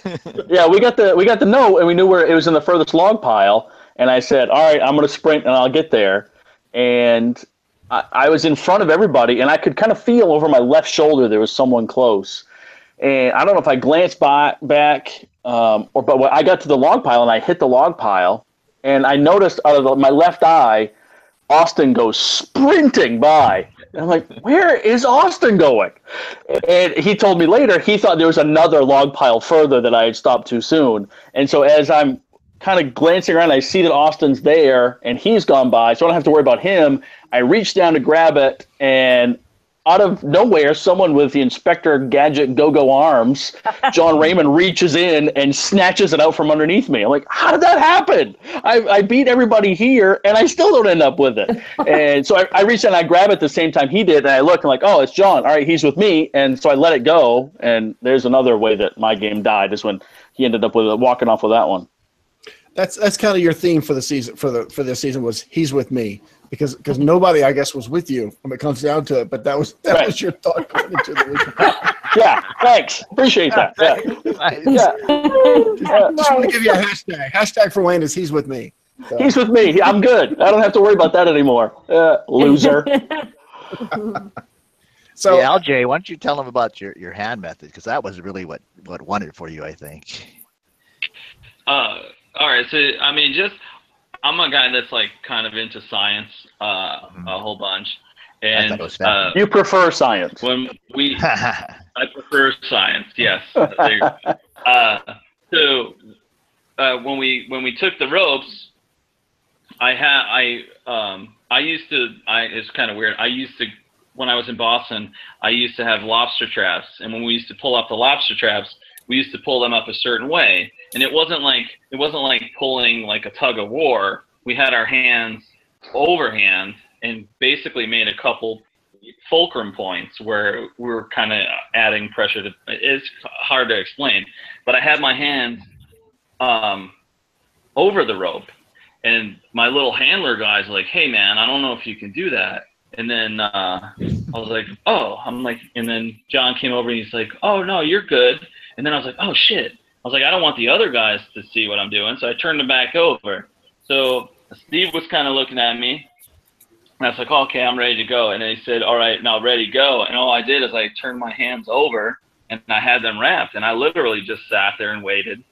Yeah, we got the note, and we knew where it was in the furthest log pile. And I said, "All right, I'm going to sprint, and I'll get there." And I was in front of everybody, and I could kind of feel over my left shoulder there was someone close. And I don't know if I glanced back, but when I got to the log pile and I hit the log pile, and I noticed out of my left eye, Austin goes sprinting by. And I'm like, where is Austin going? And he told me later he thought there was another log pile further that I had stopped too soon. And so as I'm kind of glancing around, I see that Austin's there and he's gone by, so I don't have to worry about him. I reach down to grab it, and out of nowhere, someone with the Inspector Gadget go-go arms, John Raymond, reaches in and snatches it out from underneath me. I'm like, how did that happen? I beat everybody here, and I still don't end up with it. And so I reach in and I grab it at the same time he did, and I look and like, oh, it's John. All right, he's with me. And so I let it go, and there's another way that my game died is when he ended up with walking off with that one. That's kind of your theme for the season for this season was he's with me. Because nobody, I guess, was with you when it comes down to it. But that was your thought going into the week. Yeah, thanks. Appreciate that. Yeah. Just want to give you a hashtag. Hashtag for Wayne is he's with me. So. He's with me. I'm good. I don't have to worry about that anymore. Loser. So, hey, LJ, why don't you tell them about your hand method? Because that was really what won it for you, I think. All right. So, I mean, I'm a guy that's like kind of into science a whole bunch, and you prefer science. When I prefer science, yes. So when we took the ropes, it's kind of weird. When I was in Boston, I used to have lobster traps, and when we used to pull up the lobster traps, we used to pull them up a certain way. And it wasn't like pulling like a tug of war. We had our hands overhand and basically made a couple fulcrum points where we were kind of adding pressure to. It's hard to explain, but I had my hands over the rope, and my little handler guy's like, "Hey man, I don't know if you can do that." And then I was like, "Oh," and then John came over and he's like, "Oh no, you're good." And then I was like, "Oh shit." I was like, I don't want the other guys to see what I'm doing, so I turned them back over. So Steve was kind of looking at me, and I was like, oh, okay, I'm ready to go. And then he said, all right, now ready to go. And all I did is I turned my hands over, and I had them wrapped, and I literally just sat there and waited.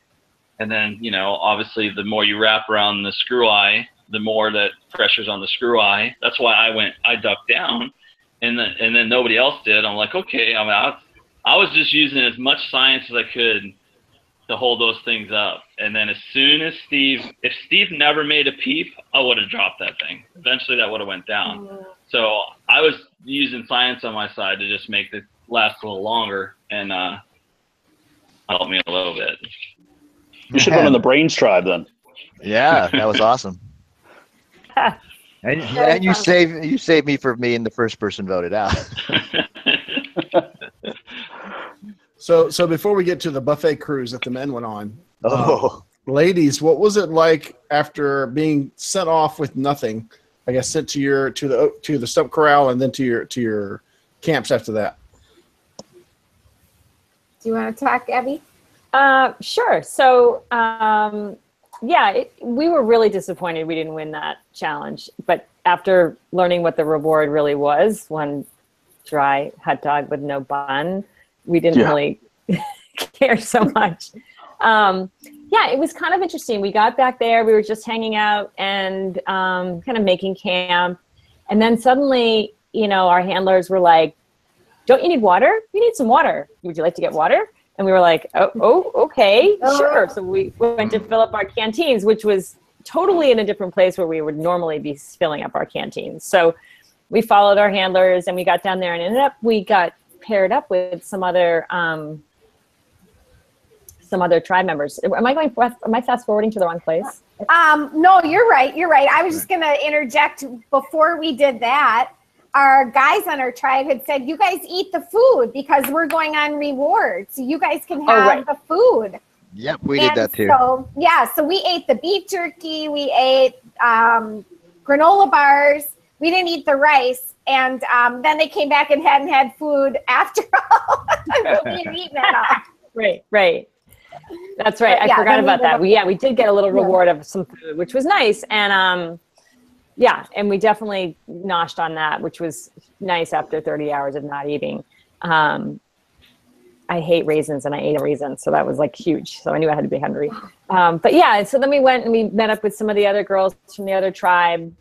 And then, obviously the more you wrap around the screw eye, the more that pressure's on the screw eye. That's why I ducked down, and then nobody else did. I'm like, okay, I was just using as much science as I could to hold those things up. And then as soon as if Steve never made a peep, I would have dropped that thing. Eventually that would have went down. So I was using science on my side to just make it last a little longer and help me a little bit. You should run in the Brains tribe then. Yeah, that was awesome. And you saved me for being the first person voted out. So before we get to the buffet cruise that the men went on, ladies, what was it like after being sent off with nothing? I guess sent to the stump corral and then to your camps after that. Do you want to talk, Abby? Sure. So we were really disappointed we didn't win that challenge. But after learning what the reward really was, when dry hot dog with no bun, we didn't really care so much. Yeah, it was kind of interesting. We got back there, we were just hanging out and kind of making camp. And then suddenly, you know, our handlers were like, don't you need water? You need some water. Would you like to get water? And we were like, oh, okay, sure. So we went to fill up our canteens, which was totally in a different place where we would normally be filling up our canteens. So we followed our handlers and we got down there and we got paired up with some other tribe members. Am I fast forwarding to the wrong place? No, you're right. I was just going to interject before we did that. Our guys on our tribe had said, you guys eat the food because we're going on rewards. So you guys can have the food. Yep, we did that too. So, so we ate the beef jerky. We ate granola bars. We didn't eat the rice. And then they came back and hadn't had food after all. We didn't eat that all. Right. That's right. I forgot about that. We did get a little reward of some food, which was nice. And and we definitely noshed on that, which was nice after 30 hours of not eating. I hate raisins and I ate a raisin. So that was like huge. So I knew I had to be hungry. So then we went and we met up with some of the other girls from the other tribe.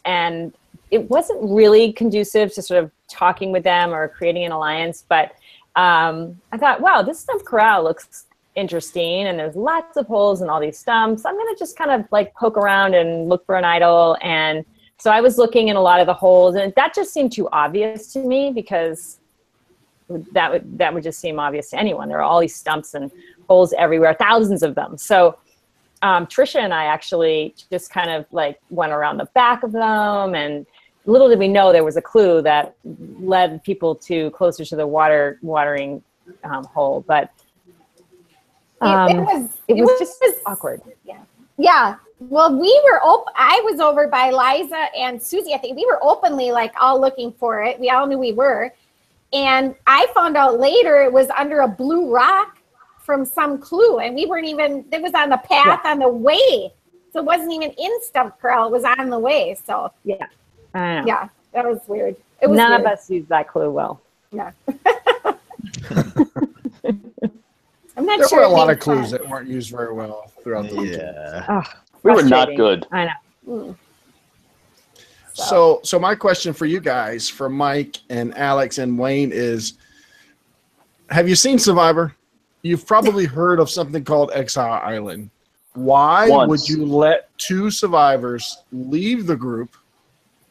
And it wasn't really conducive to sort of talking with them or creating an alliance. But I thought, wow, this stumped corral looks interesting. And there's lots of holes in all these stumps. I'm going to just kind of like poke around and look for an idol. And so I was looking in a lot of the holes, and that just seemed too obvious to me because that would just seem obvious to anyone. There are all these stumps and holes everywhere, thousands of them. So Trisha and I actually just kind of like went around the back of them, and little did we know there was a clue that led people to closer to the watering hole. But it was just awkward. Yeah. Well, I was over by Liza and Susie. I think we were openly like all looking for it. We all knew we were. And I found out later it was under a blue rock from some clue. And we weren't even, it was on the path on the way. So it wasn't even in Stump Corral. It was on the way. So yeah. I know. Yeah, that was weird. It was None weird. of us used that clue well. Yeah. I'm not There sure. were a lot of clues that weren't used very well throughout the weekend. We were not good. I know. So my question for you guys, for Mike and Alex and Wayne, is: have you seen Survivor? You've probably heard of something called Exile Island. Why would you let two survivors leave the group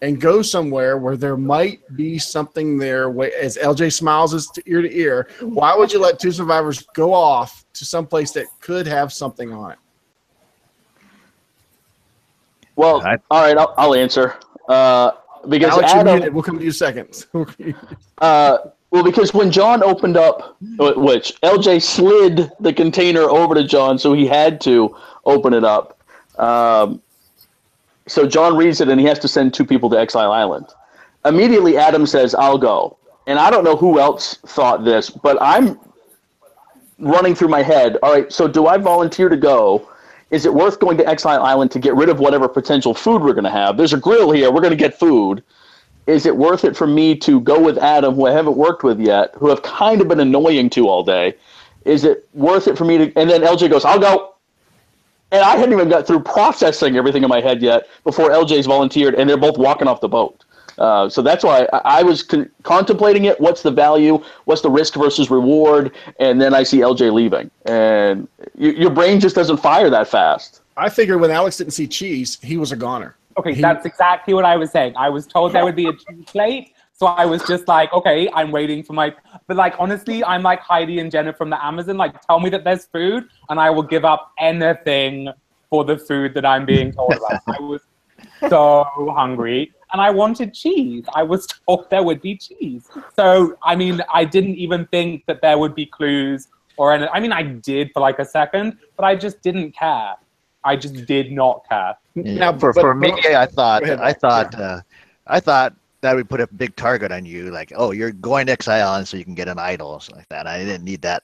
and go somewhere where there might be something there? As LJ smiles his ear to ear, why would you let two survivors go off to some place that could have something on it? Well, all right, I'll answer. Because Alex, Adam, we'll come to you second. well, because when John opened up, which LJ slid the container over to John, so he had to open it up. So John reads it, and he has to send two people to Exile Island. Immediately, Adam says, I'll go. And I don't know who else thought this, but I'm running through my head. All right, so do I volunteer to go? Is it worth going to Exile Island to get rid of whatever potential food we're going to have? There's a grill here. We're going to get food. Is it worth it for me to go with Adam, who I haven't worked with yet, who have kind of been annoying to all day? Is it worth it for me to – and then LJ goes, I'll go. And I hadn't even got through processing everything in my head yet before LJ's volunteered, and they're both walking off the boat. So that's why I was contemplating it. What's the value? What's the risk versus reward? And then I see LJ leaving. And your brain just doesn't fire that fast. I figured when Alex didn't see cheese, he was a goner. Okay, that's exactly what I was saying. I was told there would be a cheese plate. So I was just like, okay, I'm waiting for my... But, like, honestly, I'm like Heidi and Jenna from the Amazon. Like, tell me that there's food, and I will give up anything for the food that I'm being told about. I was so hungry, and I wanted cheese. I was told there would be cheese. So, I mean, I didn't even think that there would be clues or anything. I mean, I did for, like, a second, but I just didn't care. I just did not care. Yeah, for me, I thought that would put a big target on you, like, oh, you're going to Exile Island so you can get an idol or something like that. I didn't need that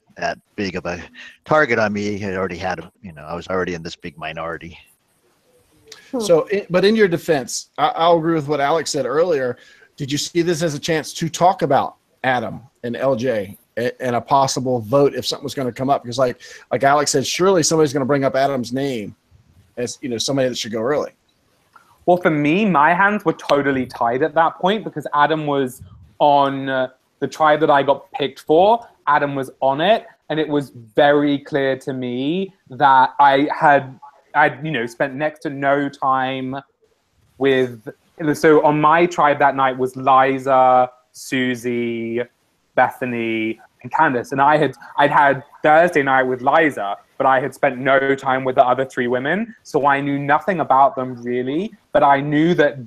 big of a target on me. I already had, I was already in this big minority. So, but in your defense, I'll agree with what Alex said earlier. Did you see this as a chance to talk about Adam and LJ and a possible vote if something was going to come up? Because like Alex said, surely somebody's going to bring up Adam's name as, you know, somebody that should go early. Well, for me, my hands were totally tied at that point because Adam was on the tribe that I got picked for. Adam was on it, and it was very clear to me that I'd spent next to no time with. So on my tribe that night was Liza, Susie, Bethany, and Candace, and I'd had Thursday night with Liza, but I had spent no time with the other 3 women, so I knew nothing about them really, but I knew that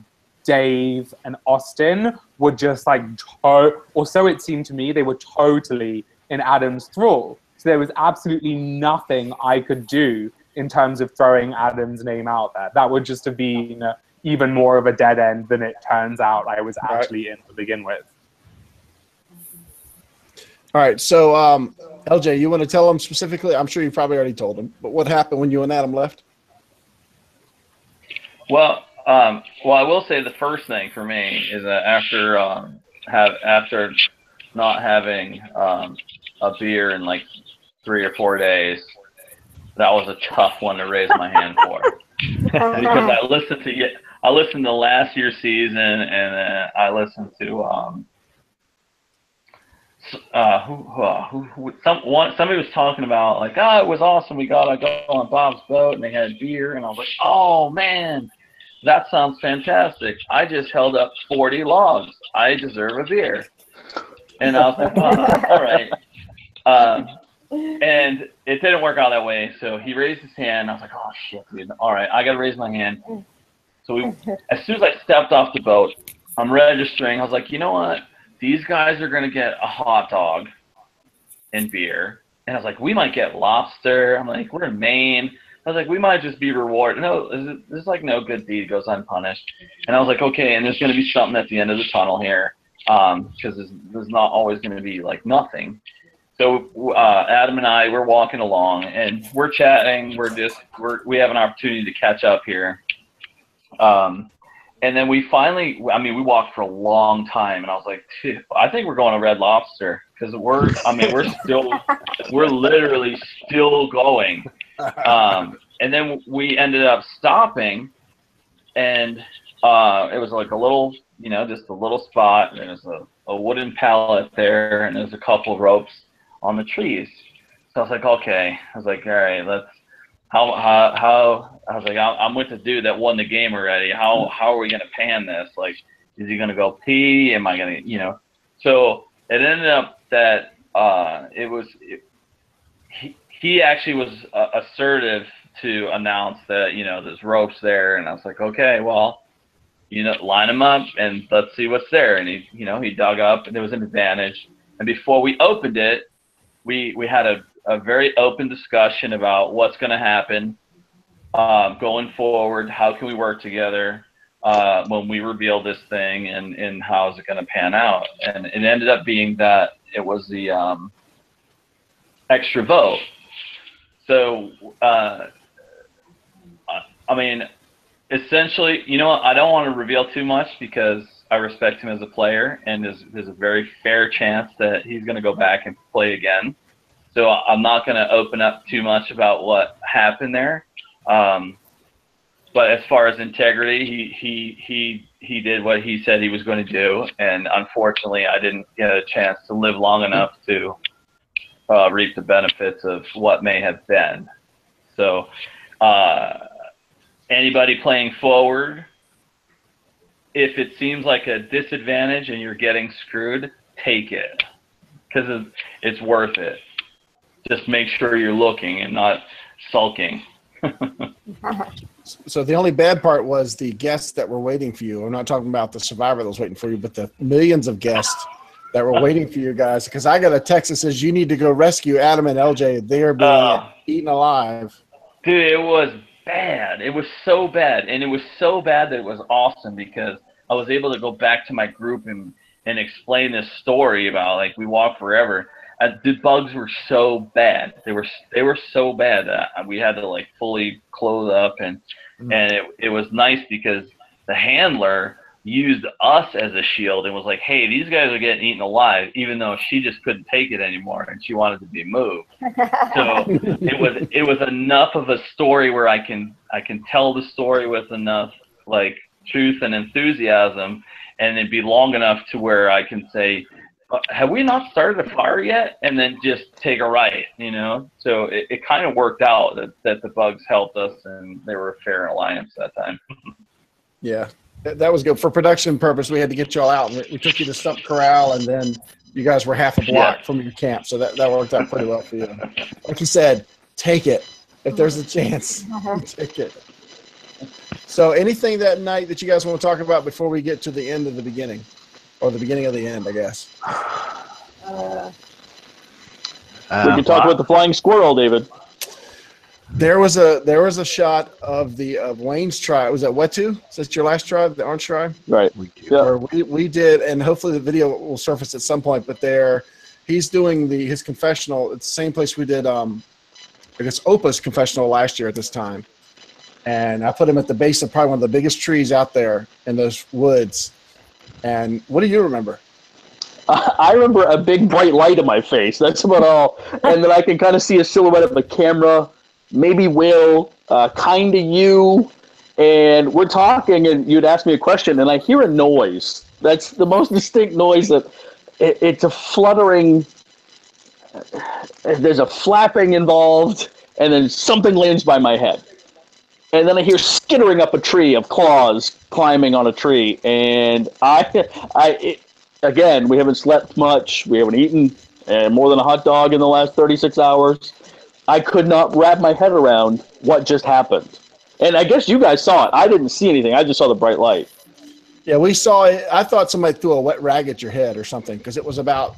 Dave and Austin were just like, or so it seemed to me, they were totally in Adam's thrall. So there was absolutely nothing I could do in terms of throwing Adam's name out there. That would just have been even more of a dead end than it turns out I was actually in to begin with. All right, so LJ, you want to tell them specifically? I'm sure you probably already told them, but what happened when you and Adam left? Well, I will say the first thing for me is that after not having a beer in like 3 or 4 days, that was a tough one to raise my hand for. Because I listened to last year's season, and I listened to somebody was talking about like, it was awesome, we got to go on Bob's boat, and they had beer, and I was like, oh man, that sounds fantastic. I just held up 40 logs. I deserve a beer. And I was like, all right. And it didn't work out that way. So he raised his hand. I was like, oh shit, dude. All right, I got to raise my hand. So as soon as I stepped off the boat, I'm registering. I was like, you know what? These guys are going to get a hot dog and beer. And I was like, we might get lobster. I'm like, we're in Maine. I was like, we might just be rewarded. No, there's like no good deed goes unpunished. And I was like, okay, and there's going to be something at the end of the tunnel here, because there's not always going to be like nothing. So Adam and I, we're walking along and we're chatting. We have an opportunity to catch up here. And then we finally, we walked for a long time, and I was like, I think we're going to Red Lobster, because we're literally still going. And then we ended up stopping, and it was like a little, just a little spot. And there's a wooden pallet there, and there's a couple of ropes on the trees. So I was like, okay. I was like, all right, let's. How I was like, I'm with the dude that won the game already. How are we gonna pan this? Like, is he gonna go pee? Am I gonna, So it ended up that he actually was assertive to announce that there's ropes there, and I was like, okay, well, line them up and let's see what's there. And he dug up, and there was an advantage. And before we opened it, we had a very open discussion about what's going to happen going forward. How can we work together when we reveal this thing, and how is it going to pan out? And it ended up being that it was the extra vote. So, essentially, I don't want to reveal too much because I respect him as a player, and there's a very fair chance that he's going to go back and play again. So I'm not going to open up too much about what happened there. But as far as integrity, he did what he said he was going to do, and unfortunately, I didn't get a chance to live long enough to reap the benefits of what may have been. So anybody playing forward, if it seems like a disadvantage and you're getting screwed, take it, because it's worth it. Just make sure you're looking and not sulking. So the only bad part was the guests that were waiting for you. I'm not talking about the survivor that was waiting for you, but the millions of guests that were waiting for you guys. Because I got a text that says you need to go rescue Adam and LJ. They are being eaten alive. Dude, it was bad. It was so bad. And it was so bad that it was awesome, because I was able to go back to my group and explain this story about, like, we walked forever. The bugs were so bad. They were so bad that we had to, like, fully clothe up, and it was nice because the handler, used us as a shield and was like, hey, these guys are getting eaten alive, even though she just couldn't take it anymore and she wanted to be moved. So it was enough of a story where I can tell the story with enough like truth and enthusiasm, and it'd be long enough to where I can say, have we not started a fire yet? And then just take a right, you know? So it kind of worked out that the bugs helped us and they were a fair alliance that time. Yeah, that was good. For production purpose, we had to get y'all out. We took you to Stump Corral, and then you guys were half a block from your camp. So that worked out pretty well for you. Like you said, take it. If there's a chance, take it. So anything that night that you guys want to talk about before we get to the end of the beginning? Or the beginning of the end, I guess. We can talk about the flying squirrel, David. There was a shot of Wayne's tribe. Was that Wetu? Is that your last tribe, the Orange tribe? Right. Yeah. We did, and hopefully the video will surface at some point. But he's doing his confessional. It's the same place we did, I guess, Opa's confessional last year at this time. And I put him at the base of probably one of the biggest trees out there in those woods. And what do you remember? I remember a big bright light in my face. That's about all. And then I can kind of see a silhouette of the camera, maybe Will, kind of you. And we're talking, and you'd ask me a question, and I hear a noise. That's the most distinct noise that it's a fluttering. There's a flapping involved, and then something lands by my head. And then I hear skittering up a tree of claws climbing on a tree. And again, we haven't slept much. We haven't eaten more than a hot dog in the last 36 hours. I could not wrap my head around what just happened. And I guess you guys saw it. I didn't see anything. I just saw the bright light. Yeah, we saw it. I thought somebody threw a wet rag at your head or something, because it was about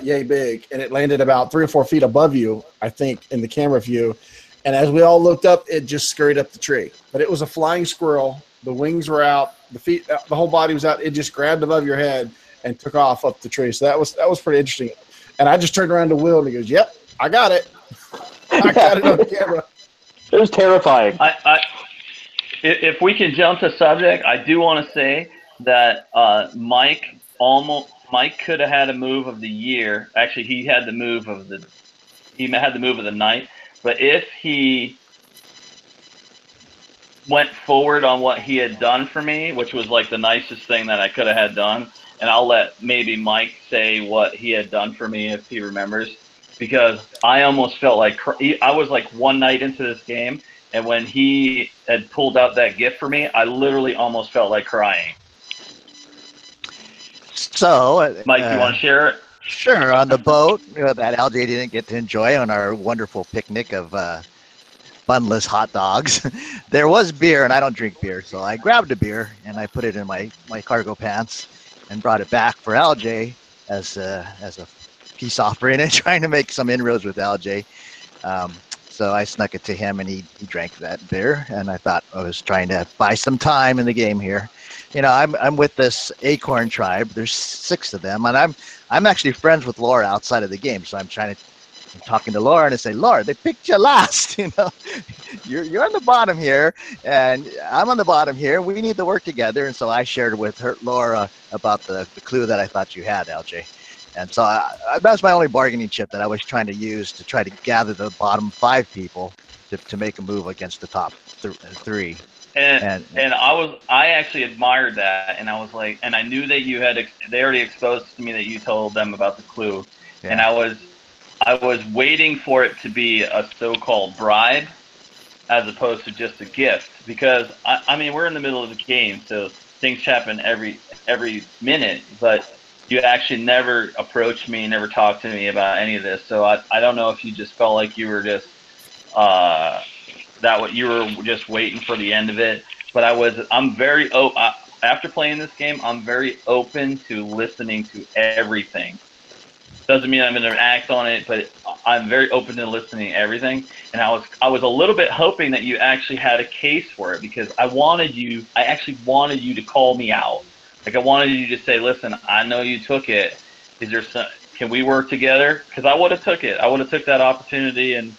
yay big, and it landed about 3 or 4 feet above you, I think, in the camera view. And as we all looked up, it just scurried up the tree. But it was a flying squirrel. The wings were out. The feet, the whole body was out. It just grabbed above your head and took off up the tree. So that was pretty interesting. And I just turned around to Will, and he goes, "Yep, I got it. I got it on camera." It was terrifying. If we can jump to subject, I do want to say that Mike could have had a move of the year. Actually, he had the move of the night. But if he went forward on what he had done for me, which was like the nicest thing that I could have had done, and I'll let maybe Mike say what he had done for me if he remembers, because I almost felt like I was like one night into this game, and when he had pulled out that gift for me, I literally almost felt like crying. So, Mike, you want to share it? Sure. On the boat that LJ didn't get to enjoy on our wonderful picnic of bunless hot dogs, there was beer, and I don't drink beer, so I grabbed a beer and I put it in my cargo pants and brought it back for LJ as a peace offering and trying to make some inroads with LJ. So I snuck it to him, and he drank that beer, and I thought I was trying to buy some time in the game here. You know, I'm with this Acorn tribe. There's 6 of them, and I'm actually friends with Laura outside of the game. So I'm talking to Laura and I say, "Laura, they picked you last. You know, you're on the bottom here, and I'm on the bottom here. We need to work together." And so I shared with Laura about the clue that I thought you had, LJ. And so that was my only bargaining chip that I was trying to use to try to gather the bottom 5 people to make a move against the top 3. And I actually admired that, and I was like, and I knew that they already exposed to me that you told them about the clue, yeah. And I was waiting for it to be a so-called bribe, as opposed to just a gift, because I mean we're in the middle of the game, so things happen every minute, but you actually never approached me, never talked to me about any of this, so I don't know if you just felt like you were just you were just waiting for the end of it, but I'm very after playing this game, I'm very open to listening to everything. Doesn't mean I'm going to act on it, but I'm very open to listening to everything. And I was a little bit hoping that you actually had a case for it, because I actually wanted you to call me out. Like I wanted you to say, "Listen, I know you took it. Can we work together?" Because I would have took it. I would have took that opportunity, and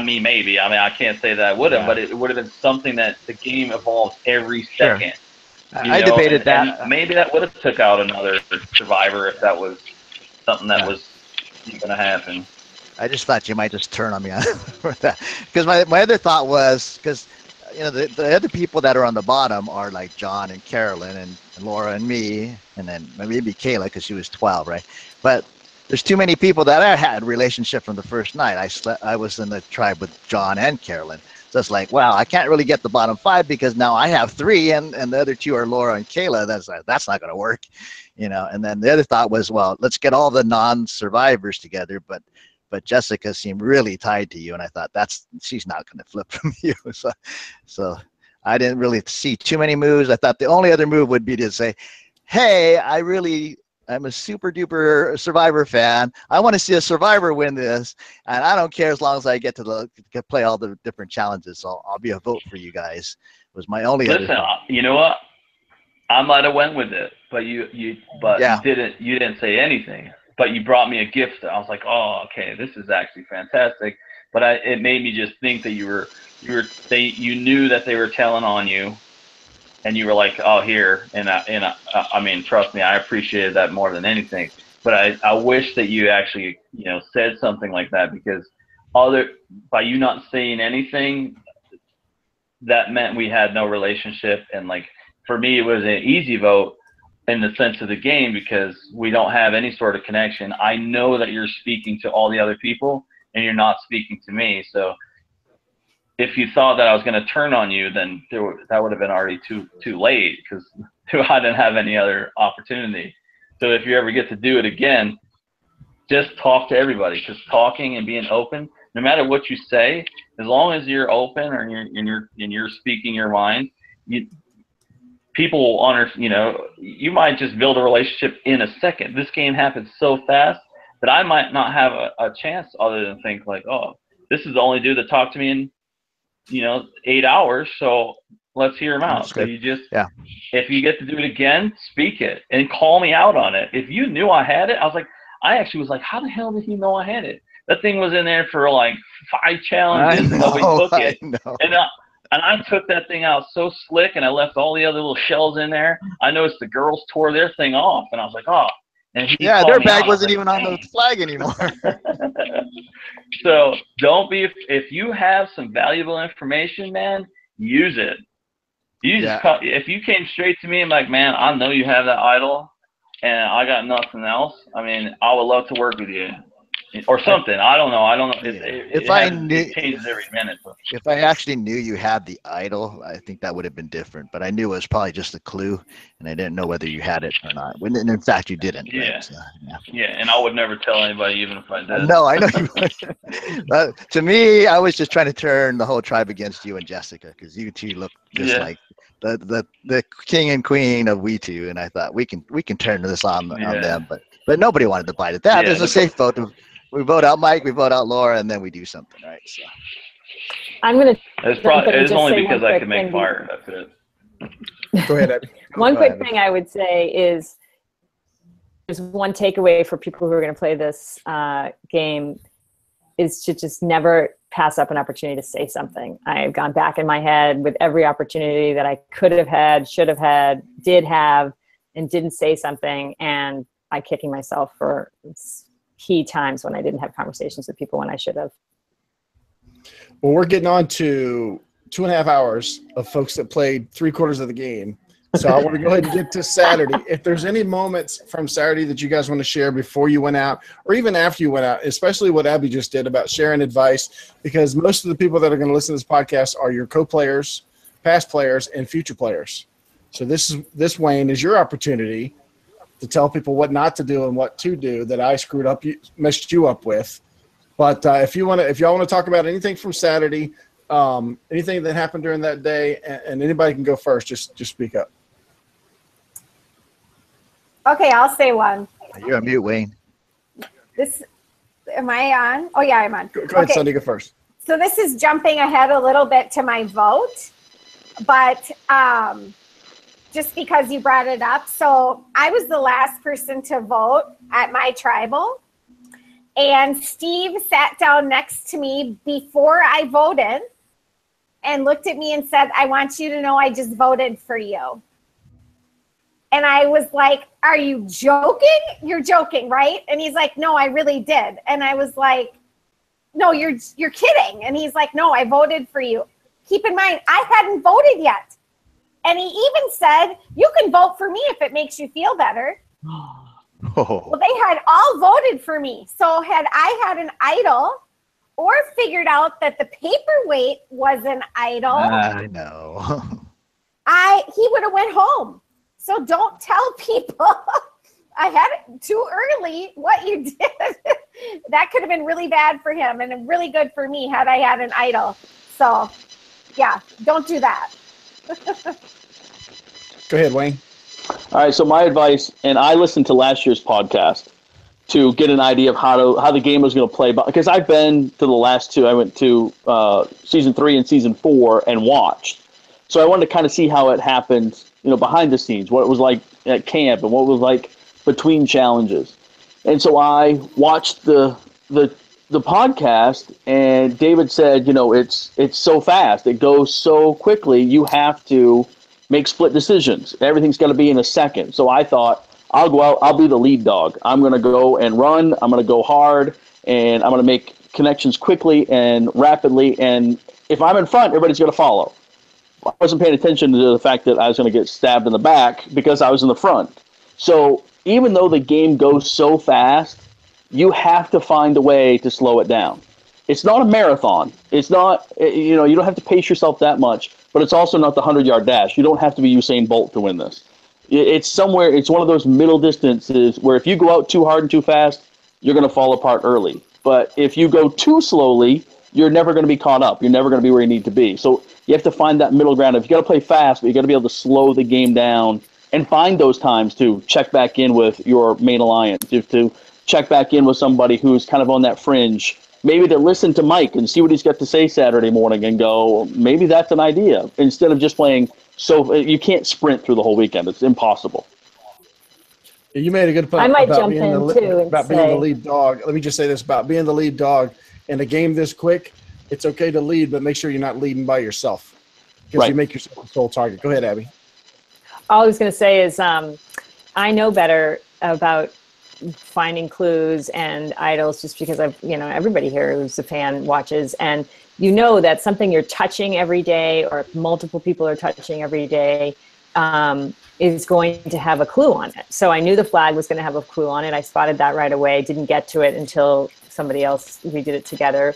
maybe. I can't say that I would have, but it would have been something that the game evolves every second. Sure. I debated that. And maybe that would have took out another survivor if that was something that was going to happen. I just thought you might just turn on me for that. Because my other thought was, because the other people that are on the bottom are like John and Carolyn and Laura and me, and then maybe Kayla because she was 12, right? But there's too many people that I had a relationship from the first night. I was in the tribe with John and Carolyn. So it's like, wow, I can't really get the bottom 5 because now I have 3 and the other 2 are Laura and Kayla. That's not going to work, And then the other thought was, well, let's get all the non-survivors together, but Jessica seemed really tied to you, and I thought she's not going to flip from you. So I didn't really see too many moves. I thought the only other move would be to say, hey, I'm a super duper Survivor fan. I want to see a Survivor win this, and I don't care as long as I get to play all the different challenges. So I'll be a vote for you guys. Was my only. Listen, you know what? I might have went with it, but you didn't say anything. But you brought me a gift. I was like, oh, okay, this is actually fantastic. But it made me just think that you knew that they were telling on you, and you were like, oh, here. And I mean, trust me, I appreciated that more than anything. But I wish that you actually, said something like that, because by you not saying anything, that meant we had no relationship. And like, for me, it was an easy vote in the sense of the game, because we don't have any sort of connection. I know that you're speaking to all the other people and you're not speaking to me. So if you thought that I was going to turn on you, then that would have been already too late, because I didn't have any other opportunity. So if you ever get to do it again, just talk to everybody, because talking and being open, no matter what you say, as long as you're open or you're speaking your mind, people will honor, you might just build a relationship in a second. This game happens so fast that I might not have a chance other than think like, oh, this is the only dude that talked to me in, 8 hours. So let's hear him out. So you just, if you get to do it again, speak it and call me out on it. If you knew I had it, I actually was like, how the hell did he know I had it? That thing was in there for like 5 challenges and nobody took it. And I took that thing out so slick, and I left all the other little shells in there. I noticed the girls tore their thing off, and I was like, oh. And their bag wasn't even on the flag anymore. So if you have some valuable information, man, use it. If you came straight to me and like, man, I know you have that idol, and I got nothing else, I mean, I would love to work with you. Or something. I don't know. It changes every minute. If I actually knew you had the idol, I think that would have been different. But I knew it was probably just a clue, and I didn't know whether you had it or not. And in fact, you didn't. Yeah. Right? So, and I would never tell anybody, even if I did. No, I know you would. To me, I was just trying to turn the whole tribe against you and Jessica, because you two look just like the king and queen of we two, and I thought we can turn this on them, but nobody wanted to bite at that. There's a safe vote. We vote out Mike, we vote out Laura, and then we do something, right? So I'm gonna. It's only because I can make fire. That's it. Go ahead, Abby. One quick thing I would say is, there's one takeaway for people who are going to play this game, is to just never pass up an opportunity to say something. I've gone back in my head with every opportunity that I could have had, should have had, did have, and didn't say something, and I'm kicking myself for key times when I didn't have conversations with people when I should have. Well, we're getting on to 2.5 hours of folks that played 3/4 of the game. So I want to go ahead and get to Saturday. If there's any moments from Saturday that you guys want to share before you went out, or even after you went out, especially what Abby just did about sharing advice, because most of the people that are going to listen to this podcast are your co-players, past players, and future players. So this Wayne is your opportunity to tell people what not to do and what to do that I screwed up, messed you up with. But if y'all want to talk about anything from Saturday, anything that happened during that day, and anybody can go first, just speak up. Okay, I'll say one. You're on mute, Wayne. Am I on? Oh yeah, I'm on. Go ahead, Sunday, go first. So this is jumping ahead a little bit to my vote, but just because you brought it up. So I was the last person to vote at my tribal, and Steve sat down next to me before I voted and looked at me and said, I want you to know I just voted for you. And I was like, are you joking? You're joking, right? And he's like, no, I really did. And I was like, no, you're kidding. And he's like, no, I voted for you. Keep in mind, I hadn't voted yet. And he even said, you can vote for me if it makes you feel better. Well, they had all voted for me. So had I had an idol or figured out that the paperweight was an idol, I know. he would have went home. So don't tell people I had it too early what you did. That could have been really bad for him and really good for me had I had an idol. So yeah, don't do that. Go ahead, Wayne. All right, so my advice, and I listened to last year's podcast to get an idea of how the game was going to play, because I've been to the last two. I went to season 3 and season 4 and watched. So I wanted to kind of see how it happened, behind the scenes, what it was like at camp and what it was like between challenges. And so I watched the podcast, and David said, it's so fast. It goes so quickly. You have to make split decisions. Everything's got to be in a second. So I thought, I'll go out. I'll be the lead dog. I'm going to go and run. I'm going to go hard, and I'm going to make connections quickly and rapidly. And if I'm in front, everybody's going to follow. I wasn't paying attention to the fact that I was going to get stabbed in the back because I was in the front. So even though the game goes so fast, you have to find a way to slow it down. It's not a marathon. It's not, you don't have to pace yourself that much, but it's also not the 100-yard dash. You don't have to be Usain Bolt to win this. It's one of those middle distances where if you go out too hard and too fast, you're going to fall apart early. But if you go too slowly, you're never going to be caught up. You're never going to be where you need to be. So you have to find that middle ground. If you got to play fast, but you got to be able to slow the game down and find those times to check back in with your main alliance, to check back in with somebody who's kind of on that fringe. Maybe to listen to Mike and see what he's got to say Saturday morning and go, maybe that's an idea, instead of just playing. So you can't sprint through the whole weekend. It's impossible. You made a good point. I might about jump being in the, too and about say, being the lead dog. Let me just say this about being the lead dog in a game this quick. It's okay to lead, but make sure you're not leading by yourself, because you make yourself a sole target. Go ahead, Abby. all I was going to say is I know better about finding clues and idols just because I've, everybody here who's a fan watches, and that something you're touching every day or multiple people are touching every day is going to have a clue on it. So I knew the flag was going to have a clue on it. I spotted that right away. Didn't get to it until somebody else, we did it together.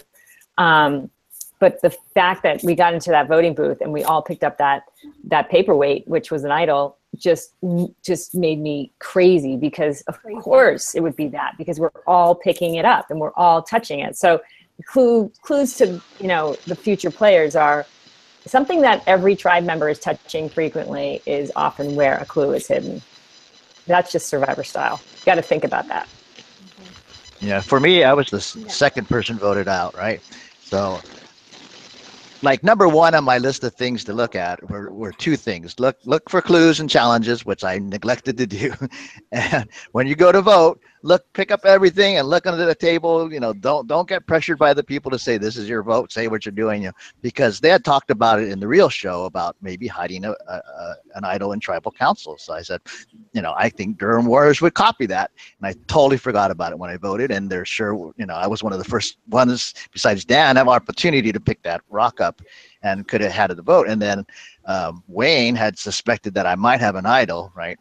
But the fact that we got into that voting booth and we all picked up that paperweight, which was an idol, just made me crazy, because of course it would be that, because we're all picking it up and we're all touching it. So clues to, the future players are something that every tribe member is touching frequently is often where a clue is hidden. That's just Survivor style. You got to think about that. Yeah, for me, I was the second person voted out, right? So, number one on my list of things to look at were two things. Look for clues and challenges, which I neglected to do. And when you go to vote, pick up everything and look under the table. Don't get pressured by the people to say this is your vote, say what you're doing, because they had talked about it in the real show about maybe hiding an idol in tribal council. So I said, I think Durham Warriors would copy that. And I totally forgot about it when I voted. And they're sure, I was one of the first ones besides Dan have opportunity to pick that rock up and could have had the vote. And then Wayne had suspected that I might have an idol, right?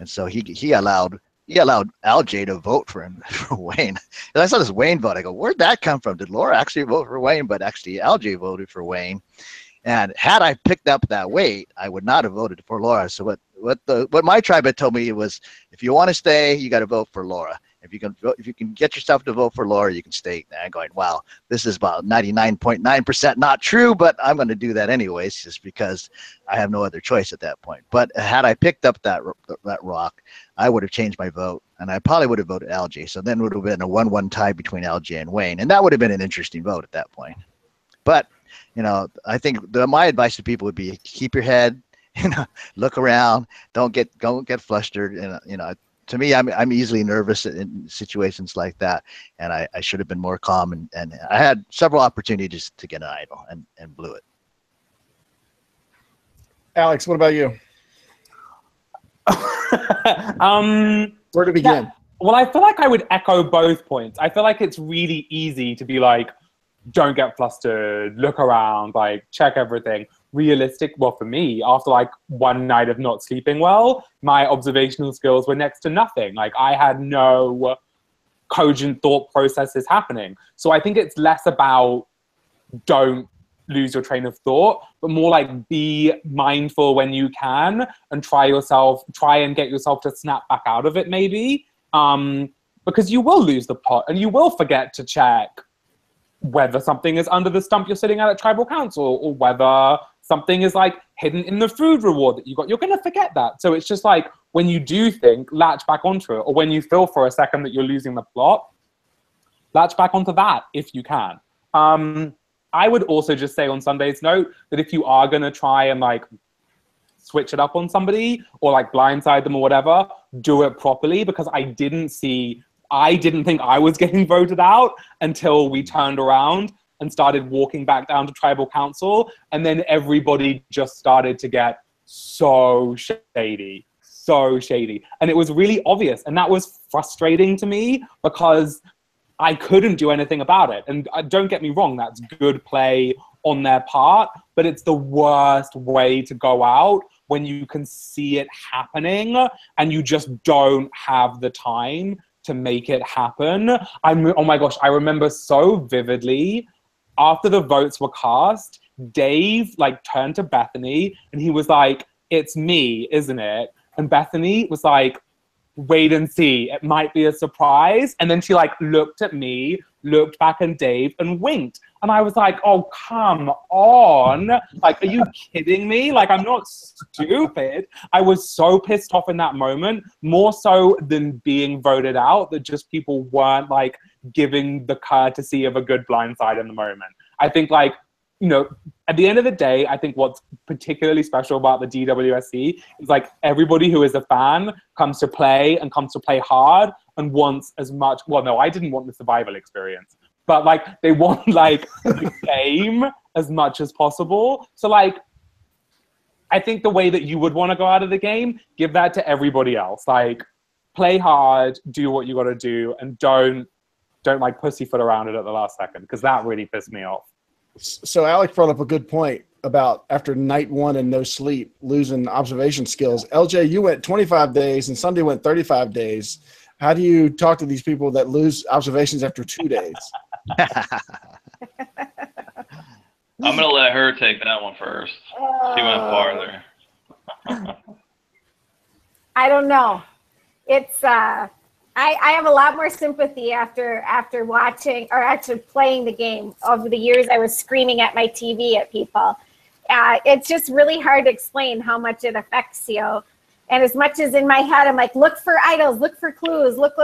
And so he allowed LJ to vote for him, for Wayne. And I saw this Wayne vote. I go, where'd that come from? Did Laura actually vote for Wayne? But actually LJ voted for Wayne. And had I picked up that weight, I would not have voted for Laura. So what my tribe had told me was, if you want to stay, you got to vote for Laura. If you can get yourself to vote for Laura, you can stay. And I'm going, wow, this is about 99.9% not true, but I'm going to do that anyways, just because I have no other choice at that point. But had I picked up that rock, I would have changed my vote, and I probably would have voted LJ. So then it would have been a 1-1 tie between LJ and Wayne, and that would have been an interesting vote at that point. But I think my advice to people would be, keep your head, look around, don't get flustered, and to me, I'm easily nervous in situations like that, and I should have been more calm, and I had several opportunities to get an idol and blew it. Alex, what about you? Where to begin? Yeah, well, I feel like I would echo both points. I feel like it's really easy to be like, don't get flustered, look around, like check everything. Realistic, well, for me, after like one night of not sleeping well, my observational skills were next to nothing. Like I had no cogent thought processes happening. So I think it's less about don't lose your train of thought, but more like be mindful when you can and try and get yourself to snap back out of it maybe. Because you will lose the plot and you will forget to check whether something is under the stump you're sitting at tribal council or whether something is like hidden in the food reward that you got. You're going to forget that. So it's just like when you do think, latch back onto it, or when you feel for a second that you're losing the plot, latch back onto that if you can. I would also just say on Sunday's note that if you are going to try and like switch it up on somebody or like blindside them or whatever, do it properly, because I didn't think I was getting voted out until we turned around and started walking back down to tribal council. And then everybody just started to get so shady. And it was really obvious. And that was frustrating to me because I couldn't do anything about it. And don't get me wrong, that's good play on their part, but it's the worst way to go out when you can see it happening and you just don't have the time to make it happen. Oh my gosh, I remember so vividly, after the votes were cast, Dave like turned to Bethany and he was like, "It's me, isn't it?" And Bethany was like, "Wait and see, it might be a surprise." And then she like looked at me, looked back at Dave and winked. And I was like, "Oh, come on. Like, are you kidding me? Like, I'm not stupid." I was so pissed off in that moment, more so than being voted out, that just people weren't like giving the courtesy of a good blindside in the moment. I think like, you know, at the end of the day, I think what's particularly special about the DWSC is like everybody who is a fan comes to play and comes to play hard and wants as much, well, no, I didn't want the survival experience, but like they want like the game as much as possible. So like, I think the way that you would want to go out of the game, give that to everybody else. Like play hard, do what you got to do, and don't like pussyfoot around it at the last second, because that really pissed me off. So Alec brought up a good point about after night one and no sleep, losing observation skills. LJ, you went 25 days and Sunday went 35 days. How do you talk to these people that lose observations after 2 days? I'm going to let her take that one first. She went farther. I don't know. It's I have a lot more sympathy after watching or actually playing the game. Over the years, I was screaming at my TV at people. It's just really hard to explain how much it affects you. And as much as in my head, I'm like, look for idols, look for clues, look.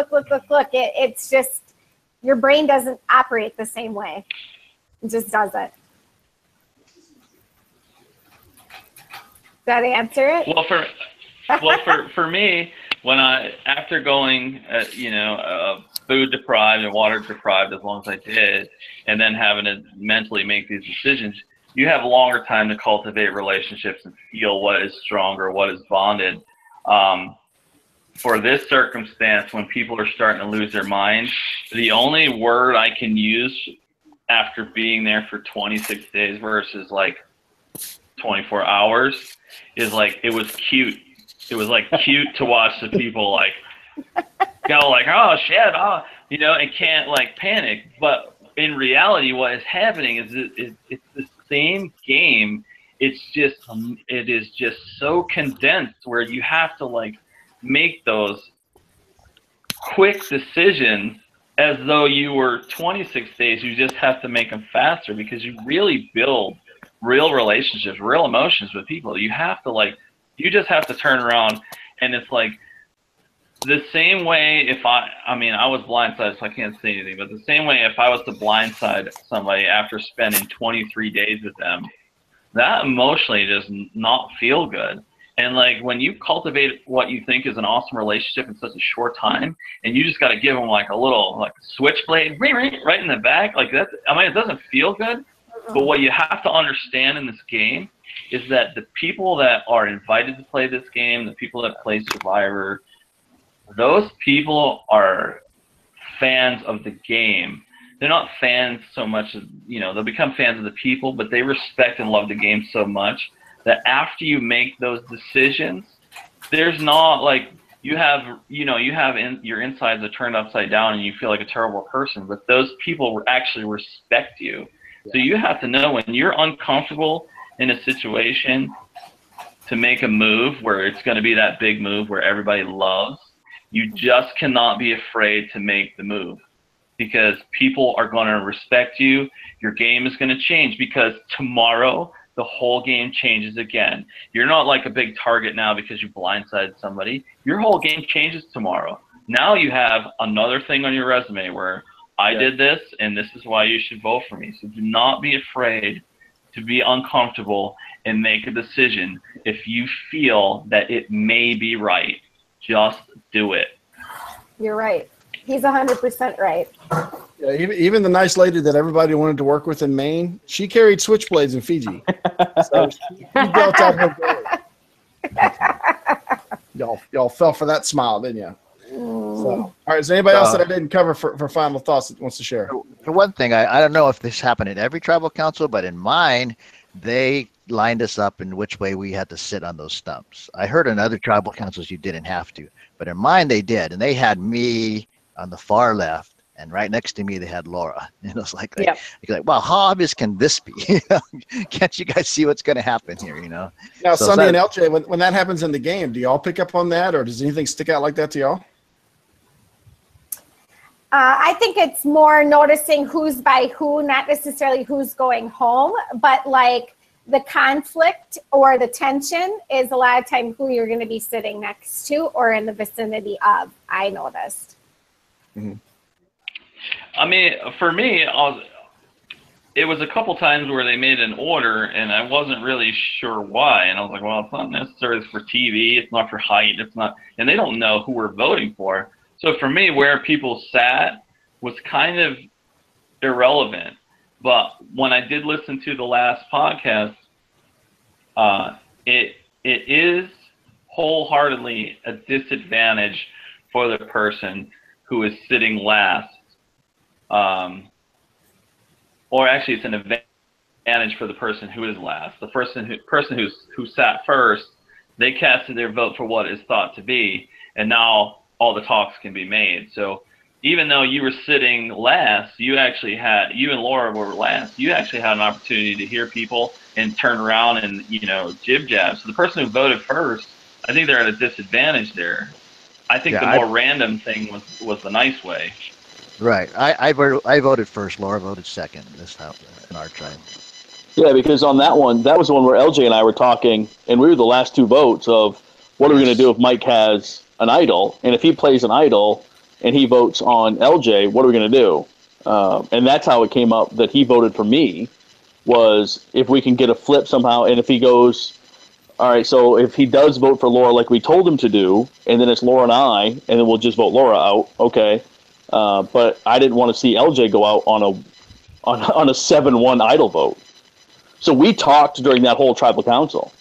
It's just, your brain doesn't operate the same way. It just doesn't. Does that answer it? Well, for me, when after going, food deprived and water deprived as long as I did, and then having to mentally make these decisions, you have a longer time to cultivate relationships and feel what is stronger, what is bonded. For this circumstance, when people are starting to lose their mind, the only word I can use after being there for 26 days versus like 24 hours is like, it was cute. It was like cute to watch the people like go like, oh shit, and can't like panic. But in reality, what is happening is it's the same game. It is just so condensed where you have to like make those quick decisions as though you were 26 days. You just have to make them faster because you really build real relationships, real emotions with people. You just have to turn around, and it's like the same way if I was blindsided, so I can't say anything, but the same way if I was to blindside somebody after spending 23 days with them, that emotionally does not feel good. And like when you cultivate what you think is an awesome relationship in such a short time, and you just got to give them like a little like switchblade right in the back, like that. I mean, it doesn't feel good, but what you have to understand in this game is that the people that are invited to play this game, the people that play Survivor, those people are fans of the game. They're not fans so much as, they'll become fans of the people, but they respect and love the game so much that after you make those decisions, there's not like your insides are turned upside down and you feel like a terrible person, but those people actually respect you. So you have to know when you're uncomfortable in a situation to make a move where it's going to be that big move where everybody loves, you just cannot be afraid to make the move because people are going to respect you. Your game is going to change because tomorrow the whole game changes again. You're not like a big target now because you blindsided somebody. Your whole game changes tomorrow. Now you have another thing on your resume where I did this, and this is why you should vote for me. So do not be afraid to be uncomfortable and make a decision. If you feel that it may be right, just do it. You're right. He's 100% right. Yeah, even the nice lady that everybody wanted to work with in Maine, she carried switchblades in Fiji. So she dealt out her game. Y'all fell for that smile, didn't you? So, all right, is there anybody else that I didn't cover for final thoughts that wants to share? For one thing, I don't know if this happened in every tribal council, but in mine, they lined us up in which way we had to sit on those stumps. I heard in other tribal councils you didn't have to, but in mine they did, and they had me on the far left, and right next to me they had Laura. And it was like, well, how obvious can this be? Can't you guys see what's going to happen here? Now, so Sunday and LJ, when that happens in the game, do y'all pick up on that, or does anything stick out like that to y'all? I think it's more noticing who's by who, not necessarily who's going home, but like the conflict or the tension is a lot of time who you're going to be sitting next to or in the vicinity of, I noticed. Mm-hmm. I mean, for me, it was a couple times where they made an order and I wasn't really sure why. And I was like, well, it's not necessarily for TV. It's not for height. It's not, and they don't know who we're voting for. So for me, where people sat was kind of irrelevant. But when I did listen to the last podcast, it is wholeheartedly a disadvantage for the person who is sitting last. Or actually, it's an advantage for the person who is last. The person who sat first, they casted their vote for what is thought to be, and now all the talks can be made. So even though you were sitting last, you and Laura were last, you actually had an opportunity to hear people and turn around and, jib jab. So the person who voted first, I think they're at a disadvantage there. I think the more random thing was the nice way. Right. I voted first. Laura voted second. This happened in our tribe. Yeah, because on that one, that was the one where LJ and I were talking, and we were the last two votes of what are we going to do if Mike has an idol, and if he plays an idol and he votes on LJ, what are we going to do? And that's how it came up that he voted for me, was if we can get a flip somehow, and if he goes, all right, so if he does vote for Laura like we told him to do, and then it's Laura and I, and then we'll just vote Laura out, okay. But I didn't want to see LJ go out on a 7-1 idol vote. So we talked during that whole tribal council.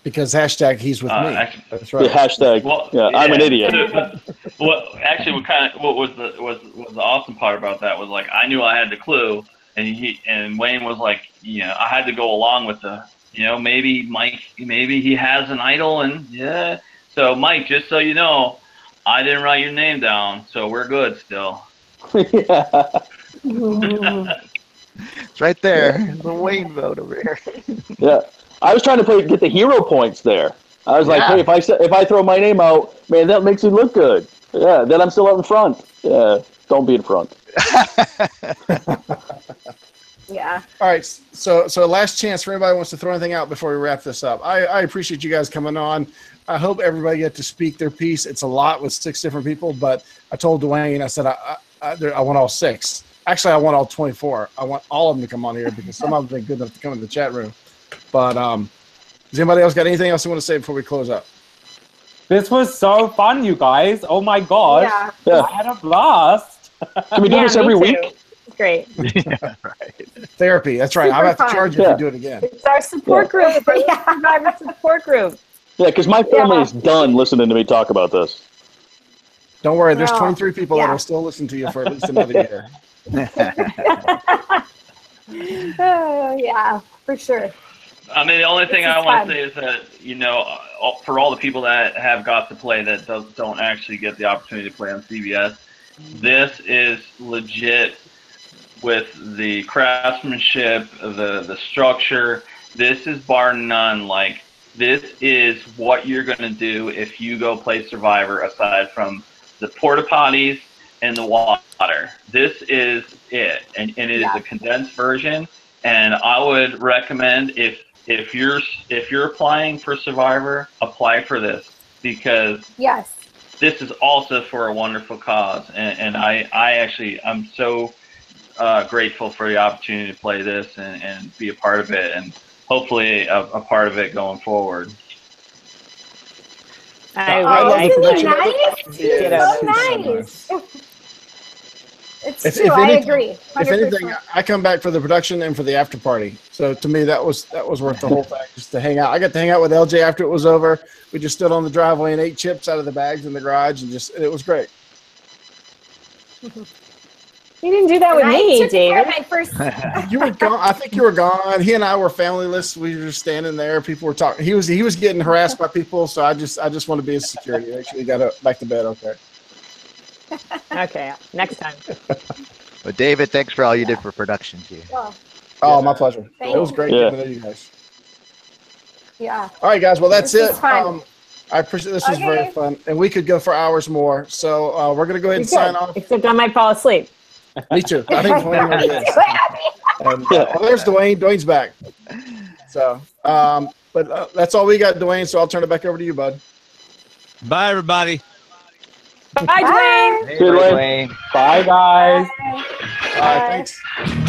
Because hashtag he's with me. That's right. The hashtag. Well, I'm an idiot. What was the awesome part about that was like I knew I had the clue, and Wayne was like, I had to go along with the, maybe Mike, maybe he has an idol, and So Mike, just so you know, I didn't write your name down, so we're good still. It's right there. The Wayne vote over here. Yeah. I was trying to get the hero points there. I was like, hey, if I throw my name out, man, that makes me look good. Yeah, then I'm still out in front. Yeah, don't be in front. Yeah. All right. So last chance for anybody who wants to throw anything out before we wrap this up. I appreciate you guys coming on. I hope everybody get to speak their piece. It's a lot with 6 different people, but I told Dwayne, I said, I want all 6. Actually, I want all 24. I want all of them to come on here because some of them have been good enough to come in the chat room. But does anybody else got anything else you want to say before we close up? This was so fun, you guys. Oh my gosh. Yeah. I had a blast. Can we do this every week? great. Therapy. That's right. I'm Super about to fun. charge you if you do it again. It's our support group. Yeah, Survivor support group. Yeah, because my family is done listening to me talk about this. Don't worry. There's No. 23 people that Yeah. will still listen to you for at least another year. Yeah, for sure. I mean, the only thing This is I want fun. to say is that, you know, for all the people that have got to play that don't actually get the opportunity to play on CBS, this is legit with the craftsmanship, the structure. This is bar none. Like, this is what you're going to do if you go play Survivor aside from the porta potties and the water. This is it. And it is a condensed version. And I would recommend if you're applying for Survivor, apply for this, because Yes. this is also for a wonderful cause. And I'm so grateful for the opportunity to play this and be a part of it, and hopefully a part of it going forward. I love the production of it. Nice? Yeah, So it's nice. It's If true. I anything- agree. If anything, 100%. I come back for the production and for the after party. So to me, that was worth the whole thing, just to hang out. I got to hang out with LJ after it was over. We just stood on the driveway and ate chips out of the bags in the garage, and it was great. You didn't do that with And me, I took care of David. my first. You were gone. I think you were gone. He and I were familyless. We were just standing there. People were talking. He was getting harassed by people. So I just want to be his security. Actually, got back to bed. Okay. Okay, next time. But David, thanks for all you did for production too. Oh, my pleasure. Thank It was you. great Yeah. getting to know you guys. Yeah. All right, guys. Well, that's This it. was fun. I appreciate this. Was very Okay. fun, and we could go for hours more. So we're gonna go ahead You and sign could, off. except I might fall asleep. Me too. I think Dwayne already is. So happy. And, there's Dwayne. Dwayne's back. So, but that's all we got, Dwayne. So I'll turn it back over to you, bud. Bye, everybody. Bye, Dwayne. Hey, Good, Dwayne. Bye, guys. All right, thanks.